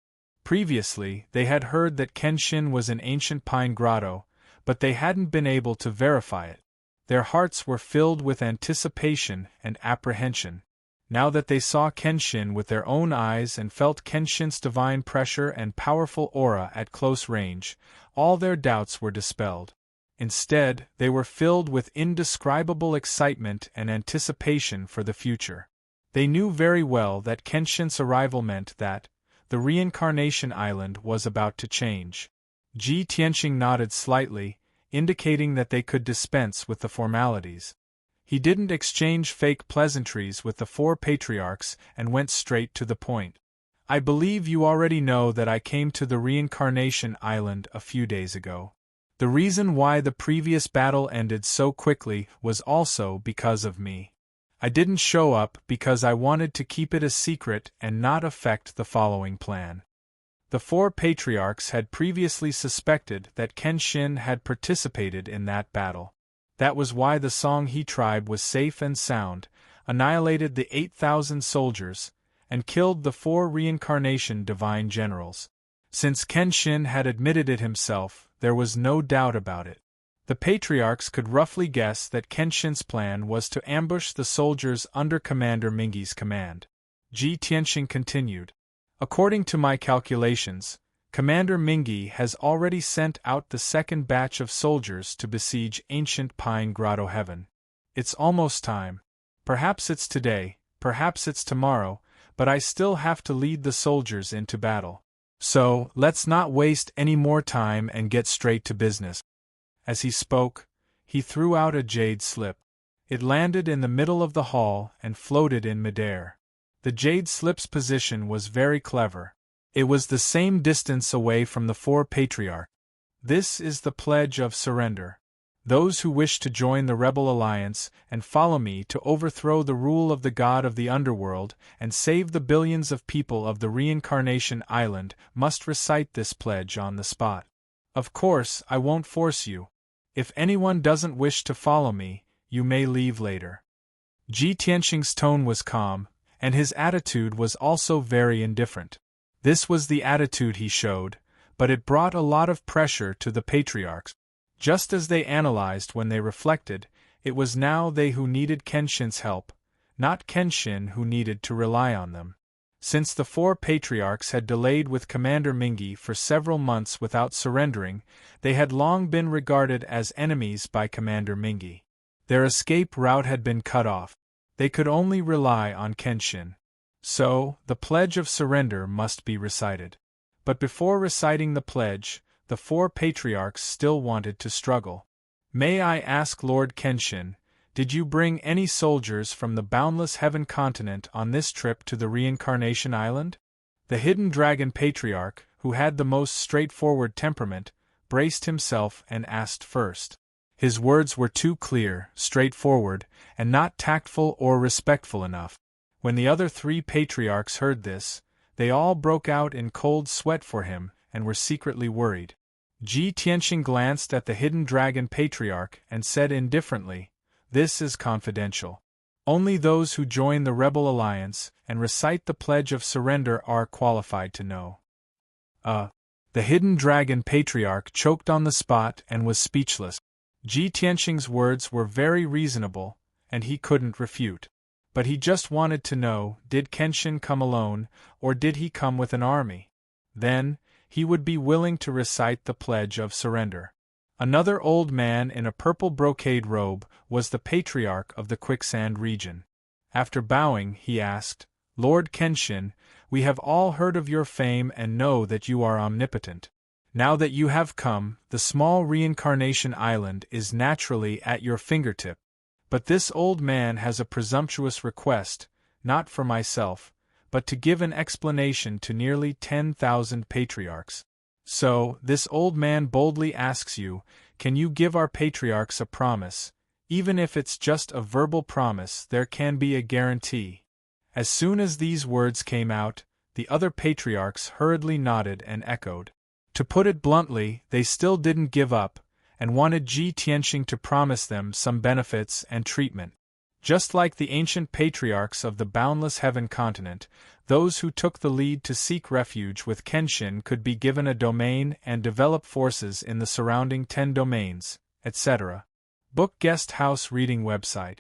Previously, they had heard that Kenshin was an ancient pine grotto, but they hadn't been able to verify it. Their hearts were filled with anticipation and apprehension. Now that they saw Kenshin with their own eyes and felt Kenshin's divine pressure and powerful aura at close range, all their doubts were dispelled. Instead, they were filled with indescribable excitement and anticipation for the future. They knew very well that Kenshin's arrival meant that the reincarnation island was about to change. Ji Tianqing nodded slightly, indicating that they could dispense with the formalities. He didn't exchange fake pleasantries with the 4 patriarchs and went straight to the point. I believe you already know that I came to the reincarnation island a few days ago. The reason why the previous battle ended so quickly was also because of me. I didn't show up because I wanted to keep it a secret and not affect the following plan. The 4 patriarchs had previously suspected that Kenshin had participated in that battle. That was why the Song He tribe was safe and sound, annihilated the 8,000 soldiers, and killed the 4 reincarnation divine generals. Since Kenshin had admitted it himself, there was no doubt about it. The patriarchs could roughly guess that Kenshin's plan was to ambush the soldiers under Commander Mingi's command. Ji Tianqing continued. According to my calculations, Commander Mingi has already sent out the second batch of soldiers to besiege ancient Pine Grotto Heaven. It's almost time. Perhaps it's today, perhaps it's tomorrow, but I still have to lead the soldiers into battle. So, let's not waste any more time and get straight to business. As he spoke, he threw out a jade slip. It landed in the middle of the hall and floated in midair. The jade slip's position was very clever. It was the same distance away from the 4 patriarchs. This is the pledge of surrender. Those who wish to join the rebel alliance and follow me to overthrow the rule of the god of the underworld and save the billions of people of the reincarnation island must recite this pledge on the spot. Of course, I won't force you. If anyone doesn't wish to follow me, you may leave later. Ji Tianqing's tone was calm, and his attitude was also very indifferent. This was the attitude he showed, but it brought a lot of pressure to the patriarchs. Just as they analyzed when they reflected, it was now they who needed Kenshin's help, not Kenshin who needed to rely on them. Since the 4 patriarchs had delayed with Commander Mingi for several months without surrendering, they had long been regarded as enemies by Commander Mingi. Their escape route had been cut off. They could only rely on Kenshin. So, the pledge of surrender must be recited. But before reciting the pledge, the 4 patriarchs still wanted to struggle. May I ask Lord Kenshin, did you bring any soldiers from the Boundless Heaven continent on this trip to the Reincarnation Island? The Hidden Dragon Patriarch, who had the most straightforward temperament, braced himself and asked first. His words were too clear, straightforward, and not tactful or respectful enough. When the other 3 patriarchs heard this, they all broke out in cold sweat for him and were secretly worried. Ji Tianqing glanced at the Hidden Dragon Patriarch and said indifferently, "This is confidential. Only those who join the Rebel Alliance and recite the Pledge of Surrender are qualified to know." The Hidden Dragon Patriarch choked on the spot and was speechless. Ji Tianqing's words were very reasonable, and he couldn't refute. But he just wanted to know, did Kenshin come alone, or did he come with an army? Then, he would be willing to recite the Pledge of Surrender. Another old man in a purple brocade robe was the Patriarch of the Quicksand region. After bowing, he asked, "Lord Kenshin, we have all heard of your fame and know that you are omnipotent. Now that you have come, the small reincarnation island is naturally at your fingertip. But this old man has a presumptuous request, not for myself, but to give an explanation to nearly 10,000 patriarchs. So, this old man boldly asks you, can you give our patriarchs a promise? Even if it's just a verbal promise, there can be a guarantee. As soon as these words came out, the other patriarchs hurriedly nodded and echoed. To put it bluntly, they still didn't give up, and wanted Ji Tianxing to promise them some benefits and treatment. Just like the ancient patriarchs of the boundless heaven continent, those who took the lead to seek refuge with Kenshin could be given a domain and develop forces in the surrounding 10 domains, etc. Book Guest House Reading Website.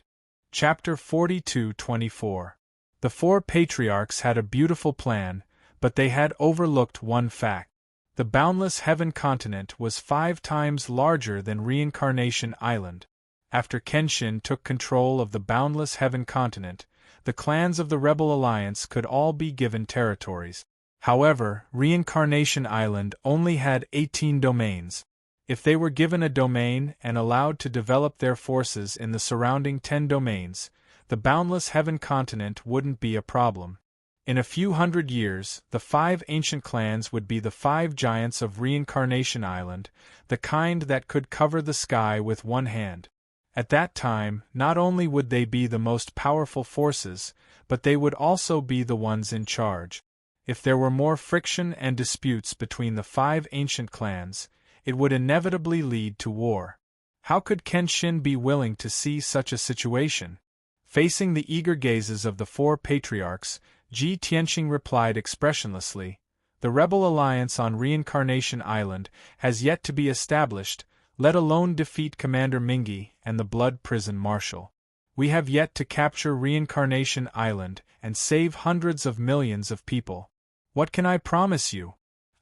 Chapter 42-24. The 4 patriarchs had a beautiful plan, but they had overlooked one fact. The boundless heaven continent was 5 times larger than Reincarnation Island. After Kenshin took control of the boundless heaven continent, the clans of the Rebel Alliance could all be given territories. However, Reincarnation Island only had 18 domains. If they were given a domain and allowed to develop their forces in the surrounding 10 domains, the boundless heaven continent wouldn't be a problem. In a few hundred years, the 5 ancient clans would be the 5 giants of Reincarnation Island, the kind that could cover the sky with one hand. At that time, not only would they be the most powerful forces, but they would also be the ones in charge. If there were more friction and disputes between the 5 ancient clans, it would inevitably lead to war. How could Kenshin be willing to see such a situation? Facing the eager gazes of the 4 patriarchs, Ji Tianxing replied expressionlessly, "The Rebel Alliance on Reincarnation Island has yet to be established, let alone defeat Commander Mingi and the Blood Prison Marshal. We have yet to capture Reincarnation Island and save hundreds of millions of people. What can I promise you?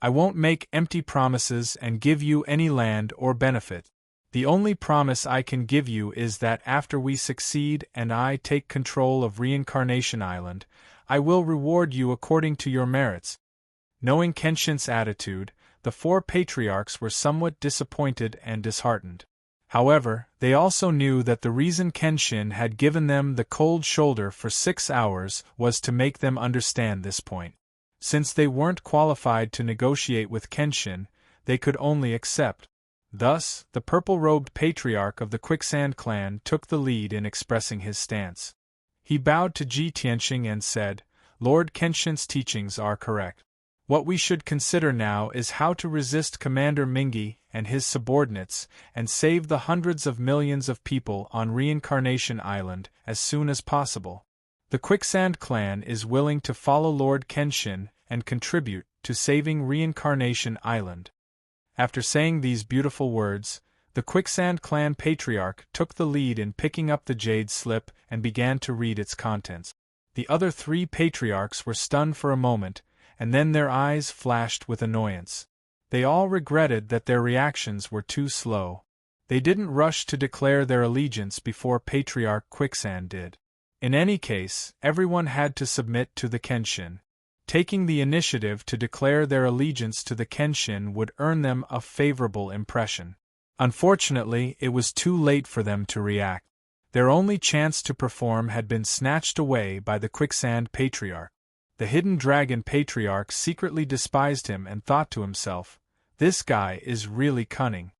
I won't make empty promises and give you any land or benefit. The only promise I can give you is that after we succeed and I take control of Reincarnation Island, I will reward you according to your merits." Knowing Kenshin's attitude, the 4 patriarchs were somewhat disappointed and disheartened. However, they also knew that the reason Kenshin had given them the cold shoulder for 6 hours was to make them understand this point. Since they weren't qualified to negotiate with Kenshin, they could only accept. Thus, the purple-robed patriarch of the Quicksand clan took the lead in expressing his stance. He bowed to Ji Tianxing and said, "Lord Kenshin's teachings are correct. What we should consider now is how to resist Commander Mingi and his subordinates and save the hundreds of millions of people on Reincarnation Island as soon as possible. The Quicksand clan is willing to follow Lord Kenshin and contribute to saving Reincarnation Island." After saying these beautiful words, the Quicksand clan patriarch took the lead in picking up the jade slip and began to read its contents. The other 3 patriarchs were stunned for a moment, and then their eyes flashed with annoyance. They all regretted that their reactions were too slow. They didn't rush to declare their allegiance before Patriarch Quicksand did. In any case, everyone had to submit to the Kenshin. Taking the initiative to declare their allegiance to the Kenshin would earn them a favorable impression. Unfortunately, it was too late for them to react. Their only chance to perform had been snatched away by the Quicksand Patriarch. The Hidden Dragon Patriarch secretly despised him and thought to himself, "This guy is really cunning.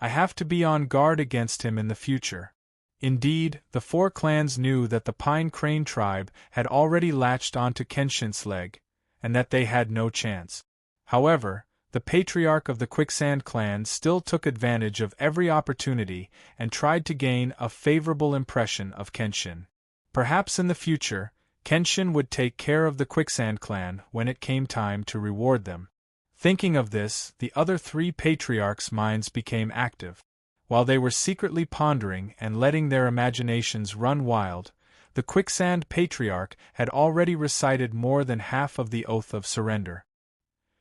I have to be on guard against him in the future." Indeed, the 4 clans knew that the Pine Crane tribe had already latched onto Kenshin's leg, and that they had no chance. However, the patriarch of the Quicksand clan still took advantage of every opportunity and tried to gain a favorable impression of Kenshin. Perhaps in the future, Kenshin would take care of the Quicksand clan when it came time to reward them. Thinking of this, the other 3 patriarchs' minds became active. While they were secretly pondering and letting their imaginations run wild, the Quicksand Patriarch had already recited more than half of the Oath of Surrender.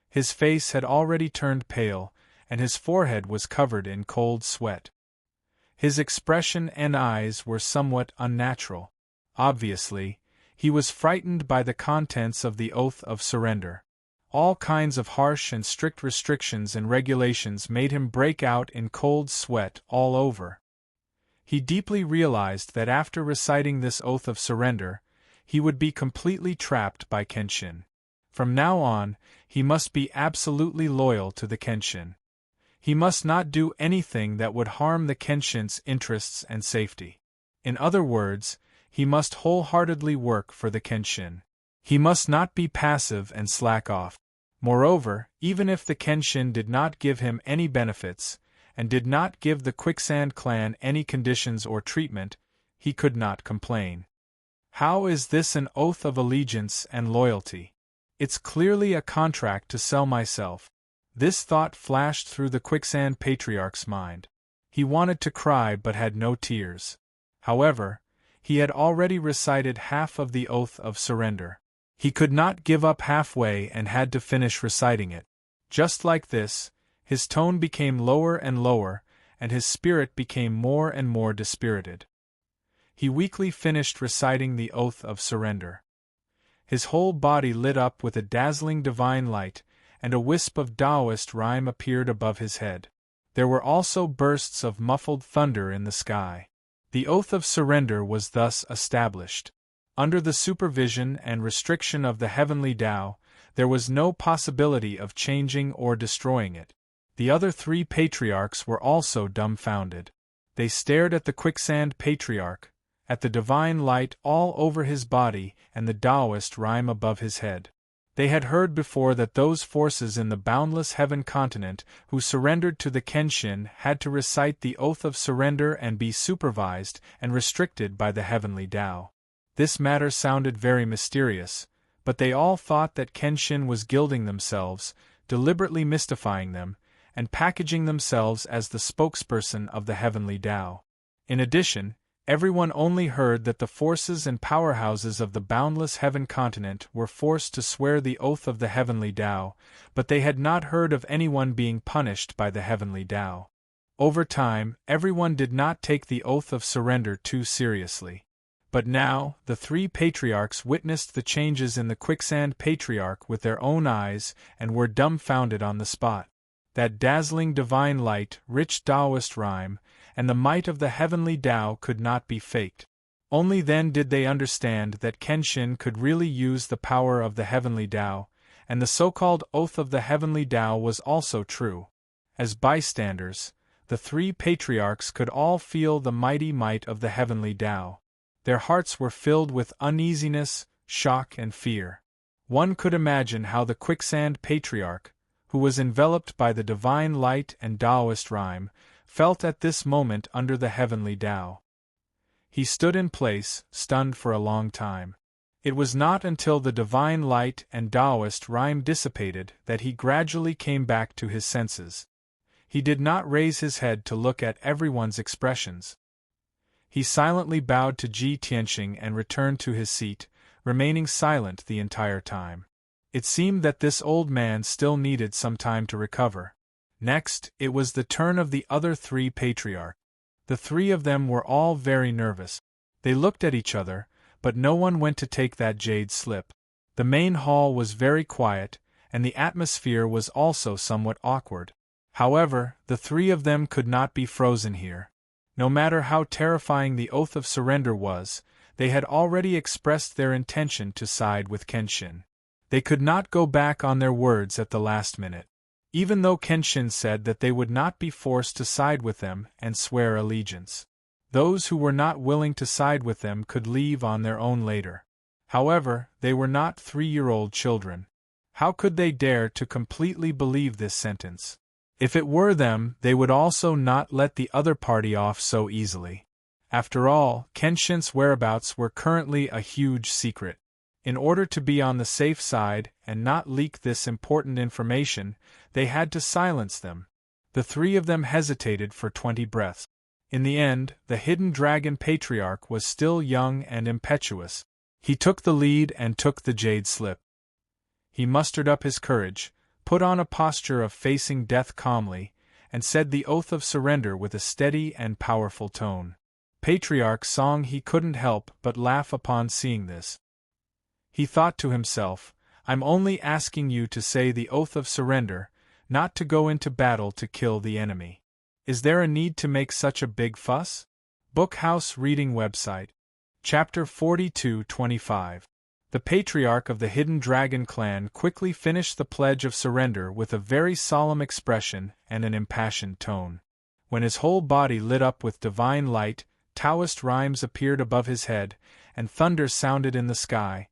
His face had already turned pale, and his forehead was covered in cold sweat. His expression and eyes were somewhat unnatural. Obviously, he was frightened by the contents of the Oath of Surrender. all kinds of harsh and strict restrictions and regulations made him break out in cold sweat all over. He deeply realized that after reciting this oath of surrender, he would be completely trapped by Kenshin. From now on, he must be absolutely loyal to the Kenshin. He must not do anything that would harm the Kenshin's interests and safety. In other words, he must wholeheartedly work for the Kenshin. He must not be passive and slack off. Moreover, even if the Kenshin did not give him any benefits, and did not give the Quicksand clan any conditions or treatment, he could not complain. How is this an oath of allegiance and loyalty? It's clearly a contract to sell myself. This thought flashed through the Quicksand Patriarch's mind. He wanted to cry but had no tears. However, he had already recited half of the oath of surrender. He could not give up halfway and had to finish reciting it. Just like this, his tone became lower and lower, and his spirit became more and more dispirited. He weakly finished reciting the oath of surrender. His whole body lit up with a dazzling divine light, and a wisp of Taoist rhyme appeared above his head. There were also bursts of muffled thunder in the sky. The oath of surrender was thus established. Under the supervision and restriction of the heavenly Tao, there was no possibility of changing or destroying it. The other three patriarchs were also dumbfounded. They stared at the Quicksand Patriarch, at the divine light all over his body and the Taoist rhyme above his head. They had heard before that those forces in the boundless heaven continent who surrendered to the Kenshin had to recite the oath of surrender and be supervised and restricted by the heavenly Tao. This matter sounded very mysterious, but they all thought that Kenshin was gilding themselves, deliberately mystifying them, and packaging themselves as the spokesperson of the heavenly Tao. In addition, everyone only heard that the forces and powerhouses of the boundless heaven continent were forced to swear the oath of the heavenly Tao, but they had not heard of anyone being punished by the heavenly Tao. Over time, everyone did not take the oath of surrender too seriously. But now, the three patriarchs witnessed the changes in the Quicksand Patriarch with their own eyes and were dumbfounded on the spot. That dazzling divine light, rich Taoist rhyme, and the might of the heavenly Tao could not be faked. Only then did they understand that Kenshin could really use the power of the heavenly Tao, and the so-called oath of the heavenly Tao was also true. As bystanders, the three patriarchs could all feel the mighty might of the heavenly Tao. Their hearts were filled with uneasiness, shock, and fear. One could imagine how the Quicksand Patriarch, who was enveloped by the divine light and Taoist rhyme, felt at this moment under the heavenly Tao. He stood in place, stunned for a long time. It was not until the divine light and Taoist rhyme dissipated that he gradually came back to his senses. He did not raise his head to look at everyone's expressions. He silently bowed to Ji Tianxing and returned to his seat, remaining silent the entire time. It seemed that this old man still needed some time to recover. Next, it was the turn of the other three patriarchs. The three of them were all very nervous. They looked at each other, but no one went to take that jade slip. The main hall was very quiet, and the atmosphere was also somewhat awkward. However, the three of them could not be frozen here. No matter how terrifying the oath of surrender was, they had already expressed their intention to side with Kenshin. They could not go back on their words at the last minute. Even though Kenshin said that they would not be forced to side with them and swear allegiance. Those who were not willing to side with them could leave on their own later. However, they were not 3-year-old children. How could they dare to completely believe this sentence? If it were them, they would also not let the other party off so easily. After all, Kenshin's whereabouts were currently a huge secret. In order to be on the safe side and not leak this important information, they had to silence them. The three of them hesitated for 20 breaths. In the end, the hidden dragon patriarch was still young and impetuous. He took the lead and took the jade slip. He mustered up his courage, put on a posture of facing death calmly, and said the oath of surrender with a steady and powerful tone. Patriarch Song he couldn't help but laugh upon seeing this. He thought to himself, I'm only asking you to say the oath of surrender, not to go into battle to kill the enemy. Is there a need to make such a big fuss? Bookhouse Reading Website. Chapter 42-25. The patriarch of the Hidden Dragon clan quickly finished the pledge of surrender with a very solemn expression and an impassioned tone. When his whole body lit up with divine light, Taoist rhymes appeared above his head, and thunder sounded in the sky.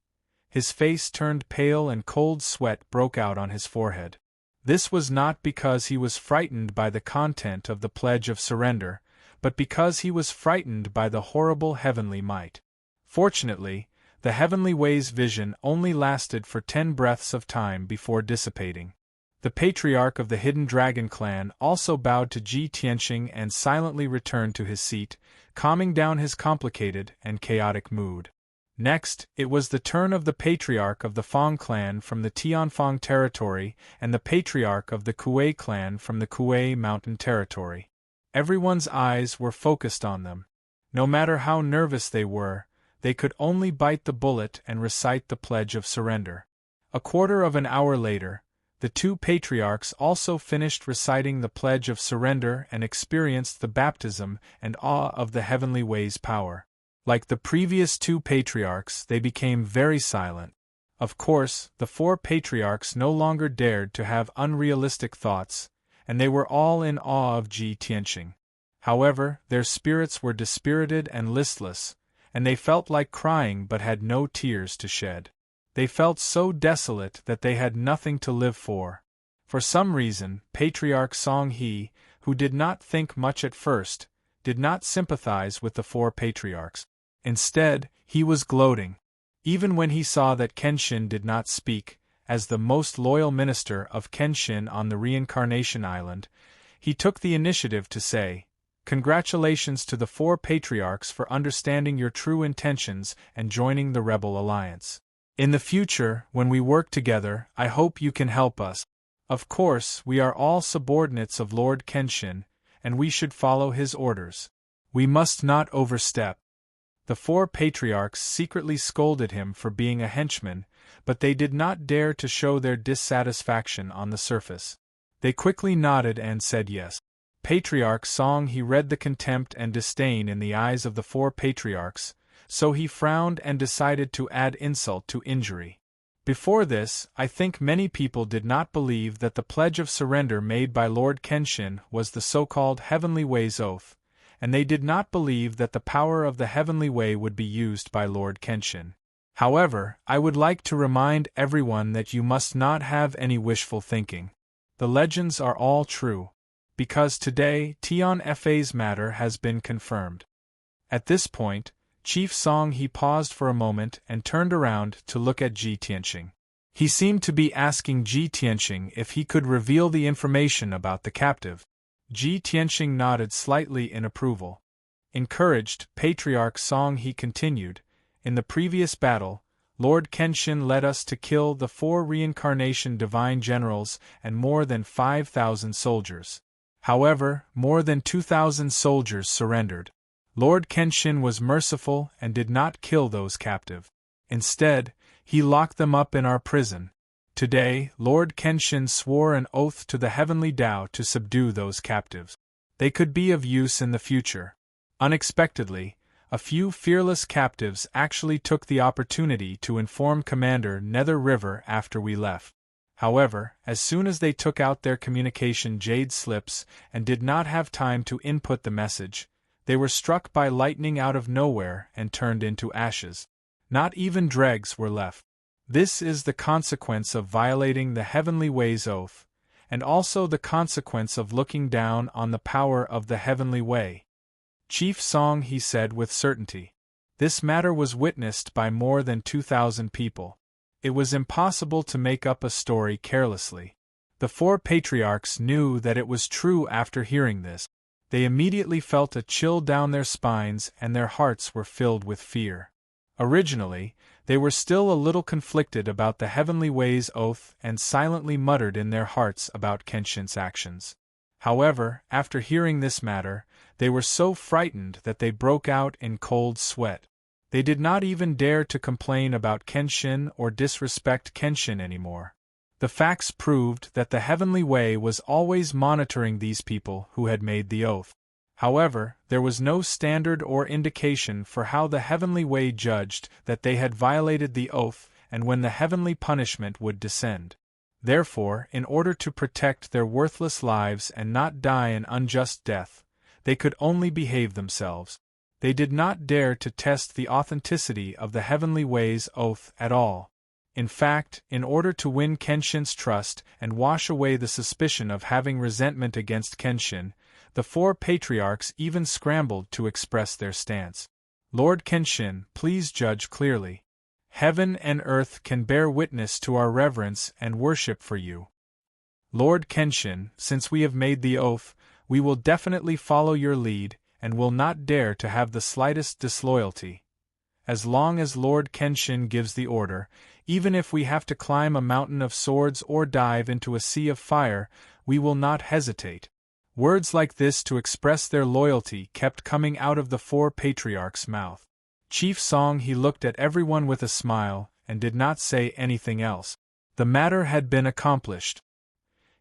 His face turned pale and cold sweat broke out on his forehead. This was not because he was frightened by the content of the pledge of surrender, but because he was frightened by the horrible heavenly might. Fortunately, the heavenly way's vision only lasted for 10 breaths of time before dissipating. The patriarch of the Hidden Dragon clan also bowed to Ji Tianqing and silently returned to his seat, calming down his complicated and chaotic mood. Next, it was the turn of the patriarch of the Fang clan from the Tianfang territory and the patriarch of the Kuei clan from the Kuei mountain territory. Everyone's eyes were focused on them. No matter how nervous they were, they could only bite the bullet and recite the pledge of surrender. A quarter of an hour later, the two patriarchs also finished reciting the pledge of surrender and experienced the baptism and awe of the heavenly way's power. Like the previous two patriarchs, they became very silent. Of course, the 4 patriarchs no longer dared to have unrealistic thoughts, and they were all in awe of Ji Tianqing. However, their spirits were dispirited and listless, and they felt like crying but had no tears to shed. They felt so desolate that they had nothing to live for. For some reason, Patriarch Song He, who did not think much at first, did not sympathize with the 4 patriarchs. Instead, he was gloating. Even when he saw that Kenshin did not speak, as the most loyal minister of Kenshin on the Reincarnation Island, he took the initiative to say, "Congratulations to the 4 patriarchs for understanding your true intentions and joining the rebel alliance. In the future, when we work together, I hope you can help us. Of course, we are all subordinates of Lord Kenshin, and we should follow his orders. We must not overstep." The 4 patriarchs secretly scolded him for being a henchman, but they did not dare to show their dissatisfaction on the surface. They quickly nodded and said yes. Patriarch Song He read the contempt and disdain in the eyes of the 4 patriarchs, so he frowned and decided to add insult to injury. Before this, I think many people did not believe that the pledge of surrender made by Lord Kenshin was the so-called Heavenly Way's oath, and they did not believe that the power of the Heavenly Way would be used by Lord Kenshin. However, I would like to remind everyone that you must not have any wishful thinking. The legends are all true. Because today, Tian Fa's matter has been confirmed. At this point, Chief Song He paused for a moment and turned around to look at Ji Tianqing. He seemed to be asking Ji Tianqing if he could reveal the information about the captive. Ji Tianqing nodded slightly in approval. Encouraged, Patriarch Song He continued, "In the previous battle, Lord Kenshin led us to kill the 4 reincarnation divine generals and more than 5,000 soldiers. However, more than 2,000 soldiers surrendered. Lord Kenshin was merciful and did not kill those captive. Instead, he locked them up in our prison. Today, Lord Kenshin swore an oath to the heavenly Tao to subdue those captives. They could be of use in the future." Unexpectedly, a few fearless captives actually took the opportunity to inform Commander Nether River after we left. However, as soon as they took out their communication jade slips and did not have time to input the message, they were struck by lightning out of nowhere and turned into ashes. Not even dregs were left. This is the consequence of violating the Heavenly Way's oath, and also the consequence of looking down on the power of the Heavenly Way. Chief Song He said with certainty. This matter was witnessed by more than 2,000 people. It was impossible to make up a story carelessly. The 4 patriarchs knew that it was true after hearing this. They immediately felt a chill down their spines and their hearts were filled with fear. Originally, they were still a little conflicted about the Heavenly Way's oath and silently muttered in their hearts about Kenshin's actions. However, after hearing this matter, they were so frightened that they broke out in cold sweat. They did not even dare to complain about Kenshin or disrespect Kenshin anymore. The facts proved that the Heavenly Way was always monitoring these people who had made the oath. However, there was no standard or indication for how the Heavenly Way judged that they had violated the oath and when the heavenly punishment would descend. Therefore, in order to protect their worthless lives and not die an unjust death, they could only behave themselves. They did not dare to test the authenticity of the Heavenly Way's oath at all. In fact, in order to win Kenshin's trust and wash away the suspicion of having resentment against Kenshin, the 4 patriarchs even scrambled to express their stance. Lord Kenshin, please judge clearly. Heaven and earth can bear witness to our reverence and worship for you. Lord Kenshin, since we have made the oath, we will definitely follow your lead and will not dare to have the slightest disloyalty. As long as Lord Kenshin gives the order, even if we have to climb a mountain of swords or dive into a sea of fire, we will not hesitate. Words like this to express their loyalty kept coming out of the 4 patriarchs' mouth. Chief Song he looked at everyone with a smile, and did not say anything else. The matter had been accomplished.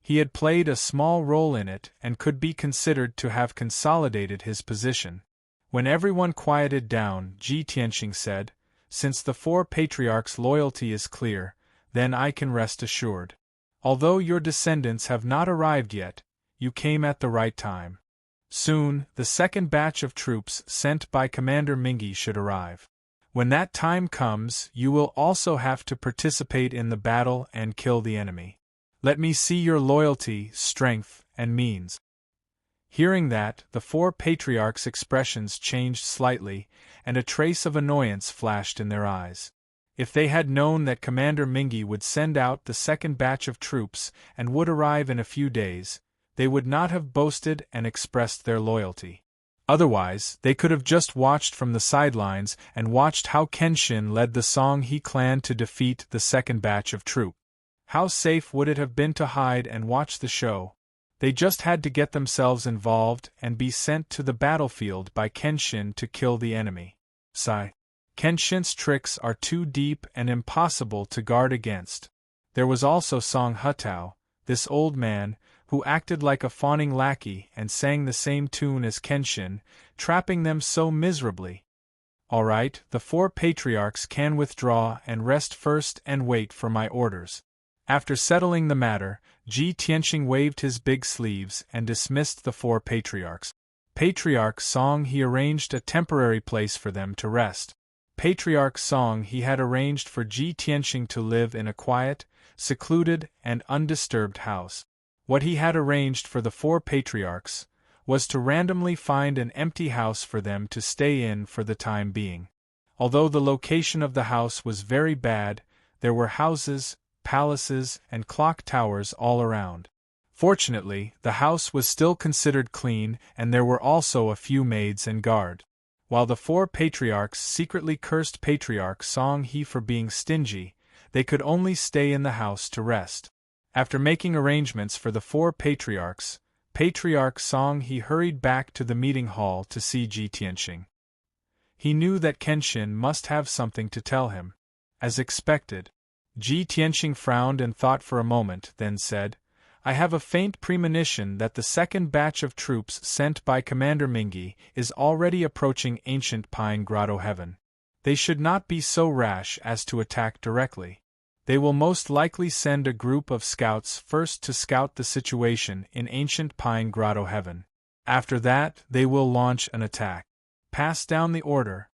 He had played a small role in it and could be considered to have consolidated his position. When everyone quieted down, Ji Tianxing said, "Since the 4 patriarchs' loyalty is clear, then I can rest assured. Although your descendants have not arrived yet, you came at the right time. Soon, the second batch of troops sent by Commander Mingi should arrive. When that time comes, you will also have to participate in the battle and kill the enemy. Let me see your loyalty, strength, and means." Hearing that, the 4 patriarchs' expressions changed slightly, and a trace of annoyance flashed in their eyes. If they had known that Commander Mingi would send out the second batch of troops and would arrive in a few days, they would not have boasted and expressed their loyalty. Otherwise, they could have just watched from the sidelines and watched how Kenshin led the Song He clan to defeat the second batch of troops. How safe would it have been to hide and watch the show? They just had to get themselves involved and be sent to the battlefield by Kenshin to kill the enemy. Sigh. Kenshin's tricks are too deep and impossible to guard against. There was also Song Hutao, this old man, who acted like a fawning lackey and sang the same tune as Kenshin, trapping them so miserably. All right, the 4 patriarchs can withdraw and rest first and wait for my orders. After settling the matter, Ji Tianxing waved his big sleeves and dismissed the 4 patriarchs. Patriarch Song He arranged a temporary place for them to rest. Patriarch Song He had arranged for Ji Tianxing to live in a quiet, secluded, and undisturbed house. What he had arranged for the 4 patriarchs was to randomly find an empty house for them to stay in for the time being. Although the location of the house was very bad, there were houses, palaces, and clock towers all around. Fortunately, the house was still considered clean and there were also a few maids and guard. While the 4 patriarchs secretly cursed Patriarch Song He for being stingy, they could only stay in the house to rest. After making arrangements for the 4 patriarchs, Patriarch Song He hurried back to the meeting hall to see Ji Tianxing. He knew that Kenshin must have something to tell him. As expected, Ji Tianxing frowned and thought for a moment, then said, "I have a faint premonition that the second batch of troops sent by Commander Mingi is already approaching ancient Pine Grotto Heaven. They should not be so rash as to attack directly. They will most likely send a group of scouts first to scout the situation in ancient Pine Grotto Heaven. After that, they will launch an attack. Pass down the order."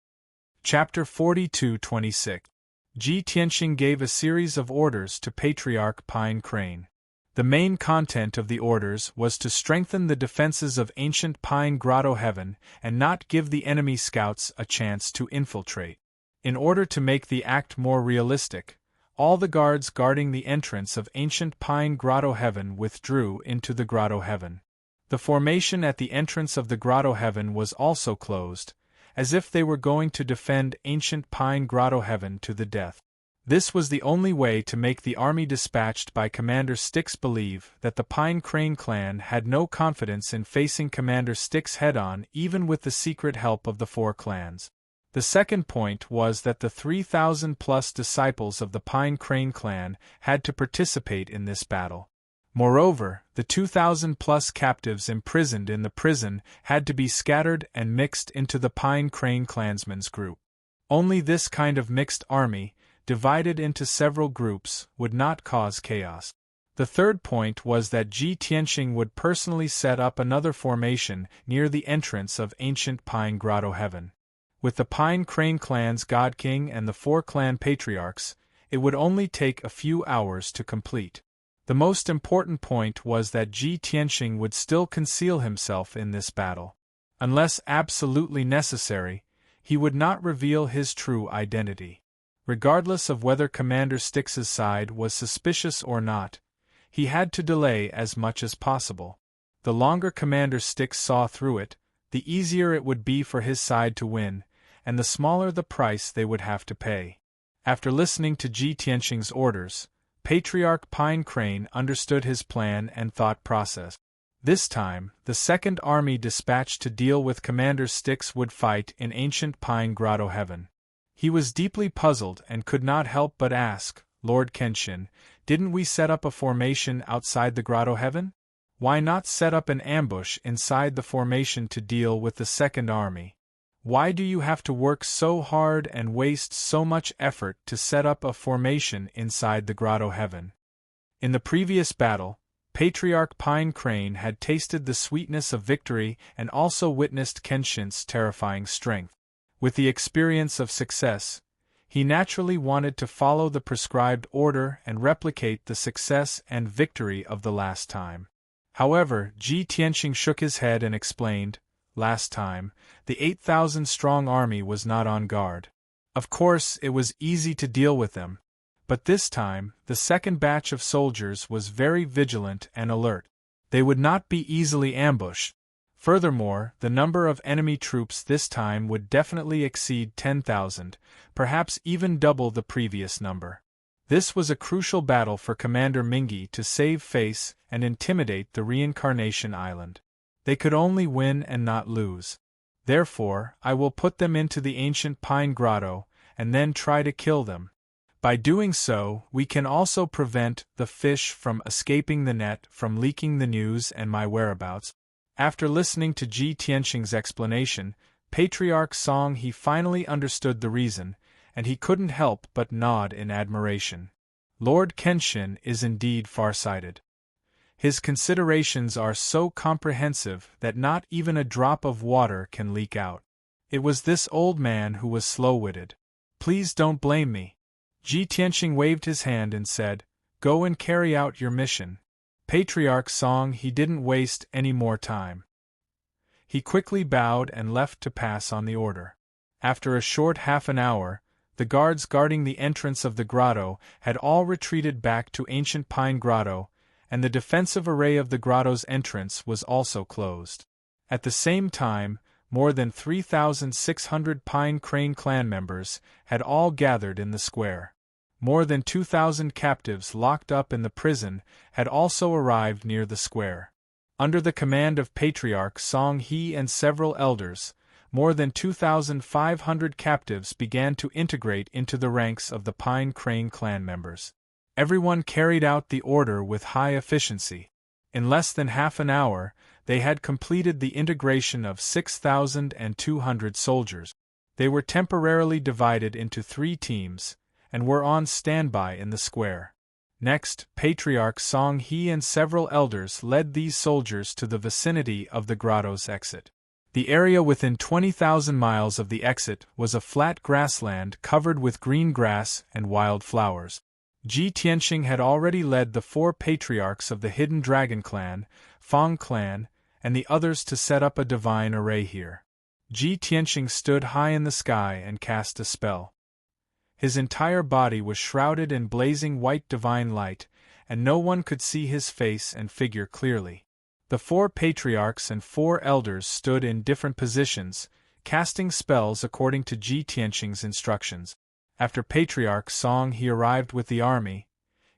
Chapter 42-26. Ji Tianxing gave a series of orders to Patriarch Pine Crane. The main content of the orders was to strengthen the defenses of ancient Pine Grotto Heaven and not give the enemy scouts a chance to infiltrate. In order to make the act more realistic, all the guards guarding the entrance of ancient Pine Grotto Heaven withdrew into the Grotto Heaven. The formation at the entrance of the Grotto Heaven was also closed, as if they were going to defend ancient Pine Grotto Heaven to the death. This was the only way to make the army dispatched by Commander Styx believe that the Pine Crane clan had no confidence in facing Commander Styx head-on even with the secret help of the 4 clans. The second point was that the 3,000-plus disciples of the Pine Crane clan had to participate in this battle. Moreover, the 2,000-plus captives imprisoned in the prison had to be scattered and mixed into the Pine Crane clansmen's group. Only this kind of mixed army, divided into several groups, would not cause chaos. The third point was that Ji Tianxing would personally set up another formation near the entrance of ancient Pine Grotto Heaven. With the Pine Crane clan's God King and the 4 clan patriarchs, it would only take a few hours to complete. The most important point was that Ji Tianxing would still conceal himself in this battle. Unless absolutely necessary, he would not reveal his true identity. Regardless of whether Commander Styx's side was suspicious or not, he had to delay as much as possible. The longer Commander Styx saw through it, the easier it would be for his side to win, and the smaller the price they would have to pay. After listening to Ji Tianxing's orders, Patriarch Pine Crane understood his plan and thought process. This time, the second army dispatched to deal with Commander Styx would fight in ancient Pine Grotto Heaven. He was deeply puzzled and could not help but ask, "Lord Kenshin, didn't we set up a formation outside the Grotto Heaven? Why not set up an ambush inside the formation to deal with the second army? Why do you have to work so hard and waste so much effort to set up a formation inside the Grotto Heaven?" In the previous battle, Patriarch Pine Crane had tasted the sweetness of victory and also witnessed Kenshin's terrifying strength. With the experience of success, he naturally wanted to follow the prescribed order and replicate the success and victory of the last time. However, Ji Tianxing shook his head and explained, "Last time, the 8,000-strong army was not on guard. Of course, it was easy to deal with them, but this time, the second batch of soldiers was very vigilant and alert. They would not be easily ambushed. Furthermore, the number of enemy troops this time would definitely exceed 10,000, perhaps even double the previous number. This was a crucial battle for Commander Mingi to save face and intimidate the Reincarnation Island. They could only win and not lose. Therefore, I will put them into the ancient Pine Grotto, and then try to kill them. By doing so, we can also prevent the fish from escaping the net from leaking the news and my whereabouts." After listening to Ji Tianxing's explanation, Patriarch Song he finally understood the reason, and he couldn't help but nod in admiration. Lord Kenshin is indeed far-sighted. His considerations are so comprehensive that not even a drop of water can leak out. It was this old man who was slow-witted. "Please don't blame me." Ji Tianxing waved his hand and said, "Go and carry out your mission." Patriarch Song he didn't waste any more time. He quickly bowed and left to pass on the order. After a short half an hour, the guards guarding the entrance of the grotto had all retreated back to ancient Pine Grotto, and the defensive array of the grotto's entrance was also closed. At the same time, more than 3,600 Pine Crane clan members had all gathered in the square. More than 2,000 captives locked up in the prison had also arrived near the square. Under the command of Patriarch Song he and several elders, more than 2,500 captives began to integrate into the ranks of the Pine Crane clan members. Everyone carried out the order with high efficiency. In less than half an hour, they had completed the integration of 6,200 soldiers. They were temporarily divided into 3 teams, and were on standby in the square. Next, Patriarch Song he and several elders led these soldiers to the vicinity of the grotto's exit. The area within 20,000 miles of the exit was a flat grassland covered with green grass and wild flowers. Ji Tianxing had already led the 4 patriarchs of the Hidden Dragon Clan, Fang Clan, and the others to set up a divine array here. Ji Tianxing stood high in the sky and cast a spell. His entire body was shrouded in blazing white divine light, and no one could see his face and figure clearly. The 4 patriarchs and 4 elders stood in different positions, casting spells according to Ji Tianxing's instructions. After Patriarch Song he arrived with the army,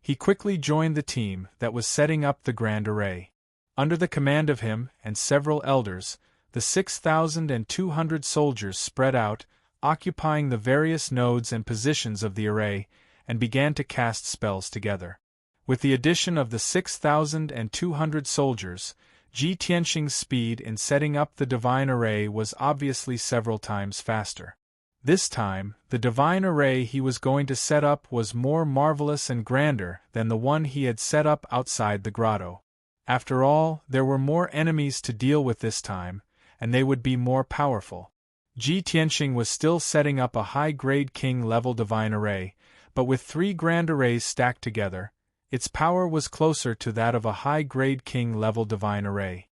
he quickly joined the team that was setting up the grand array. Under the command of him and several elders, the 6,200 soldiers spread out, occupying the various nodes and positions of the array, and began to cast spells together. With the addition of the 6,200 soldiers, Ji Tianxing's speed in setting up the divine array was obviously several times faster. This time, the divine array he was going to set up was more marvelous and grander than the one he had set up outside the grotto. After all, there were more enemies to deal with this time, and they would be more powerful. Ji Tianxing was still setting up a high-grade king-level divine array, but with 3 grand arrays stacked together, its power was closer to that of a high-grade king-level divine array.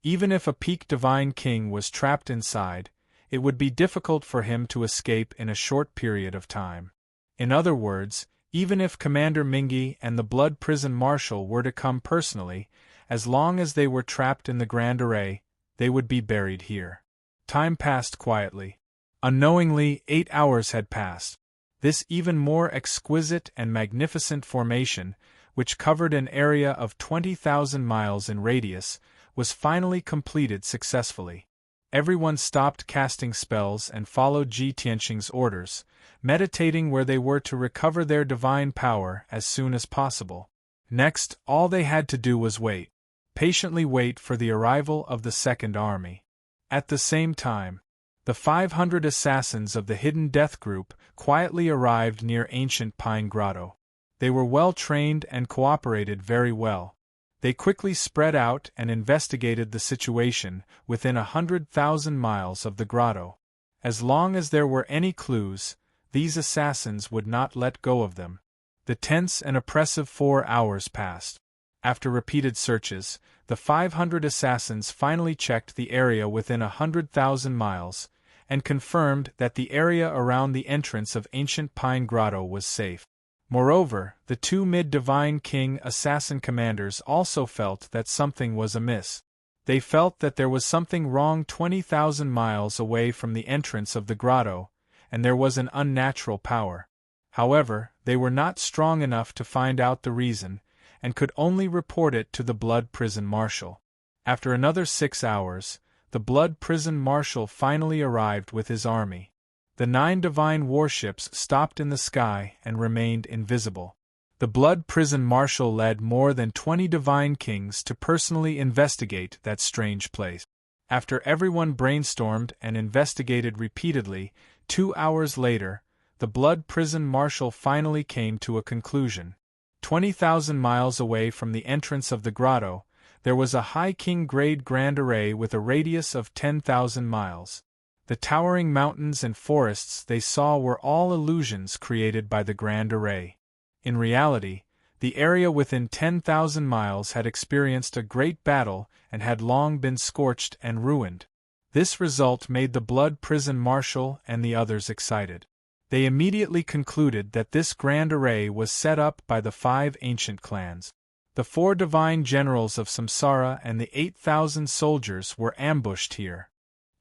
Even if a peak divine king was trapped inside, it would be difficult for him to escape in a short period of time. In other words, even if Commander Mingi and the Blood Prison Marshal were to come personally, as long as they were trapped in the grand array, they would be buried here. Time passed quietly. Unknowingly, 8 hours had passed. This even more exquisite and magnificent formation, which covered an area of 20,000 miles in radius, was finally completed successfully. Everyone stopped casting spells and followed Ji Tianxing's orders, meditating where they were to recover their divine power as soon as possible. Next, all they had to do was wait. Patiently wait for the arrival of the Second Army. At the same time, the 500 assassins of the Hidden Death Group quietly arrived near Ancient Pine Grotto. They were well trained and cooperated very well. They quickly spread out and investigated the situation within 100,000 miles of the grotto. As long as there were any clues, these assassins would not let go of them. The tense and oppressive 4 hours passed. After repeated searches, the 500 assassins finally checked the area within 100,000 miles, and confirmed that the area around the entrance of Ancient Pine Grotto was safe. Moreover, the 2 mid-divine king assassin commanders also felt that something was amiss. They felt that there was something wrong 20,000 miles away from the entrance of the grotto, and there was an unnatural power. However, they were not strong enough to find out the reason, and could only report it to the Blood Prison Marshal. After another 6 hours, the Blood Prison Marshal finally arrived with his army. The 9 divine warships stopped in the sky and remained invisible. The Blood Prison Marshal led more than 20 divine kings to personally investigate that strange place. After everyone brainstormed and investigated repeatedly, 2 hours later, the Blood Prison Marshal finally came to a conclusion. 20,000 miles away from the entrance of the grotto, there was a high king-grade grand array with a radius of 10,000 miles. The towering mountains and forests they saw were all illusions created by the grand array. In reality, the area within 10,000 miles had experienced a great battle and had long been scorched and ruined. This result made the Blood Prison Marshal and the others excited. They immediately concluded that this grand array was set up by the 5 ancient clans. The 4 divine generals of Samsara and the 8,000 soldiers were ambushed here.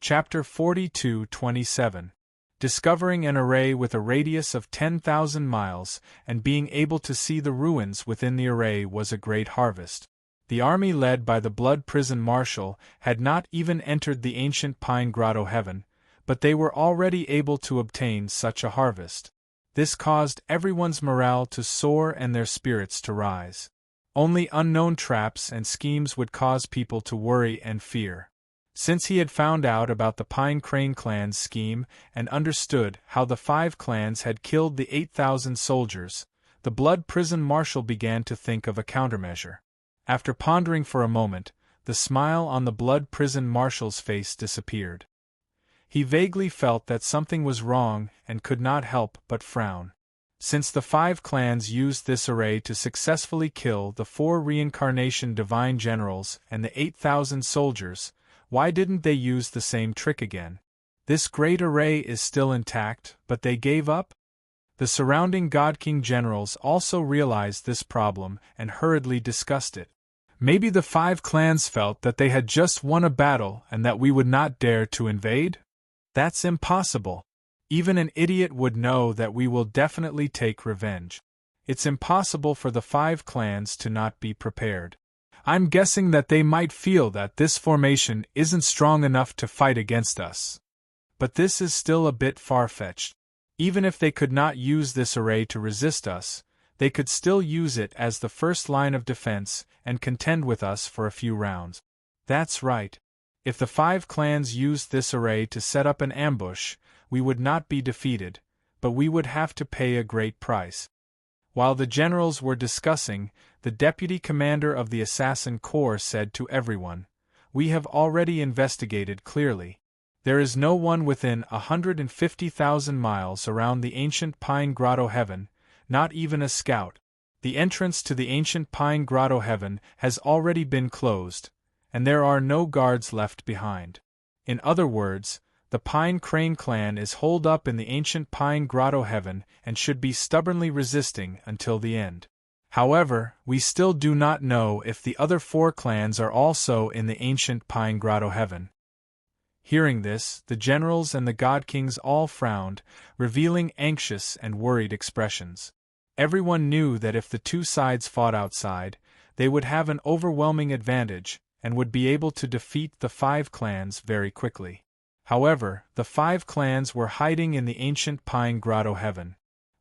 Chapter 42:27. Discovering an array with a radius of 10,000 miles and being able to see the ruins within the array was a great harvest. The army led by the Blood Prison Marshal had not even entered the Ancient Pine Grotto heaven, but they were already able to obtain such a harvest. This caused everyone's morale to soar and their spirits to rise. Only unknown traps and schemes would cause people to worry and fear. Since he had found out about the Pine Crane clan's scheme and understood how the 5 clans had killed the 8,000 soldiers, the Blood Prison Marshal began to think of a countermeasure. After pondering for a moment, the smile on the Blood Prison Marshal's face disappeared. He vaguely felt that something was wrong and could not help but frown. Since the 5 clans used this array to successfully kill the 4 reincarnation divine generals and the 8,000 soldiers, why didn't they use the same trick again? This great array is still intact, but they gave up? The surrounding God King generals also realized this problem and hurriedly discussed it. Maybe the 5 clans felt that they had just won a battle and that we would not dare to invade? That's impossible. Even an idiot would know that we will definitely take revenge. It's impossible for the 5 clans to not be prepared. I'm guessing that they might feel that this formation isn't strong enough to fight against us. But this is still a bit far-fetched. Even if they could not use this array to resist us, they could still use it as the first line of defense and contend with us for a few rounds. That's right. If the 5 clans used this array to set up an ambush, we would not be defeated, but we would have to pay a great price. While the generals were discussing, the deputy commander of the assassin corps said to everyone, "We have already investigated clearly. There is no one within 150,000 miles around the ancient Pine Grotto Heaven, not even a scout. The entrance to the ancient Pine Grotto Heaven has already been closed, and there are no guards left behind. In other words, the Pine Crane clan is holed up in the ancient Pine Grotto Heaven and should be stubbornly resisting until the end. However, we still do not know if the other 4 clans are also in the ancient Pine Grotto Heaven." Hearing this, the generals and the god kings all frowned, revealing anxious and worried expressions. Everyone knew that if the 2 sides fought outside, they would have an overwhelming advantage, and would be able to defeat the 5 clans very quickly. However, the 5 clans were hiding in the ancient Pine Grotto Heaven.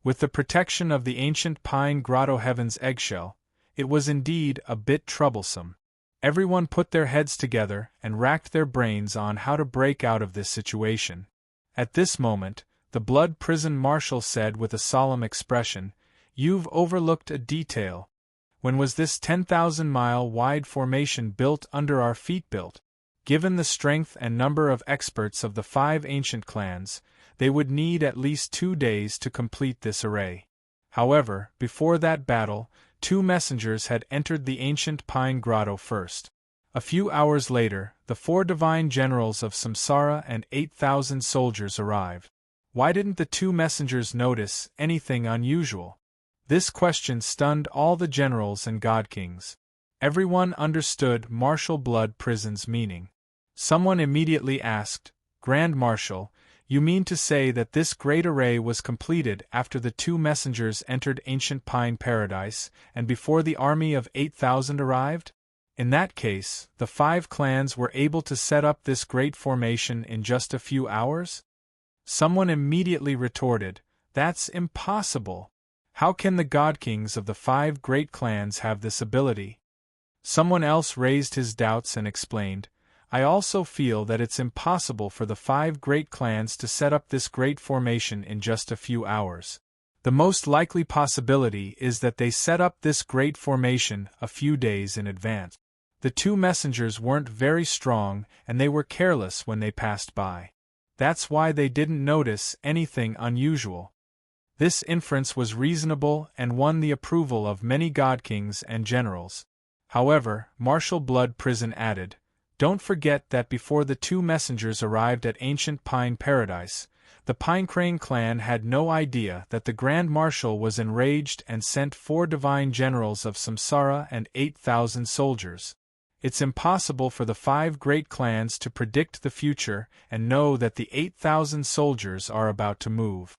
With the protection of the ancient Pine Grotto Heaven's eggshell, it was indeed a bit troublesome. Everyone put their heads together and racked their brains on how to break out of this situation. At this moment, the Blood Prison Marshal said with a solemn expression, "You've overlooked a detail. When was this 10,000-mile-wide formation built under our feet built? Given the strength and number of experts of the 5 ancient clans, they would need at least 2 days to complete this array. However, before that battle, 2 messengers had entered the ancient Pine Grotto first. A few hours later, the 4 divine generals of Samsara and 8,000 soldiers arrived. Why didn't the 2 messengers notice anything unusual?" This question stunned all the generals and god kings. Everyone understood Marshal Blood Prison's meaning. Someone immediately asked, "Grand Marshal, you mean to say that this great array was completed after the 2 messengers entered ancient Pine Paradise, and before the army of 8,000 arrived? In that case, the 5 clans were able to set up this great formation in just a few hours?" Someone immediately retorted, "That's impossible. How can the god kings of the 5 great clans have this ability?" Someone else raised his doubts and explained, "I also feel that it's impossible for the 5 great clans to set up this great formation in just a few hours. The most likely possibility is that they set up this great formation a few days in advance. The 2 messengers weren't very strong and they were careless when they passed by. That's why they didn't notice anything unusual." This inference was reasonable and won the approval of many god kings and generals. However, Marshal Blood Prison added, "Don't forget that before the 2 messengers arrived at ancient Pine Paradise, the Pinecrane clan had no idea that the Grand Marshal was enraged and sent 4 divine generals of Samsara and 8,000 soldiers. It's impossible for the 5 great clans to predict the future and know that the 8,000 soldiers are about to move."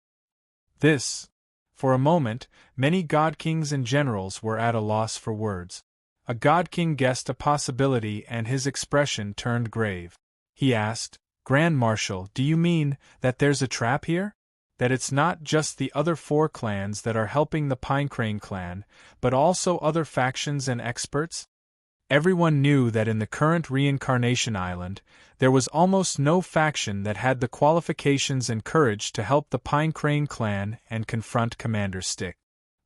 This. For a moment, many god kings and generals were at a loss for words. A god king guessed a possibility and his expression turned grave. He asked, "Grand Marshal, do you mean that there's a trap here? That it's not just the other 4 clans that are helping the Pinecrane clan, but also other factions and experts?" Everyone knew that in the current Reincarnation Island, there was almost no faction that had the qualifications and courage to help the Pinecrane clan and confront Commander Stick.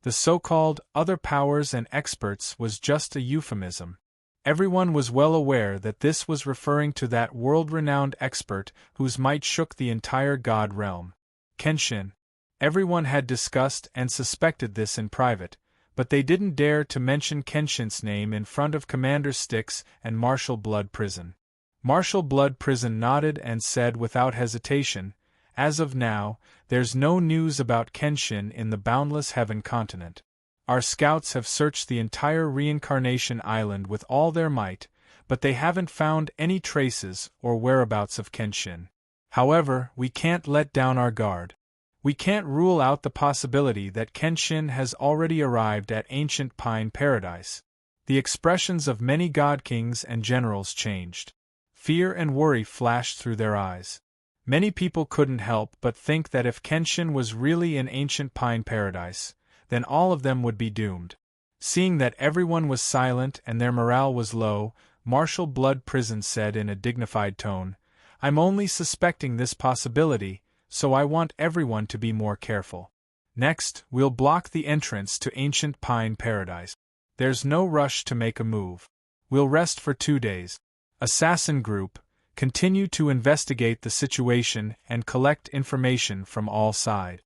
The so-called other powers and experts was just a euphemism. Everyone was well aware that this was referring to that world-renowned expert whose might shook the entire god realm. Kenshin. Everyone had discussed and suspected this in private, but they didn't dare to mention Kenshin's name in front of Commander Styx and Marshal Blood Prison. Marshal Blood Prison nodded and said without hesitation, "As of now, there's no news about Kenshin in the Boundless Heaven continent. Our scouts have searched the entire Reincarnation Island with all their might, but they haven't found any traces or whereabouts of Kenshin. However, we can't let down our guard. We can't rule out the possibility that Kenshin has already arrived at ancient Pine Paradise." The expressions of many god kings and generals changed. Fear and worry flashed through their eyes. Many people couldn't help but think that if Kenshin was really in ancient pine paradise, then all of them would be doomed. Seeing that everyone was silent and their morale was low, Marshal Blood Prison said in a dignified tone, "I'm only suspecting this possibility, so I want everyone to be more careful. Next, we'll block the entrance to ancient pine paradise. There's no rush to make a move. We'll rest for 2 days. Assassin Group, continue to investigate the situation and collect information from all sides."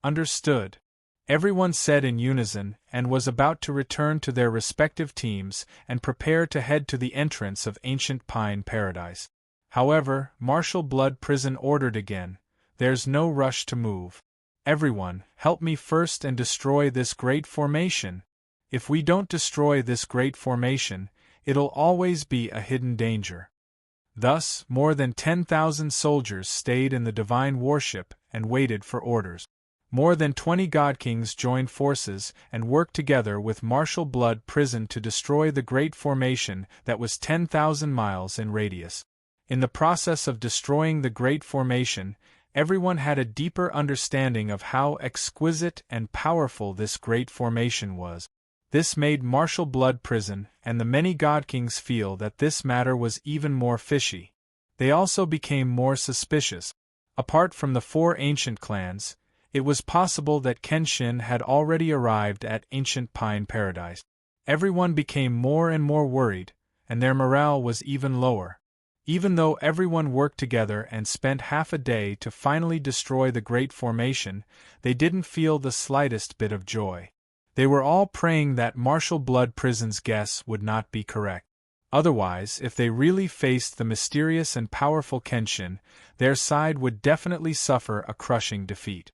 Understood. Everyone said in unison and was about to return to their respective teams and prepare to head to the entrance of ancient pine paradise. However, Marshal Blood Prison ordered again, "There's no rush to move. Everyone, help me first and destroy this great formation. If we don't destroy this great formation, it'll always be a hidden danger." Thus, more than 10,000 soldiers stayed in the divine warship and waited for orders. More than 20 God Kings joined forces and worked together with Marshal Blood Prison to destroy the great formation that was 10,000 miles in radius. In the process of destroying the great formation, everyone had a deeper understanding of how exquisite and powerful this great formation was. This made Marshal Blood Prison and the many God Kings feel that this matter was even more fishy. They also became more suspicious. Apart from the 4 ancient clans, it was possible that Kenshin had already arrived at ancient pine paradise. Everyone became more and more worried, and their morale was even lower. Even though everyone worked together and spent half a day to finally destroy the great formation, they didn't feel the slightest bit of joy. They were all praying that Marshal Blood Prison's guess would not be correct. Otherwise, if they really faced the mysterious and powerful Kenshin, their side would definitely suffer a crushing defeat.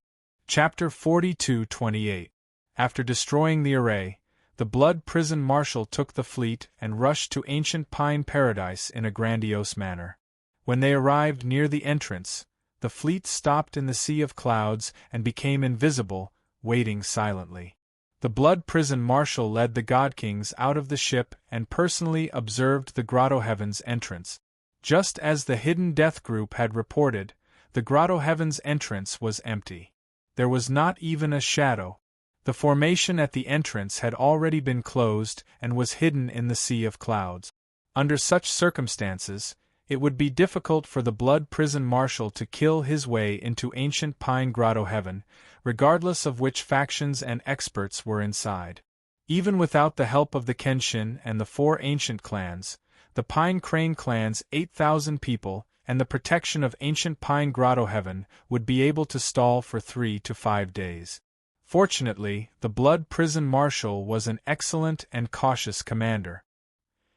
Chapter 42-28. After destroying the array, the Blood Prison Marshal took the fleet and rushed to ancient pine paradise in a grandiose manner. When they arrived near the entrance, the fleet stopped in the sea of clouds and became invisible, waiting silently. The Blood Prison Marshal led the God Kings out of the ship and personally observed the Grotto Heaven's entrance. Just as the Hidden Death Group had reported, the Grotto Heaven's entrance was empty. There was not even a shadow. The formation at the entrance had already been closed and was hidden in the sea of clouds. Under such circumstances, it would be difficult for the Blood Prison Marshal to kill his way into ancient Pine Grotto Heaven, regardless of which factions and experts were inside. Even without the help of the Kenshin and the 4 ancient clans, the Pine Crane clan's 8,000 people, and the protection of ancient Pine Grotto Heaven would be able to stall for 3 to 5 days. Fortunately, the Blood Prison Marshal was an excellent and cautious commander.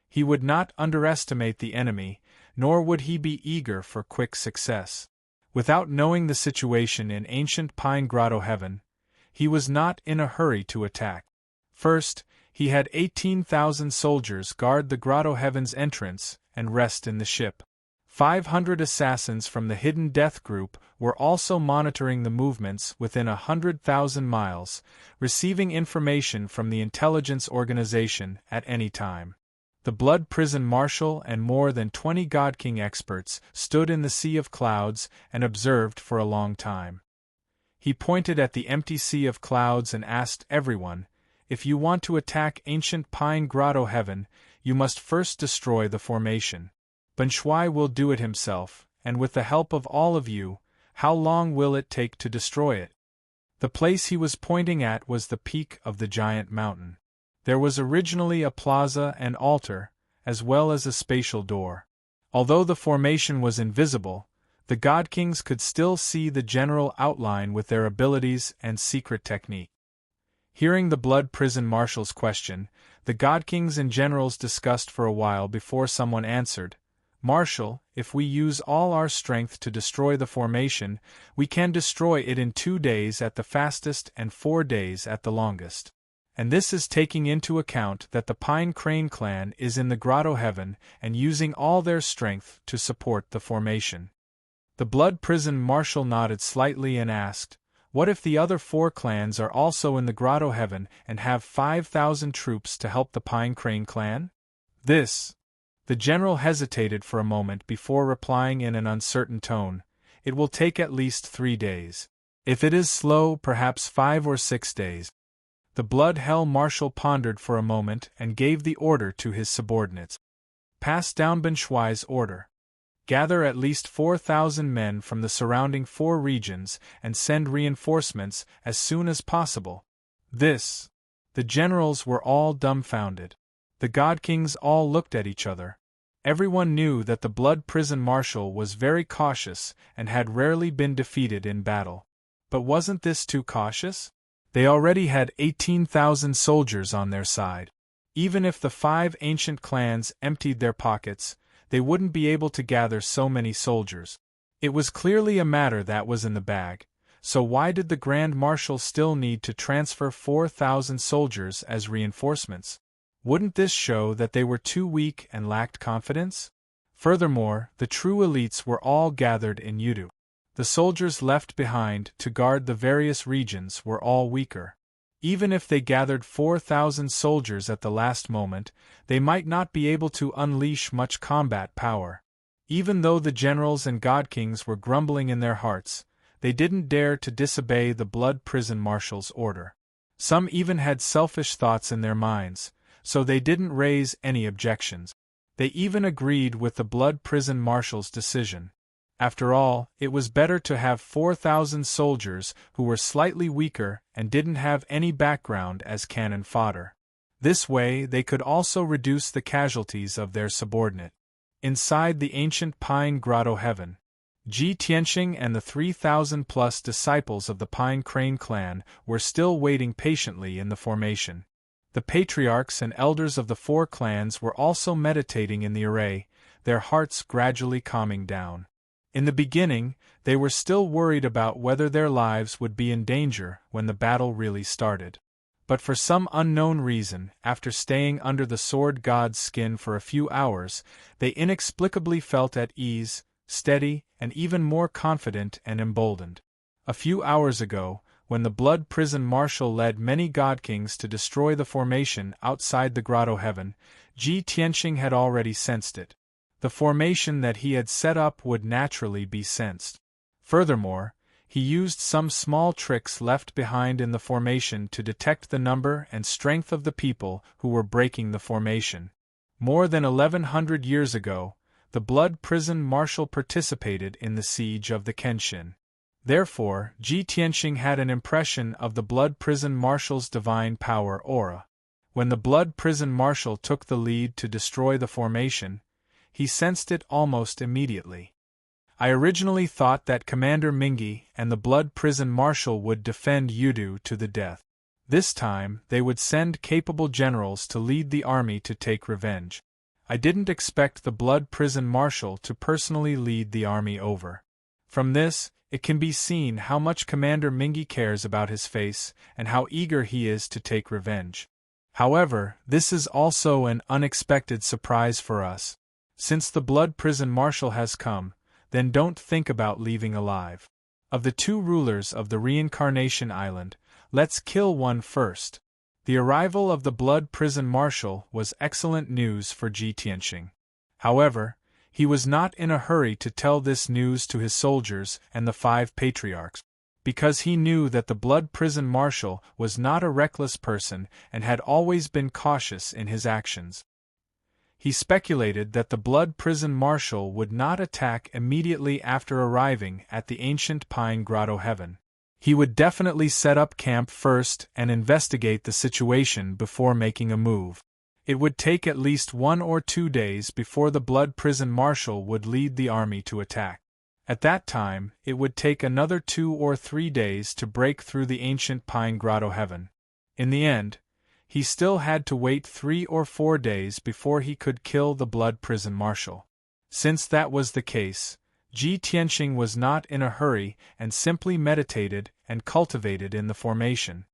He would not underestimate the enemy, nor would he be eager for quick success. Without knowing the situation in ancient Pine Grotto Heaven, he was not in a hurry to attack. First, he had 18,000 soldiers guard the Grotto Heaven's entrance and rest in the ship. 500 assassins from the Hidden Death Group were also monitoring the movements within 100,000 miles, receiving information from the intelligence organization at any time. The Blood Prison Marshal and more than 20 God King experts stood in the sea of clouds and observed for a long time. He pointed at the empty sea of clouds and asked everyone, "If you want to attack ancient Pine Grotto Heaven, you must first destroy the formation. Ban Shui will do it himself, and with the help of all of you, how long will it take to destroy it?" The place he was pointing at was the peak of the giant mountain. There was originally a plaza and altar, as well as a spatial door. Although the formation was invisible, the God Kings could still see the general outline with their abilities and secret technique. Hearing the Blood Prison Marshal's question, the God Kings and generals discussed for a while before someone answered, "Marshal, if we use all our strength to destroy the formation, we can destroy it in 2 days at the fastest and 4 days at the longest. And this is taking into account that the Pine Crane clan is in the Grotto Heaven and using all their strength to support the formation." The Blood Prison Marshal nodded slightly and asked, "What if the other 4 clans are also in the Grotto Heaven and have 5,000 troops to help the Pine Crane clan?" The general hesitated for a moment before replying in an uncertain tone, it will take at least 3 days. If it is slow, perhaps 5 or 6 days. The blood-hell marshal pondered for a moment and gave the order to his subordinates. Pass down Benchuai's order. Gather at least 4,000 men from the surrounding 4 regions and send reinforcements as soon as possible. This. The generals were all dumbfounded. The God Kings all looked at each other. Everyone knew that the blood prison marshal was very cautious and had rarely been defeated in battle. But wasn't this too cautious? They already had 18,000 soldiers on their side. Even if the 5 ancient clans emptied their pockets, they wouldn't be able to gather so many soldiers. It was clearly a matter that was in the bag, so why did the Grand Marshal still need to transfer 4,000 soldiers as reinforcements? Wouldn't this show that they were too weak and lacked confidence? Furthermore, the true elites were all gathered in Udu. The soldiers left behind to guard the various regions were all weaker. Even if they gathered 4,000 soldiers at the last moment, they might not be able to unleash much combat power. Even though the generals and God Kings were grumbling in their hearts, they didn't dare to disobey the blood prison marshal's order. Some even had selfish thoughts in their minds, so they didn't raise any objections. They even agreed with the blood prison marshal's decision. After all, it was better to have 4,000 soldiers who were slightly weaker and didn't have any background as cannon fodder. This way they could also reduce the casualties of their subordinate. Inside the ancient Pine Grotto Heaven, Ji Tianxing and the 3,000-plus disciples of the Pine Crane clan were still waiting patiently in the formation. The patriarchs and elders of the 4 clans were also meditating in the array, their hearts gradually calming down. In the beginning, they were still worried about whether their lives would be in danger when the battle really started. But for some unknown reason, after staying under the sword god's skin for a few hours, they inexplicably felt at ease, steady, and even more confident and emboldened. A few hours ago, when the blood prison marshal led many God Kings to destroy the formation outside the Grotto Heaven, Ji Tianxing had already sensed it. The formation that he had set up would naturally be sensed. Furthermore, he used some small tricks left behind in the formation to detect the number and strength of the people who were breaking the formation. More than 1,100 years ago, the blood prison marshal participated in the siege of the Kenshin. Therefore, Ji Tianxing had an impression of the blood prison marshal's divine power aura. When the blood prison marshal took the lead to destroy the formation, he sensed it almost immediately. I originally thought that Commander Mingi and the blood prison marshal would defend Yudu to the death. This time, they would send capable generals to lead the army to take revenge. I didn't expect the blood prison marshal to personally lead the army over. From this, it can be seen how much Commander Mingi cares about his face and how eager he is to take revenge. However, this is also an unexpected surprise for us. Since the blood prison marshal has come, then don't think about leaving alive. Of the 2 rulers of the Reincarnation Island, let's kill one first. The arrival of the blood prison marshal was excellent news for Ji Tianxing. However, he was not in a hurry to tell this news to his soldiers and the 5 patriarchs, because he knew that the blood prison marshal was not a reckless person and had always been cautious in his actions. He speculated that the blood prison marshal would not attack immediately after arriving at the ancient Pine Grotto Heaven. He would definitely set up camp first and investigate the situation before making a move. It would take at least 1 or 2 days before the blood prison marshal would lead the army to attack. At that time, it would take another 2 or 3 days to break through the ancient Pine Grotto Heaven. In the end, he still had to wait 3 or 4 days before he could kill the blood prison marshal. Since that was the case, Ji Tianxing was not in a hurry and simply meditated and cultivated in the formation.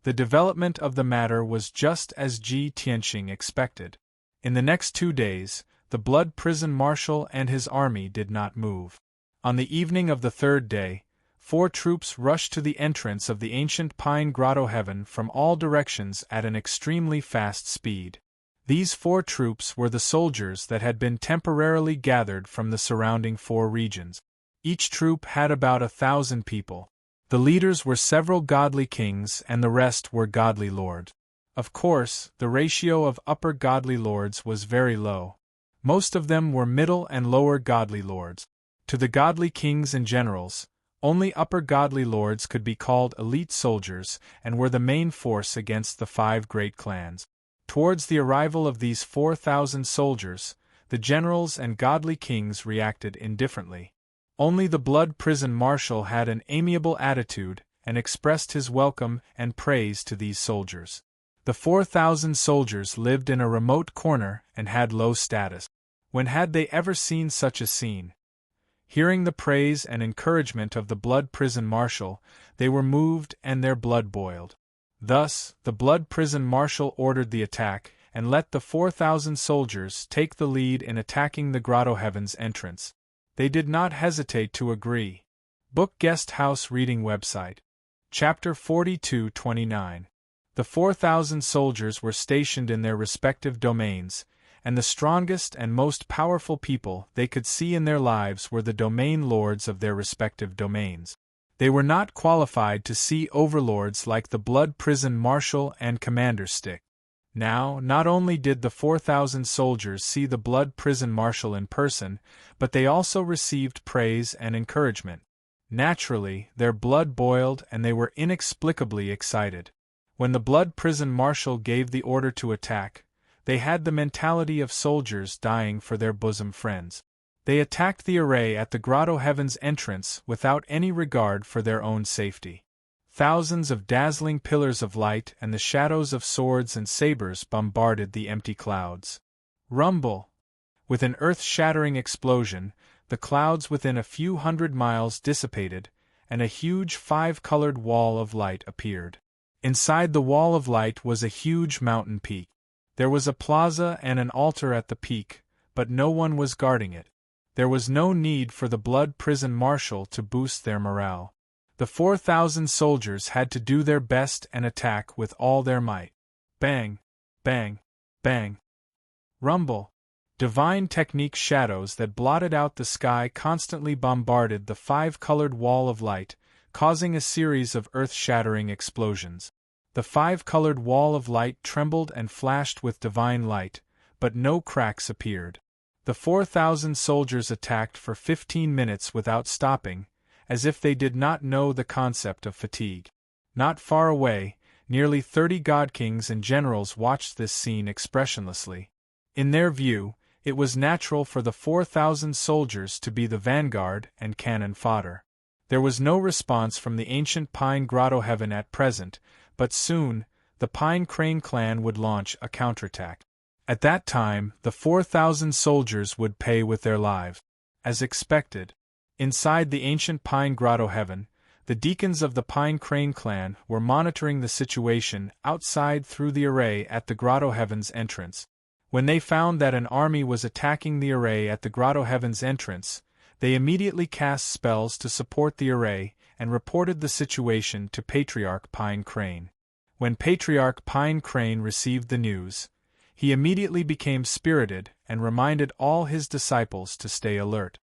The development of the matter was just as Ji Tianxing expected. In the next 2 days, the blood prison marshal and his army did not move. On the evening of the 3rd day, 4 troops rushed to the entrance of the ancient Pine Grotto Heaven from all directions at an extremely fast speed. These 4 troops were the soldiers that had been temporarily gathered from the surrounding 4 regions. Each troop had about 1,000 people. The leaders were several godly kings and the rest were godly lords. Of course, the ratio of upper godly lords was very low. Most of them were middle and lower godly lords. To the godly kings and generals, only upper godly lords could be called elite soldiers and were the main force against the 5 great clans. Towards the arrival of these 4,000 soldiers, the generals and godly kings reacted indifferently. Only the blood prison marshal had an amiable attitude and expressed his welcome and praise to these soldiers. The 4,000 soldiers lived in a remote corner and had low status. When had they ever seen such a scene? Hearing the praise and encouragement of the blood prison marshal, they were moved and their blood boiled. Thus, the blood prison marshal ordered the attack and let the 4,000 soldiers take the lead in attacking the Grotto Heaven's entrance. They did not hesitate to agree. Book Guest House Reading Website. Chapter 42-29. The 4,000 soldiers were stationed in their respective domains, and the strongest and most powerful people they could see in their lives were the domain lords of their respective domains. They were not qualified to see overlords like the blood prison marshal and commander stick. Now, not only did the 4,000 soldiers see the blood prison marshal in person, but they also received praise and encouragement. Naturally, their blood boiled and they were inexplicably excited. When the blood prison marshal gave the order to attack, they had the mentality of soldiers dying for their bosom friends. They attacked the array at the Grotto Heaven's entrance without any regard for their own safety. Thousands of dazzling pillars of light and the shadows of swords and sabers bombarded the empty clouds. Rumble! With an earth-shattering explosion, the clouds within a few hundred miles dissipated, and a huge 5-colored wall of light appeared. Inside the wall of light was a huge mountain peak. There was a plaza and an altar at the peak, but no one was guarding it. There was no need for the blood prison marshal to boost their morale. The 4,000 soldiers had to do their best and attack with all their might. Bang! Bang! Bang! Rumble! Divine technique shadows that blotted out the sky constantly bombarded the 5-colored wall of light, causing a series of earth-shattering explosions. The 5-colored wall of light trembled and flashed with divine light, but no cracks appeared. The 4,000 soldiers attacked for 15 minutes without stopping, as if they did not know the concept of fatigue. Not far away, nearly 30 god kings and generals watched this scene expressionlessly. In their view, it was natural for the 4,000 soldiers to be the vanguard and cannon fodder. There was no response from the ancient Pine Grotto Heaven at present, but soon, the Pine Crane clan would launch a counterattack. At that time, the 4,000 soldiers would pay with their lives. As expected, inside the ancient Pine Grotto Heaven, the deacons of the Pine Crane clan were monitoring the situation outside through the array at the Grotto Heaven's entrance. When they found that an army was attacking the array at the Grotto Heaven's entrance, they immediately cast spells to support the array and reported the situation to Patriarch Pine Crane. When Patriarch Pine Crane received the news, he immediately became spirited and reminded all his disciples to stay alert.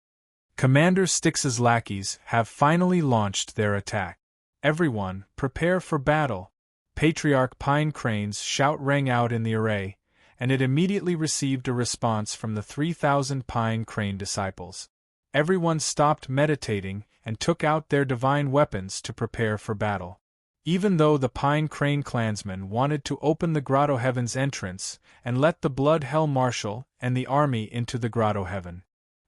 Commander Styx's lackeys have finally launched their attack. Everyone, prepare for battle! Patriarch Pine Crane's shout rang out in the array, and it immediately received a response from the 3,000 Pine Crane disciples. Everyone stopped meditating and took out their divine weapons to prepare for battle. Even though the Pine Crane clansmen wanted to open the Grotto Heaven's entrance and let the Blood Hell Marshal and the army into the Grotto Heaven.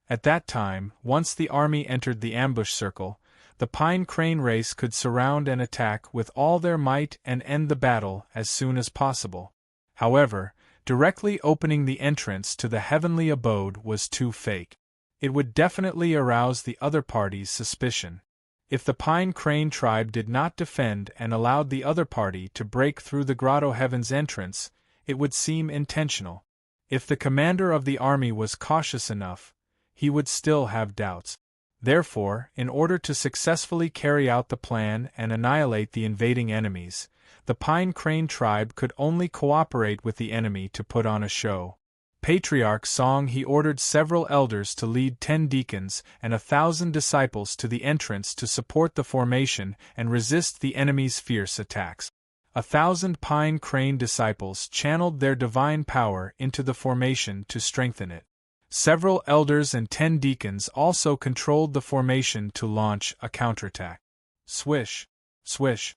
At that time, once the army entered the ambush circle, the Pine Crane race could surround and attack with all their might and end the battle as soon as possible. However, directly opening the entrance to the heavenly abode was too fake. It would definitely arouse the other party's suspicion. If the Pine Crane tribe did not defend and allowed the other party to break through the Grotto Heaven's entrance, it would seem intentional. If the commander of the army was cautious enough, he would still have doubts. Therefore, in order to successfully carry out the plan and annihilate the invading enemies, the Pine Crane tribe could only cooperate with the enemy to put on a show. patriarch song, he ordered several elders to lead 10 deacons and 1,000 disciples to the entrance to support the formation and resist the enemy's fierce attacks. 1,000 pine crane disciples channeled their divine power into the formation to strengthen it. Several elders and 10 deacons also controlled the formation to launch a counterattack. Swish, swish.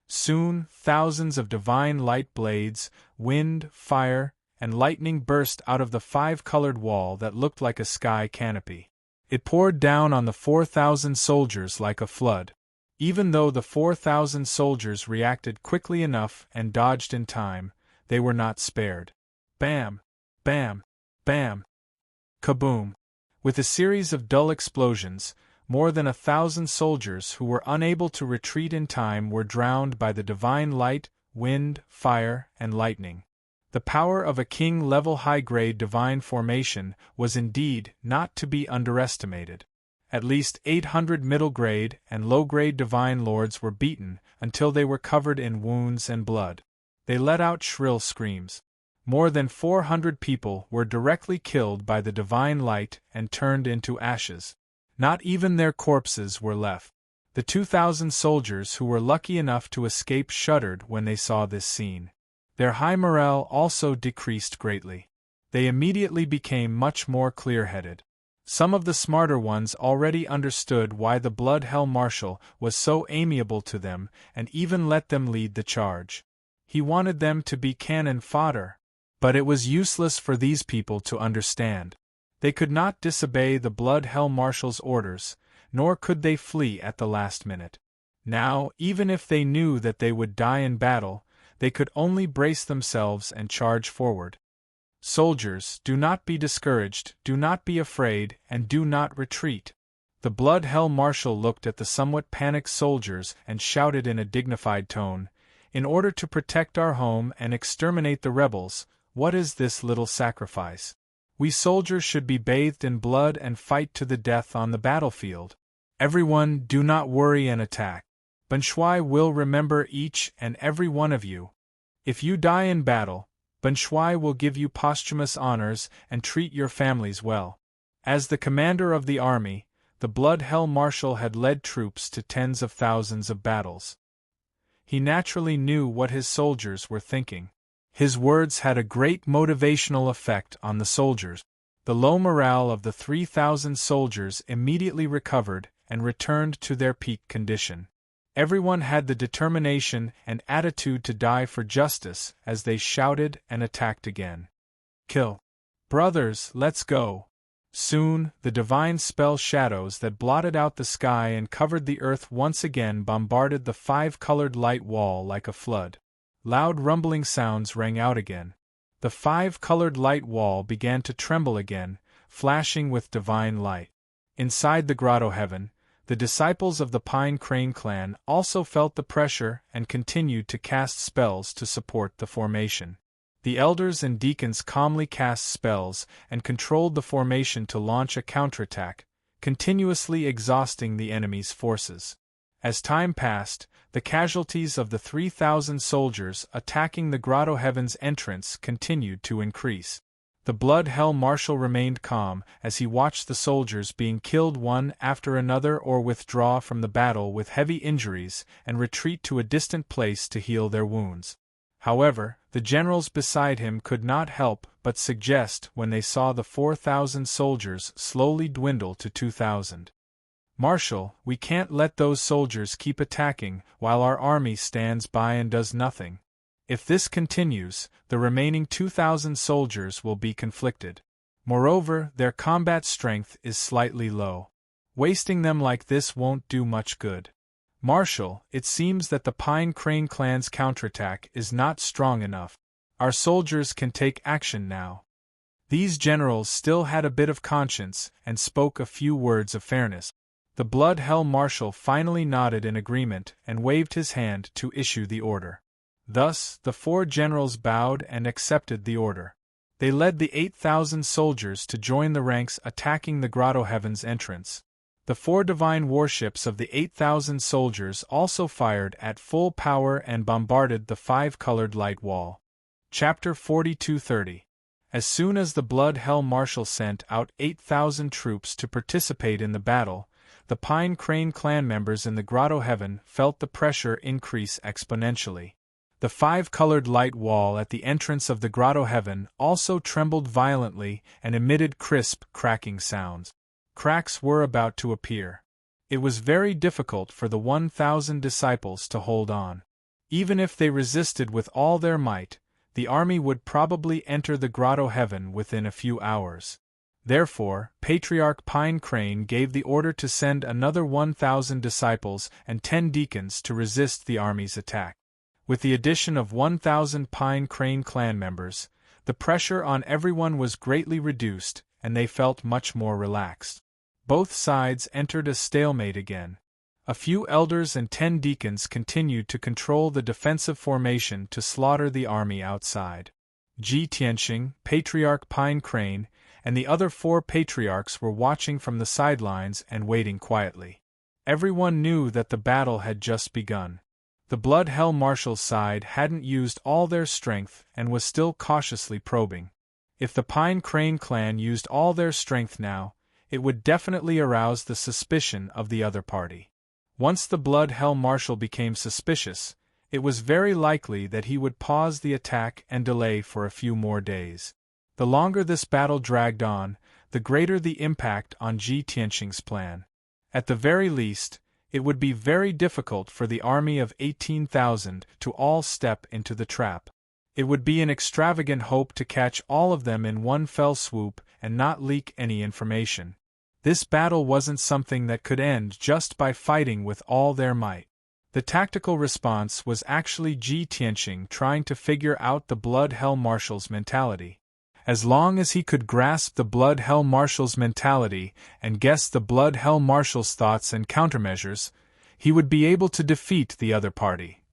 Soon, thousands of divine light blades, wind, fire, and lightning burst out of the 5-colored wall that looked like a sky canopy. It poured down on the 4,000 soldiers like a flood. Even though the 4,000 soldiers reacted quickly enough and dodged in time, they were not spared. Bam! Bam! Bam! Kaboom! With a series of dull explosions, more than 1,000 soldiers who were unable to retreat in time were drowned by the divine light, wind, fire, and lightning. The power of a king-level high-grade divine formation was indeed not to be underestimated. At least 800 middle-grade and low-grade divine lords were beaten until they were covered in wounds and blood. They let out shrill screams. More than 400 people were directly killed by the divine light and turned into ashes. Not even their corpses were left. The 2,000 soldiers who were lucky enough to escape shuddered when they saw this scene. Their high morale also decreased greatly. They immediately became much more clear-headed. Some of the smarter ones already understood why the Blood Hell Marshal was so amiable to them and even let them lead the charge. He wanted them to be cannon fodder. But it was useless for these people to understand. They could not disobey the Blood Hell Marshal's orders, nor could they flee at the last minute. Now, even if they knew that they would die in battle, they could only brace themselves and charge forward. Soldiers, do not be discouraged, do not be afraid, and do not retreat. The Blood Hell Marshal looked at the somewhat panicked soldiers and shouted in a dignified tone, "In order to protect our home and exterminate the rebels, what is this little sacrifice? We soldiers should be bathed in blood and fight to the death on the battlefield. Everyone, do not worry and attack. Ban Shui will remember each and every one of you. If you die in battle, Ban Shui will give you posthumous honors and treat your families well." As the commander of the army, the Blood Hell Marshal had led troops to tens of thousands of battles. He naturally knew what his soldiers were thinking. His words had a great motivational effect on the soldiers. The low morale of the 3,000 soldiers immediately recovered and returned to their peak condition. Everyone had the determination and attitude to die for justice as they shouted and attacked again. Kill. Brothers, let's go. Soon, the divine spell shadows that blotted out the sky and covered the earth once again bombarded the 5-colored light wall like a flood. Loud rumbling sounds rang out again. The 5-colored light wall began to tremble again, flashing with divine light. Inside the grotto heaven, the disciples of the Pine Crane clan also felt the pressure and continued to cast spells to support the formation. The elders and deacons calmly cast spells and controlled the formation to launch a counterattack, continuously exhausting the enemy's forces. As time passed, the casualties of the 3,000 soldiers attacking the Grotto Heaven's entrance continued to increase. The Blood Hell Marshal remained calm as he watched the soldiers being killed one after another or withdraw from the battle with heavy injuries and retreat to a distant place to heal their wounds. However, the generals beside him could not help but suggest when they saw the 4,000 soldiers slowly dwindle to 2,000. "Marshal, we can't let those soldiers keep attacking while our army stands by and does nothing. If this continues, the remaining 2,000 soldiers will be conflicted. Moreover, their combat strength is slightly low. Wasting them like this won't do much good. Marshal, it seems that the Pine Crane clan's counterattack is not strong enough. Our soldiers can take action now." These generals still had a bit of conscience and spoke a few words of fairness. The Blood Hell Marshal finally nodded in agreement and waved his hand to issue the order. Thus, the 4 generals bowed and accepted the order. They led the 8,000 soldiers to join the ranks attacking the Grotto Heaven's entrance. The 4 divine warships of the 8,000 soldiers also fired at full power and bombarded the 5-colored light wall. Chapter 42:30. As soon as the Blood Hell Marshal sent out 8,000 troops to participate in the battle, the Pine Crane clan members in the Grotto Heaven felt the pressure increase exponentially. The five-colored light wall at the entrance of the Grotto Heaven also trembled violently and emitted crisp, cracking sounds. Cracks were about to appear. It was very difficult for the 1,000 disciples to hold on. Even if they resisted with all their might, the army would probably enter the Grotto Heaven within a few hours. Therefore, Patriarch Pine Crane gave the order to send another 1,000 disciples and 10 deacons to resist the army's attack. With the addition of 1,000 Pine Crane clan members, the pressure on everyone was greatly reduced, and they felt much more relaxed. Both sides entered a stalemate again. A few elders and 10 deacons continued to control the defensive formation to slaughter the army outside. Ji Tianxing, Patriarch Pine Crane, and the other 4 patriarchs were watching from the sidelines and waiting quietly. Everyone knew that the battle had just begun. The Blood Hell Marshal's side hadn't used all their strength and was still cautiously probing. If the Pine Crane clan used all their strength now, it would definitely arouse the suspicion of the other party. Once the Blood Hell Marshal became suspicious, it was very likely that he would pause the attack and delay for a few more days. The longer this battle dragged on, the greater the impact on Ji Tianxing's plan. At the very least, it would be very difficult for the army of 18,000 to all step into the trap. It would be an extravagant hope to catch all of them in one fell swoop and not leak any information. This battle wasn't something that could end just by fighting with all their might. The tactical response was actually Ji Tianxing trying to figure out the Blood Hell Marshal's mentality. As long as he could grasp the Blood Hell Marshal's mentality and guess the Blood Hell Marshal's thoughts and countermeasures, he would be able to defeat the other party.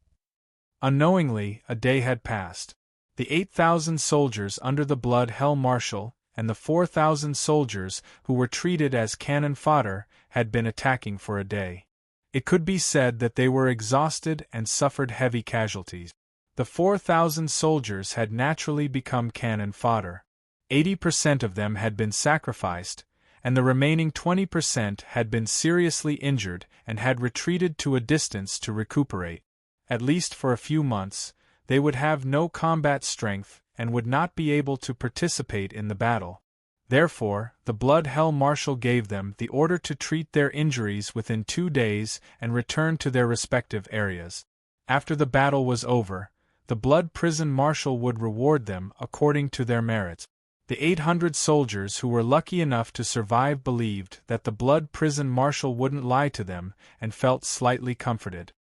Unknowingly, a day had passed. The 8,000 soldiers under the Blood Hell Marshal and the 4,000 soldiers who were treated as cannon fodder had been attacking for a day. It could be said that they were exhausted and suffered heavy casualties. The 4,000 soldiers had naturally become cannon fodder. 80% of them had been sacrificed, and the remaining 20% had been seriously injured and had retreated to a distance to recuperate. At least for a few months, they would have no combat strength and would not be able to participate in the battle. Therefore, the Blood Hell Marshal gave them the order to treat their injuries within 2 days and return to their respective areas. After the battle was over, the Blood Prison Marshal would reward them according to their merits. The 800 soldiers who were lucky enough to survive believed that the Blood Prison Marshal wouldn't lie to them and felt slightly comforted.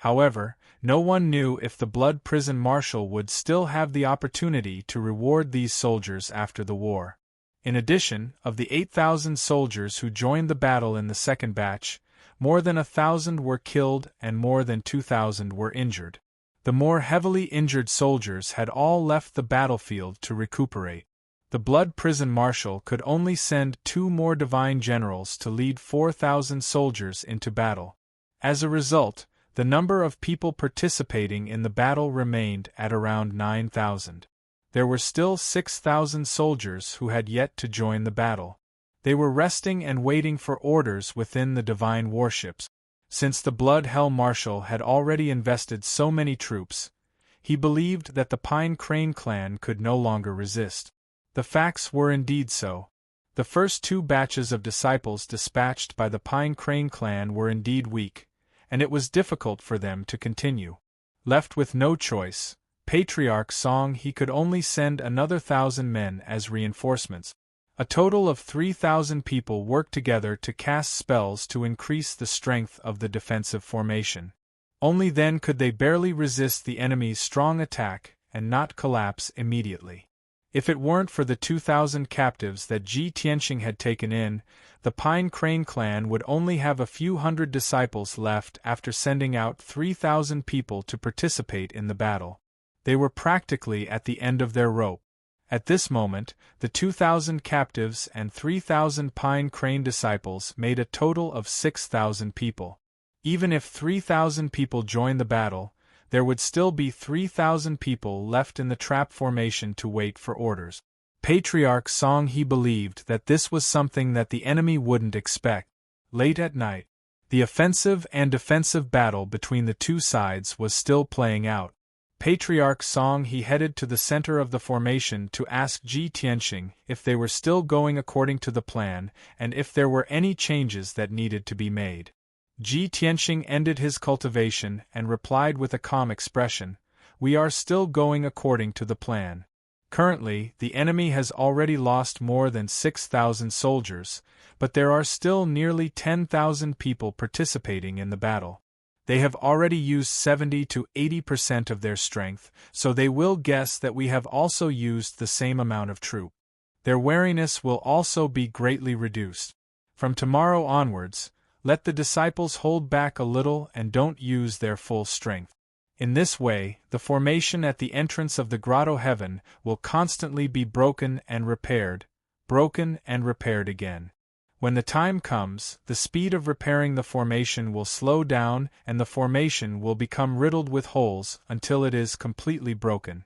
However, no one knew if the Blood Prison Marshal would still have the opportunity to reward these soldiers after the war. In addition, of the 8,000 soldiers who joined the battle in the second batch, more than 1,000 were killed and more than 2,000 were injured. The more heavily injured soldiers had all left the battlefield to recuperate. The Blood Prison Marshal could only send 2 more divine generals to lead 4,000 soldiers into battle. As a result, the number of people participating in the battle remained at around 9,000. There were still 6,000 soldiers who had yet to join the battle. They were resting and waiting for orders within the divine warships. Since the Blood Hell Marshal had already invested so many troops, he believed that the Pine Crane clan could no longer resist. The facts were indeed so. The first 2 batches of disciples dispatched by the Pine Crane clan were indeed weak, and it was difficult for them to continue. Left with no choice, Patriarch Song he could only send another 1,000 men as reinforcements. A total of 3,000 people worked together to cast spells to increase the strength of the defensive formation. Only then could they barely resist the enemy's strong attack and not collapse immediately. If it weren't for the 2,000 captives that Ji Tianxing had taken in, the Pine Crane clan would only have a few hundred disciples left after sending out 3,000 people to participate in the battle. They were practically at the end of their rope. At this moment, the 2,000 captives and 3,000 Pine Crane disciples made a total of 6,000 people. Even if 3,000 people joined the battle, there would still be 3,000 people left in the trap formation to wait for orders. Patriarch Song he believed that this was something that the enemy wouldn't expect. Late at night, the offensive and defensive battle between the two sides was still playing out. Patriarch Song he headed to the center of the formation to ask Ji Tianxing if they were still going according to the plan and if there were any changes that needed to be made. Ji Tianxing ended his cultivation and replied with a calm expression, "We are still going according to the plan. Currently, the enemy has already lost more than 6,000 soldiers, but there are still nearly 10,000 people participating in the battle. They have already used 70 to 80% of their strength, so they will guess that we have also used the same amount of troop. Their wariness will also be greatly reduced. From tomorrow onwards, let the disciples hold back a little and don't use their full strength. In this way, the formation at the entrance of the grotto heaven will constantly be broken and repaired again. When the time comes, the speed of repairing the formation will slow down and the formation will become riddled with holes until it is completely broken.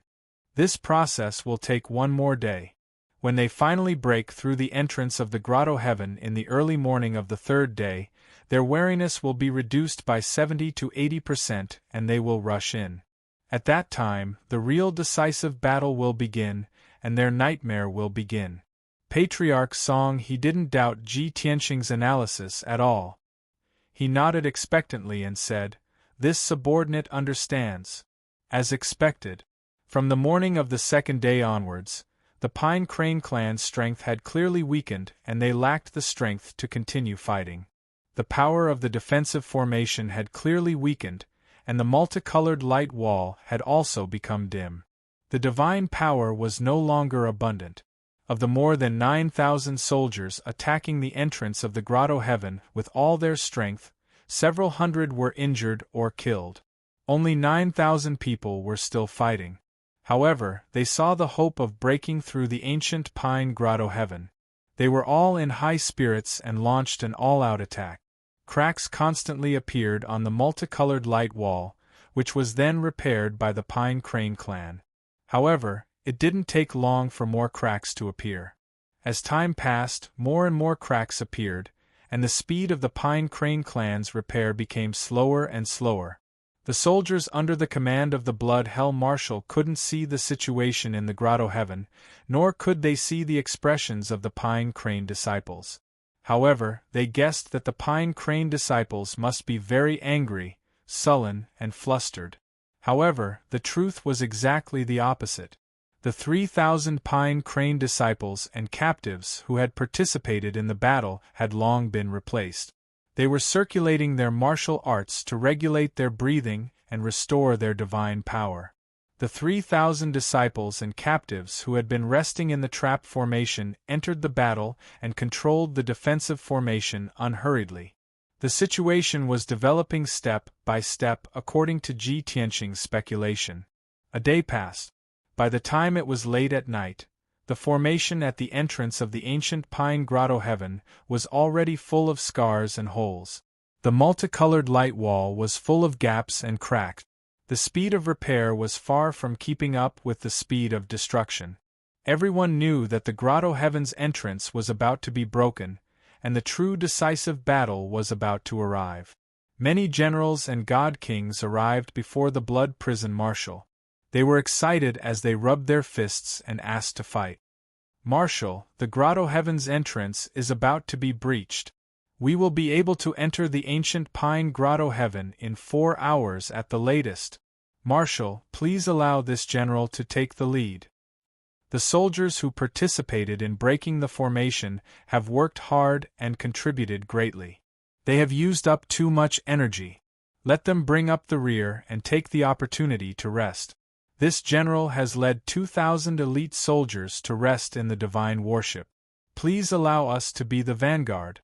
This process will take one more day. When they finally break through the entrance of the grotto heaven in the early morning of the third day, their wariness will be reduced by 70 to 80% and they will rush in. At that time, the real decisive battle will begin, and their nightmare will begin. Patriarch Song he didn't doubt Ji Tianxing's analysis at all. He nodded expectantly and said, "This subordinate understands." As expected, from the morning of the second day onwards, the Pine Crane clan's strength had clearly weakened and they lacked the strength to continue fighting. The power of the defensive formation had clearly weakened, and the multicolored light wall had also become dim. The divine power was no longer abundant. Of the more than 9,000 soldiers attacking the entrance of the grotto heaven with all their strength, several hundred were injured or killed. Only 9,000 people were still fighting. However, they saw the hope of breaking through the ancient pine grotto heaven. They were all in high spirits and launched an all-out attack. Cracks constantly appeared on the multicolored light wall, which was then repaired by the Pine Crane clan. However, it didn't take long for more cracks to appear. As time passed, more and more cracks appeared, and the speed of the Pine Crane clan's repair became slower and slower. The soldiers under the command of the Blood Hell Marshal couldn't see the situation in the grotto heaven, nor could they see the expressions of the Pine Crane disciples. However, they guessed that the Pine Crane disciples must be very angry, sullen, and flustered. However, the truth was exactly the opposite. The 3,000 Pine Crane disciples and captives who had participated in the battle had long been replaced. They were circulating their martial arts to regulate their breathing and restore their divine power. The 3,000 disciples and captives who had been resting in the trap formation entered the battle and controlled the defensive formation unhurriedly. The situation was developing step by step according to Ji Tianxing's speculation. A day passed. By the time it was late at night, the formation at the entrance of the ancient pine grotto heaven was already full of scars and holes. The multicolored light wall was full of gaps and cracks. The speed of repair was far from keeping up with the speed of destruction. Everyone knew that the grotto heaven's entrance was about to be broken, and the true decisive battle was about to arrive. Many generals and god kings arrived before the blood prison marshal. They were excited as they rubbed their fists and asked to fight. "Marshal, the grotto heaven's entrance is about to be breached. We will be able to enter the ancient pine grotto heaven in 4 hours at the latest. Marshal, please allow this general to take the lead." The soldiers who participated in breaking the formation have worked hard and contributed greatly. They have used up too much energy. Let them bring up the rear and take the opportunity to rest. This general has led 2,000 elite soldiers to rest in the divine worship. Please allow us to be the vanguard.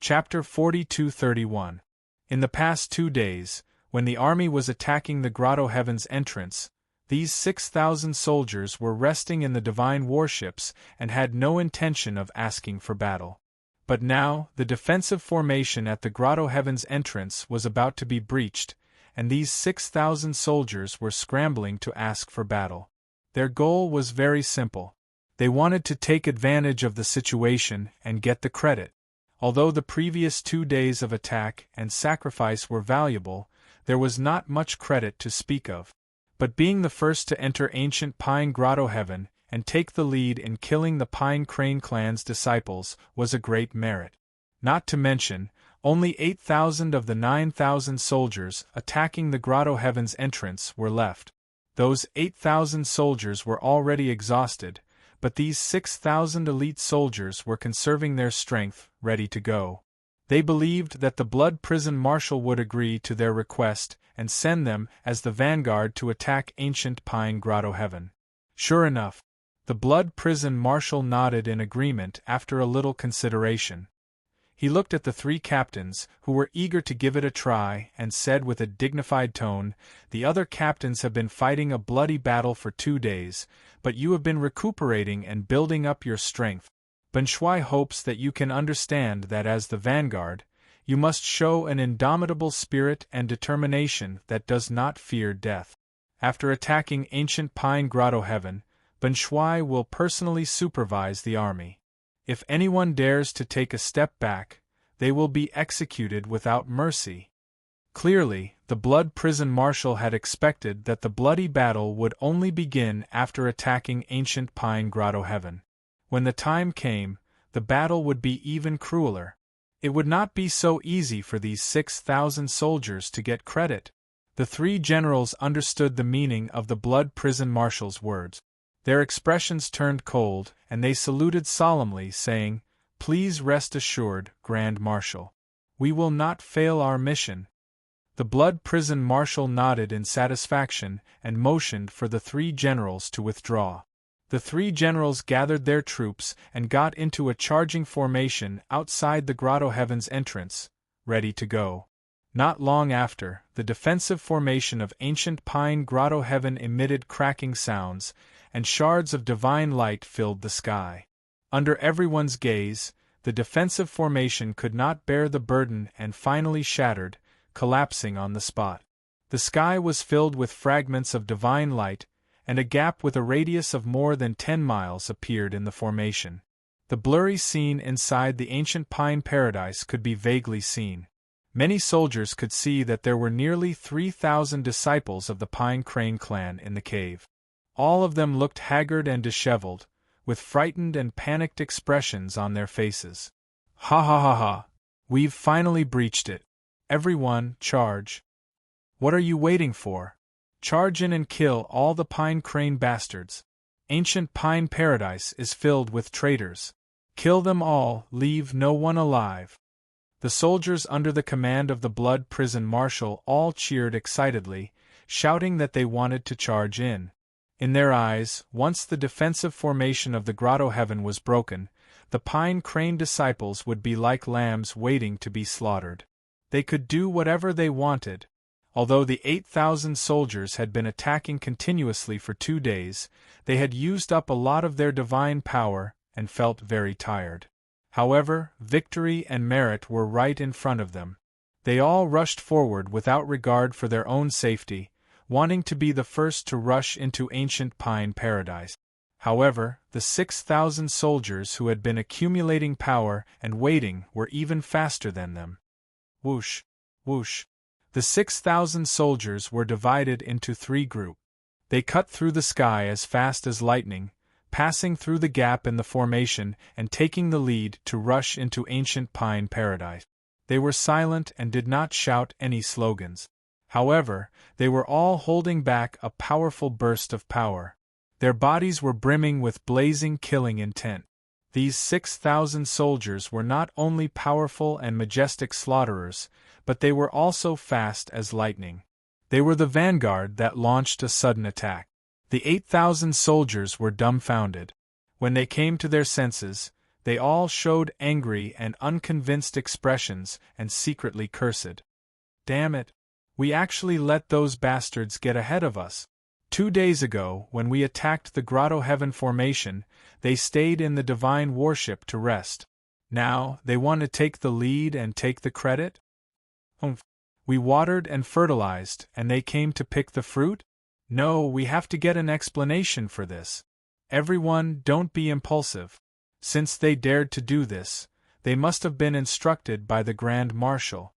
Chapter 42-31. In the past 2 days, when the army was attacking the grotto heaven's entrance, these 6,000 soldiers were resting in the divine warships and had no intention of asking for battle. But now, the defensive formation at the grotto heaven's entrance was about to be breached, and these 6,000 soldiers were scrambling to ask for battle. Their goal was very simple. They wanted to take advantage of the situation and get the credit. Although the previous 2 days of attack and sacrifice were valuable, there was not much credit to speak of. But being the first to enter ancient Pine Grotto Heaven and take the lead in killing the Pine Crane clan's disciples was a great merit. Not to mention, only 8,000 of the 9,000 soldiers attacking the Grotto Heaven's entrance were left. Those 8,000 soldiers were already exhausted, but these 6,000 elite soldiers were conserving their strength, ready to go. They believed that the Blood Prison Marshal would agree to their request and send them as the vanguard to attack ancient Pine Grotto Heaven. Sure enough, the Blood Prison Marshal nodded in agreement after a little consideration. He looked at the 3 captains, who were eager to give it a try, and said with a dignified tone, "The other captains have been fighting a bloody battle for 2 days, but you have been recuperating and building up your strength. Ben Shui hopes that you can understand that as the vanguard, you must show an indomitable spirit and determination that does not fear death. After attacking ancient Pine Grotto Heaven, Ben Shui will personally supervise the army. If anyone dares to take a step back, they will be executed without mercy." Clearly, the Blood Prison Marshal had expected that the bloody battle would only begin after attacking ancient Pine Grotto Heaven. When the time came, the battle would be even crueler. It would not be so easy for these 6,000 soldiers to get credit. The 3 generals understood the meaning of the Blood Prison Marshal's words. Their expressions turned cold, and they saluted solemnly, saying, "Please rest assured, Grand Marshal. We will not fail our mission." The Blood Prison Marshal nodded in satisfaction and motioned for the 3 generals to withdraw. The 3 generals gathered their troops and got into a charging formation outside the Grotto Heaven's entrance, ready to go. Not long after, the defensive formation of ancient Pine Grotto Heaven emitted cracking sounds, and shards of divine light filled the sky. Under everyone's gaze, the defensive formation could not bear the burden and finally shattered, collapsing on the spot. The sky was filled with fragments of divine light, and a gap with a radius of more than 10 miles appeared in the formation. The blurry scene inside the ancient Pine Paradise could be vaguely seen. Many soldiers could see that there were nearly 3,000 disciples of the Pine Crane clan in the cave. All of them looked haggard and disheveled, with frightened and panicked expressions on their faces. "Ha ha ha ha! We've finally breached it. Everyone, charge! What are you waiting for? Charge in and kill all the Pine Crane bastards. Ancient Pine Paradise is filled with traitors. Kill them all, leave no one alive." The soldiers under the command of the Blood Prison Marshal all cheered excitedly, shouting that they wanted to charge in. In their eyes, once the defensive formation of the Grotto Heaven was broken, the Pine Crane disciples would be like lambs waiting to be slaughtered. They could do whatever they wanted. Although the 8,000 soldiers had been attacking continuously for 2 days, they had used up a lot of their divine power and felt very tired. However, victory and merit were right in front of them. They all rushed forward without regard for their own safety, wanting to be the first to rush into ancient Pine Paradise. However, the 6,000 soldiers who had been accumulating power and waiting were even faster than them. Whoosh! Whoosh! The 6,000 soldiers were divided into 3 groups. They cut through the sky as fast as lightning, passing through the gap in the formation and taking the lead to rush into ancient Pine Paradise. They were silent and did not shout any slogans. However, they were all holding back a powerful burst of power. Their bodies were brimming with blazing killing intent. These 6,000 soldiers were not only powerful and majestic slaughterers, but they were also fast as lightning. They were the vanguard that launched a sudden attack. The 8,000 soldiers were dumbfounded. When they came to their senses, they all showed angry and unconvinced expressions and secretly cursed. "Damn it! We actually let those bastards get ahead of us. 2 days ago, when we attacked the Grotto Heaven formation, they stayed in the divine warship to rest. Now, they want to take the lead and take the credit? Humph! We watered and fertilized, and they came to pick the fruit? No, we have to get an explanation for this. Everyone, don't be impulsive. Since they dared to do this, they must have been instructed by the Grand Marshal.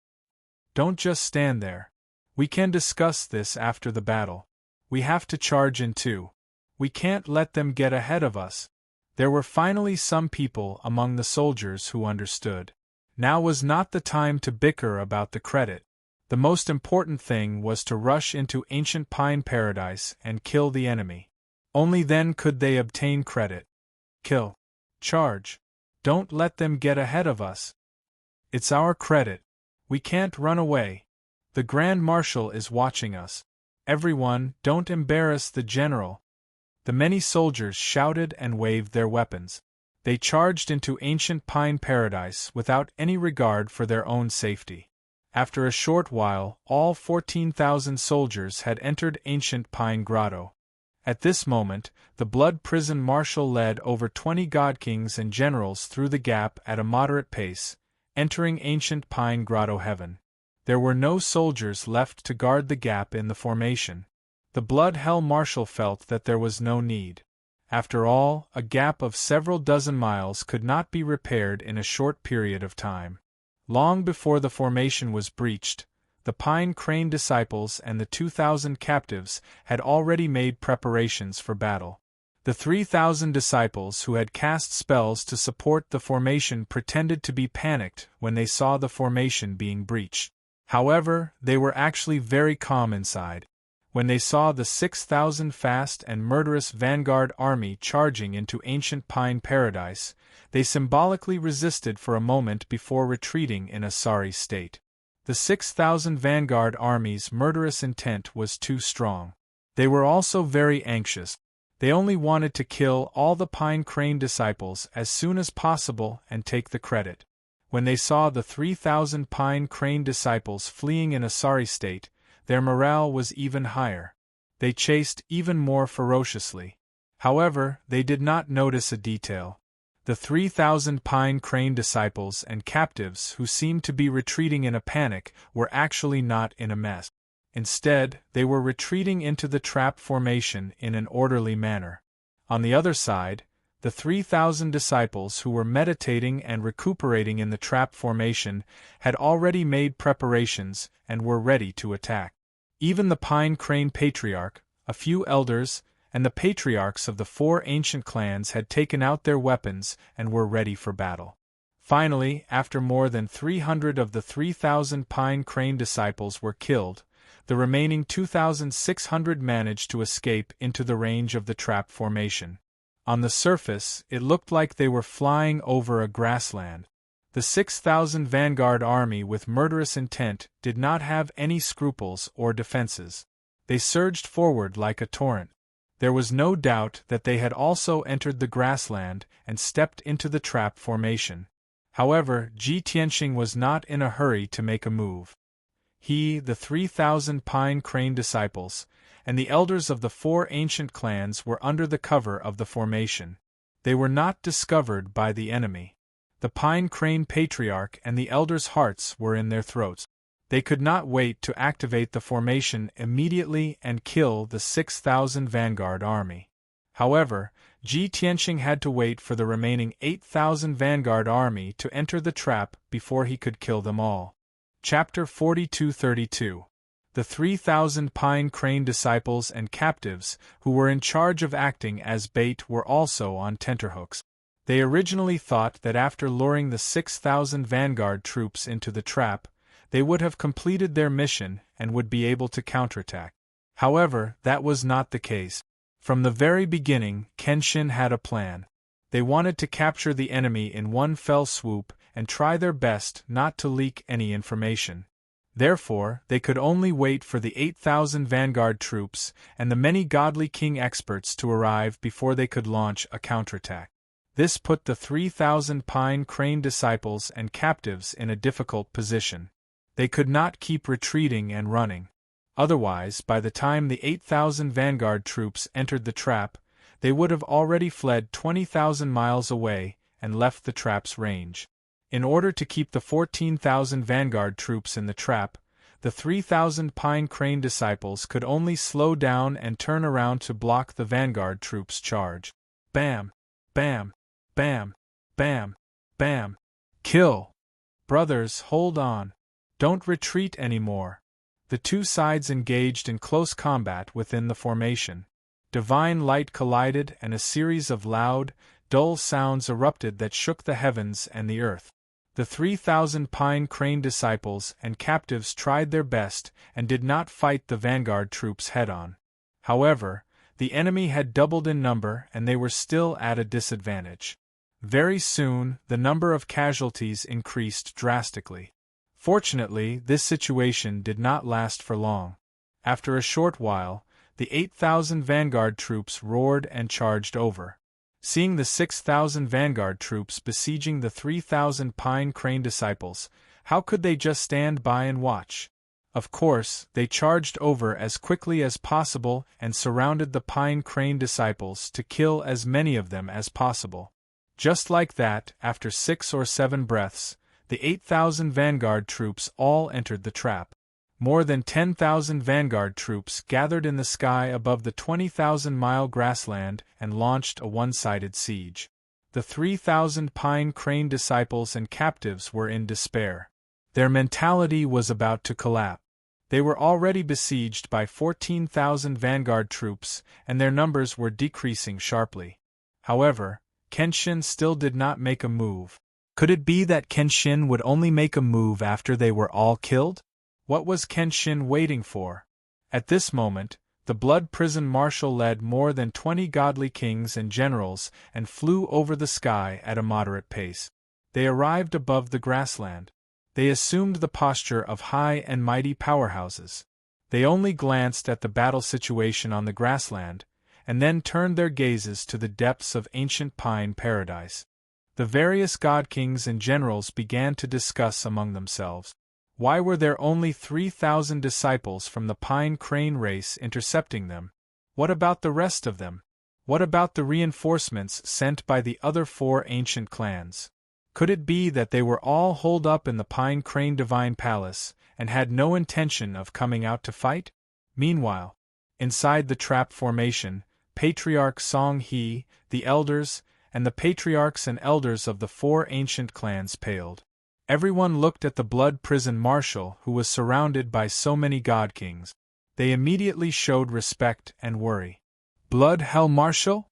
Don't just stand there. We can discuss this after the battle. We have to charge in too. We can't let them get ahead of us. There were finally some people among the soldiers who understood. Now was not the time to bicker about the credit. The most important thing was to rush into ancient Pine Paradise and kill the enemy. Only then could they obtain credit. Kill. Charge. Don't let them get ahead of us. It's our credit. We can't run away. The Grand Marshal is watching us. Everyone, don't embarrass the general. The many soldiers shouted and waved their weapons. They charged into ancient Pine Paradise without any regard for their own safety. After a short while, all 14,000 soldiers had entered ancient Pine Grotto. At this moment, the Blood Prison Marshal led over 20 god-kings and generals through the gap at a moderate pace, entering ancient Pine Grotto heaven. There were no soldiers left to guard the gap in the formation. The Blood Hell Marshal felt that there was no need. After all, a gap of several dozen miles could not be repaired in a short period of time. Long before the formation was breached, the Pine Crane disciples and the 2,000 captives had already made preparations for battle. The 3,000 disciples who had cast spells to support the formation pretended to be panicked when they saw the formation being breached. However, they were actually very calm inside. When they saw the 6,000 fast and murderous vanguard army charging into ancient Pine Paradise, they symbolically resisted for a moment before retreating in a sorry state. The 6,000 vanguard army's murderous intent was too strong. They were also very anxious. They only wanted to kill all the Pine Crane disciples as soon as possible and take the credit. When they saw the 3,000 Pine Crane disciples fleeing in a sorry state, their morale was even higher. They chased even more ferociously. However, they did not notice a detail. The 3,000 Pine Crane disciples and captives who seemed to be retreating in a panic were actually not in a mess. Instead, they were retreating into the trap formation in an orderly manner. On the other side, the 3,000 disciples who were meditating and recuperating in the trap formation had already made preparations and were ready to attack. Even the Pine Crane Patriarch, a few elders, and the patriarchs of the 4 ancient clans had taken out their weapons and were ready for battle. Finally, after more than 300 of the 3,000 Pine Crane disciples were killed, the remaining 2,600 managed to escape into the range of the trap formation. On the surface, it looked like they were flying over a grassland. The 6,000 vanguard army with murderous intent did not have any scruples or defenses. They surged forward like a torrent. There was no doubt that they had also entered the grassland and stepped into the trap formation. However, Ji Tianxing was not in a hurry to make a move. He, the 3,000 Pine Crane disciples, and the elders of the 4 ancient clans were under the cover of the formation. They were not discovered by the enemy. The Pine Crane Patriarch and the elders' hearts were in their throats. They could not wait to activate the formation immediately and kill the 6,000 vanguard army. However, Ji Tianxing had to wait for the remaining 8,000 vanguard army to enter the trap before he could kill them all. Chapter 42-32. The 3,000 Pine Crane disciples and captives who were in charge of acting as bait were also on tenterhooks. They originally thought that after luring the 6,000 vanguard troops into the trap, they would have completed their mission and would be able to counterattack. However, that was not the case. From the very beginning, Kenshin had a plan. They wanted to capture the enemy in one fell swoop and try their best not to leak any information. Therefore, they could only wait for the 8,000 vanguard troops and the many godly king experts to arrive before they could launch a counterattack. This put the 3,000 Pine Crane disciples and captives in a difficult position. They could not keep retreating and running. Otherwise, by the time the 8,000 vanguard troops entered the trap, they would have already fled 20,000 miles away and left the trap's range. In order to keep the 14,000 vanguard troops in the trap, the 3,000 Pine Crane disciples could only slow down and turn around to block the vanguard troops' charge. Bam! Bam! Bam! Bam! Bam! Kill! Brothers, hold on. Don't retreat anymore. The two sides engaged in close combat within the formation. Divine light collided and a series of loud, dull sounds erupted that shook the heavens and the earth. The 3,000 pine crane disciples and captives tried their best and did not fight the vanguard troops head-on. However, the enemy had doubled in number and they were still at a disadvantage. Very soon, the number of casualties increased drastically. Fortunately, this situation did not last for long. After a short while, the 8,000 vanguard troops roared and charged over. Seeing the 6,000 vanguard troops besieging the 3,000 pine crane disciples, how could they just stand by and watch? Of course, they charged over as quickly as possible and surrounded the pine crane disciples to kill as many of them as possible. Just like that, after 6 or 7 breaths, the 8,000 vanguard troops all entered the trap. More than 10,000 vanguard troops gathered in the sky above the 20,000-mile grassland and launched a one-sided siege. The 3,000 pine crane disciples and captives were in despair. Their mentality was about to collapse. They were already besieged by 14,000 vanguard troops, and their numbers were decreasing sharply. However, Kenshin still did not make a move. Could it be that Kenshin would only make a move after they were all killed? What was Kenshin waiting for? At this moment, the Blood Prison Marshal led more than 20 godly kings and generals and flew over the sky at a moderate pace. They arrived above the grassland. They assumed the posture of high and mighty powerhouses. They only glanced at the battle situation on the grassland, and then turned their gazes to the depths of ancient pine paradise. The various god kings and generals began to discuss among themselves. Why were there only 3,000 disciples from the pine crane race intercepting them? What about the rest of them? What about the reinforcements sent by the other 4 ancient clans? Could it be that they were all holed up in the pine crane divine palace and had no intention of coming out to fight? Meanwhile, inside the trap formation, Patriarch Song He, the elders, and the patriarchs and elders of the 4 ancient clans paled. Everyone looked at the Blood Prison Marshal who was surrounded by so many god kings. They immediately showed respect and worry. Blood Hell Marshal?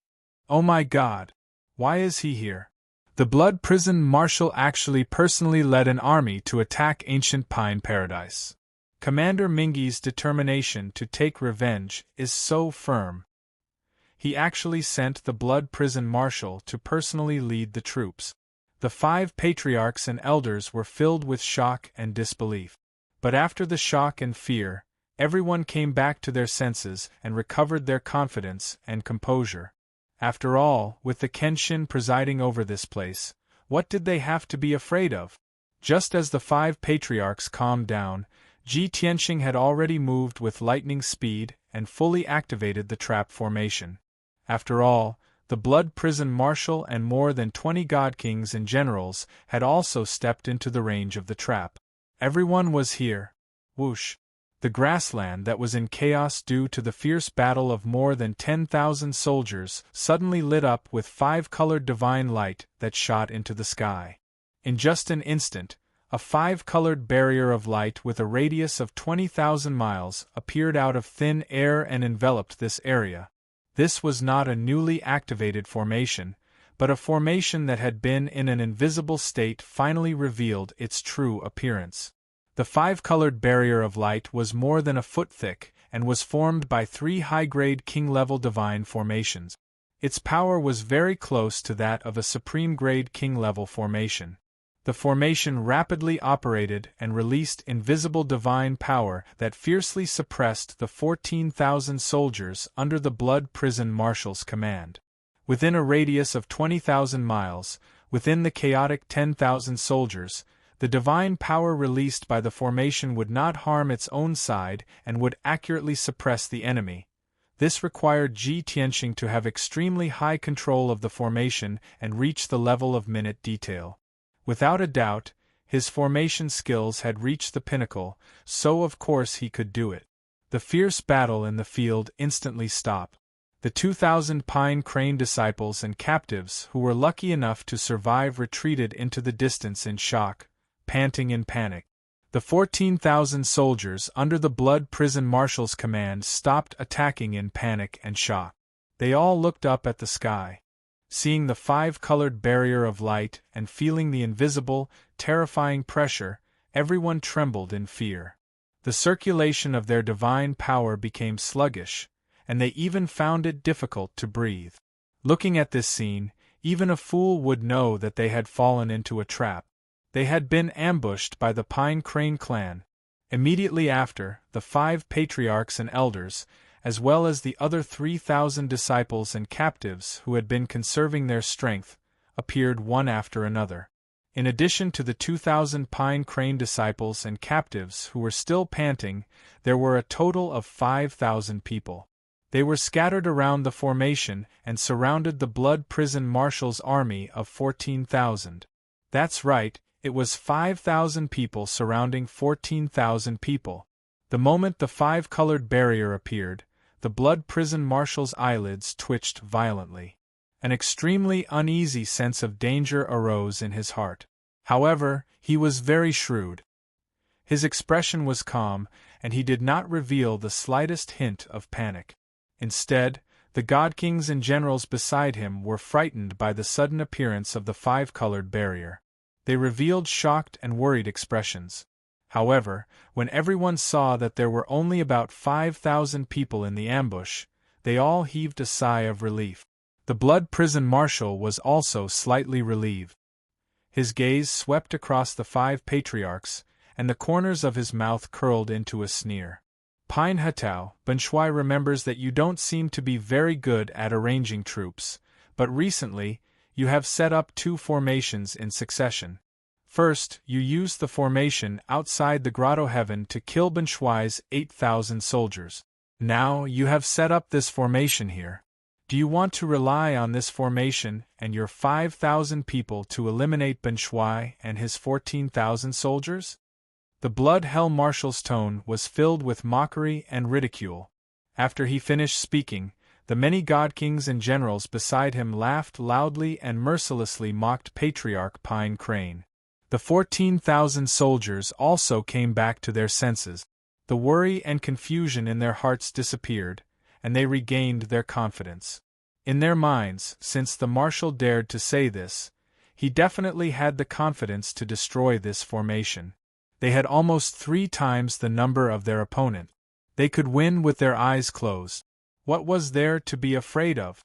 Oh my god! Why is he here? The Blood Prison Marshal actually personally led an army to attack ancient Pine Paradise. Commander Mingi's determination to take revenge is so firm. He actually sent the Blood Prison Marshal to personally lead the troops. The 5 patriarchs and elders were filled with shock and disbelief. But after the shock and fear, everyone came back to their senses and recovered their confidence and composure. After all, with the Kenshin presiding over this place, what did they have to be afraid of? Just as the 5 patriarchs calmed down, Ji Tianxing had already moved with lightning speed and fully activated the trap formation. After all, the Blood Prison Marshal and more than 20 god kings and generals had also stepped into the range of the trap. Everyone was here. Whoosh! The grassland that was in chaos due to the fierce battle of more than 10,000 soldiers suddenly lit up with 5-colored divine light that shot into the sky. In just an instant, a 5-colored barrier of light with a radius of 20,000 miles appeared out of thin air and enveloped this area. This was not a newly activated formation, but a formation that had been in an invisible state finally revealed its true appearance. The 5-colored barrier of light was more than a foot thick and was formed by 3 high-grade king-level divine formations. Its power was very close to that of a supreme-grade king-level formation. The formation rapidly operated and released invisible divine power that fiercely suppressed the 14,000 soldiers under the Blood Prison Marshal's command. Within a radius of 20,000 miles, within the chaotic 10,000 soldiers, the divine power released by the formation would not harm its own side and would accurately suppress the enemy. This required Ji Tianxing to have extremely high control of the formation and reach the level of minute detail. Without a doubt, his formation skills had reached the pinnacle, so of course he could do it. The fierce battle in the field instantly stopped. The 2,000 Pine Crane disciples and captives who were lucky enough to survive retreated into the distance in shock, panting in panic. The 14,000 soldiers under the Blood Prison Marshal's command stopped attacking in panic and shock. They all looked up at the sky. Seeing the five-colored barrier of light and feeling the invisible, terrifying pressure, everyone trembled in fear. The circulation of their divine power became sluggish, and they even found it difficult to breathe. Looking at this scene, even a fool would know that they had fallen into a trap. They had been ambushed by the Pine Crane clan. Immediately after, the 5 patriarchs and elders, as well as the other 3,000 disciples and captives who had been conserving their strength, appeared one after another. In addition to the 2,000 Pine Crane disciples and captives who were still panting, there were a total of 5,000 people. They were scattered around the formation and surrounded the Blood Prison Marshal's army of 14,000. That's right, it was 5,000 people surrounding 14,000 people. The moment the 5-colored barrier appeared, the Blood Prison Marshal's eyelids twitched violently. An extremely uneasy sense of danger arose in his heart. However, he was very shrewd. His expression was calm, and he did not reveal the slightest hint of panic. Instead, the god kings and generals beside him were frightened by the sudden appearance of the 5-colored barrier. They revealed shocked and worried expressions. However, when everyone saw that there were only about 5,000 people in the ambush, they all heaved a sigh of relief. The Blood Prison Marshal was also slightly relieved. His gaze swept across the 5 patriarchs, and the corners of his mouth curled into a sneer. Pine Hatau, Banshui remembers that you don't seem to be very good at arranging troops, but recently, you have set up 2 formations in succession. First, you used the formation outside the Grotto Heaven to kill Banshui's 8,000 soldiers. Now, you have set up this formation here. Do you want to rely on this formation and your 5,000 people to eliminate Banshui and his 14,000 soldiers? The Blood Hell Marshal's tone was filled with mockery and ridicule. After he finished speaking, the many god kings and generals beside him laughed loudly and mercilessly mocked Patriarch Pine Crane. The 14,000 soldiers also came back to their senses. The worry and confusion in their hearts disappeared, and they regained their confidence. In their minds, since the marshal dared to say this, he definitely had the confidence to destroy this formation. They had almost 3 times the number of their opponent. They could win with their eyes closed. What was there to be afraid of?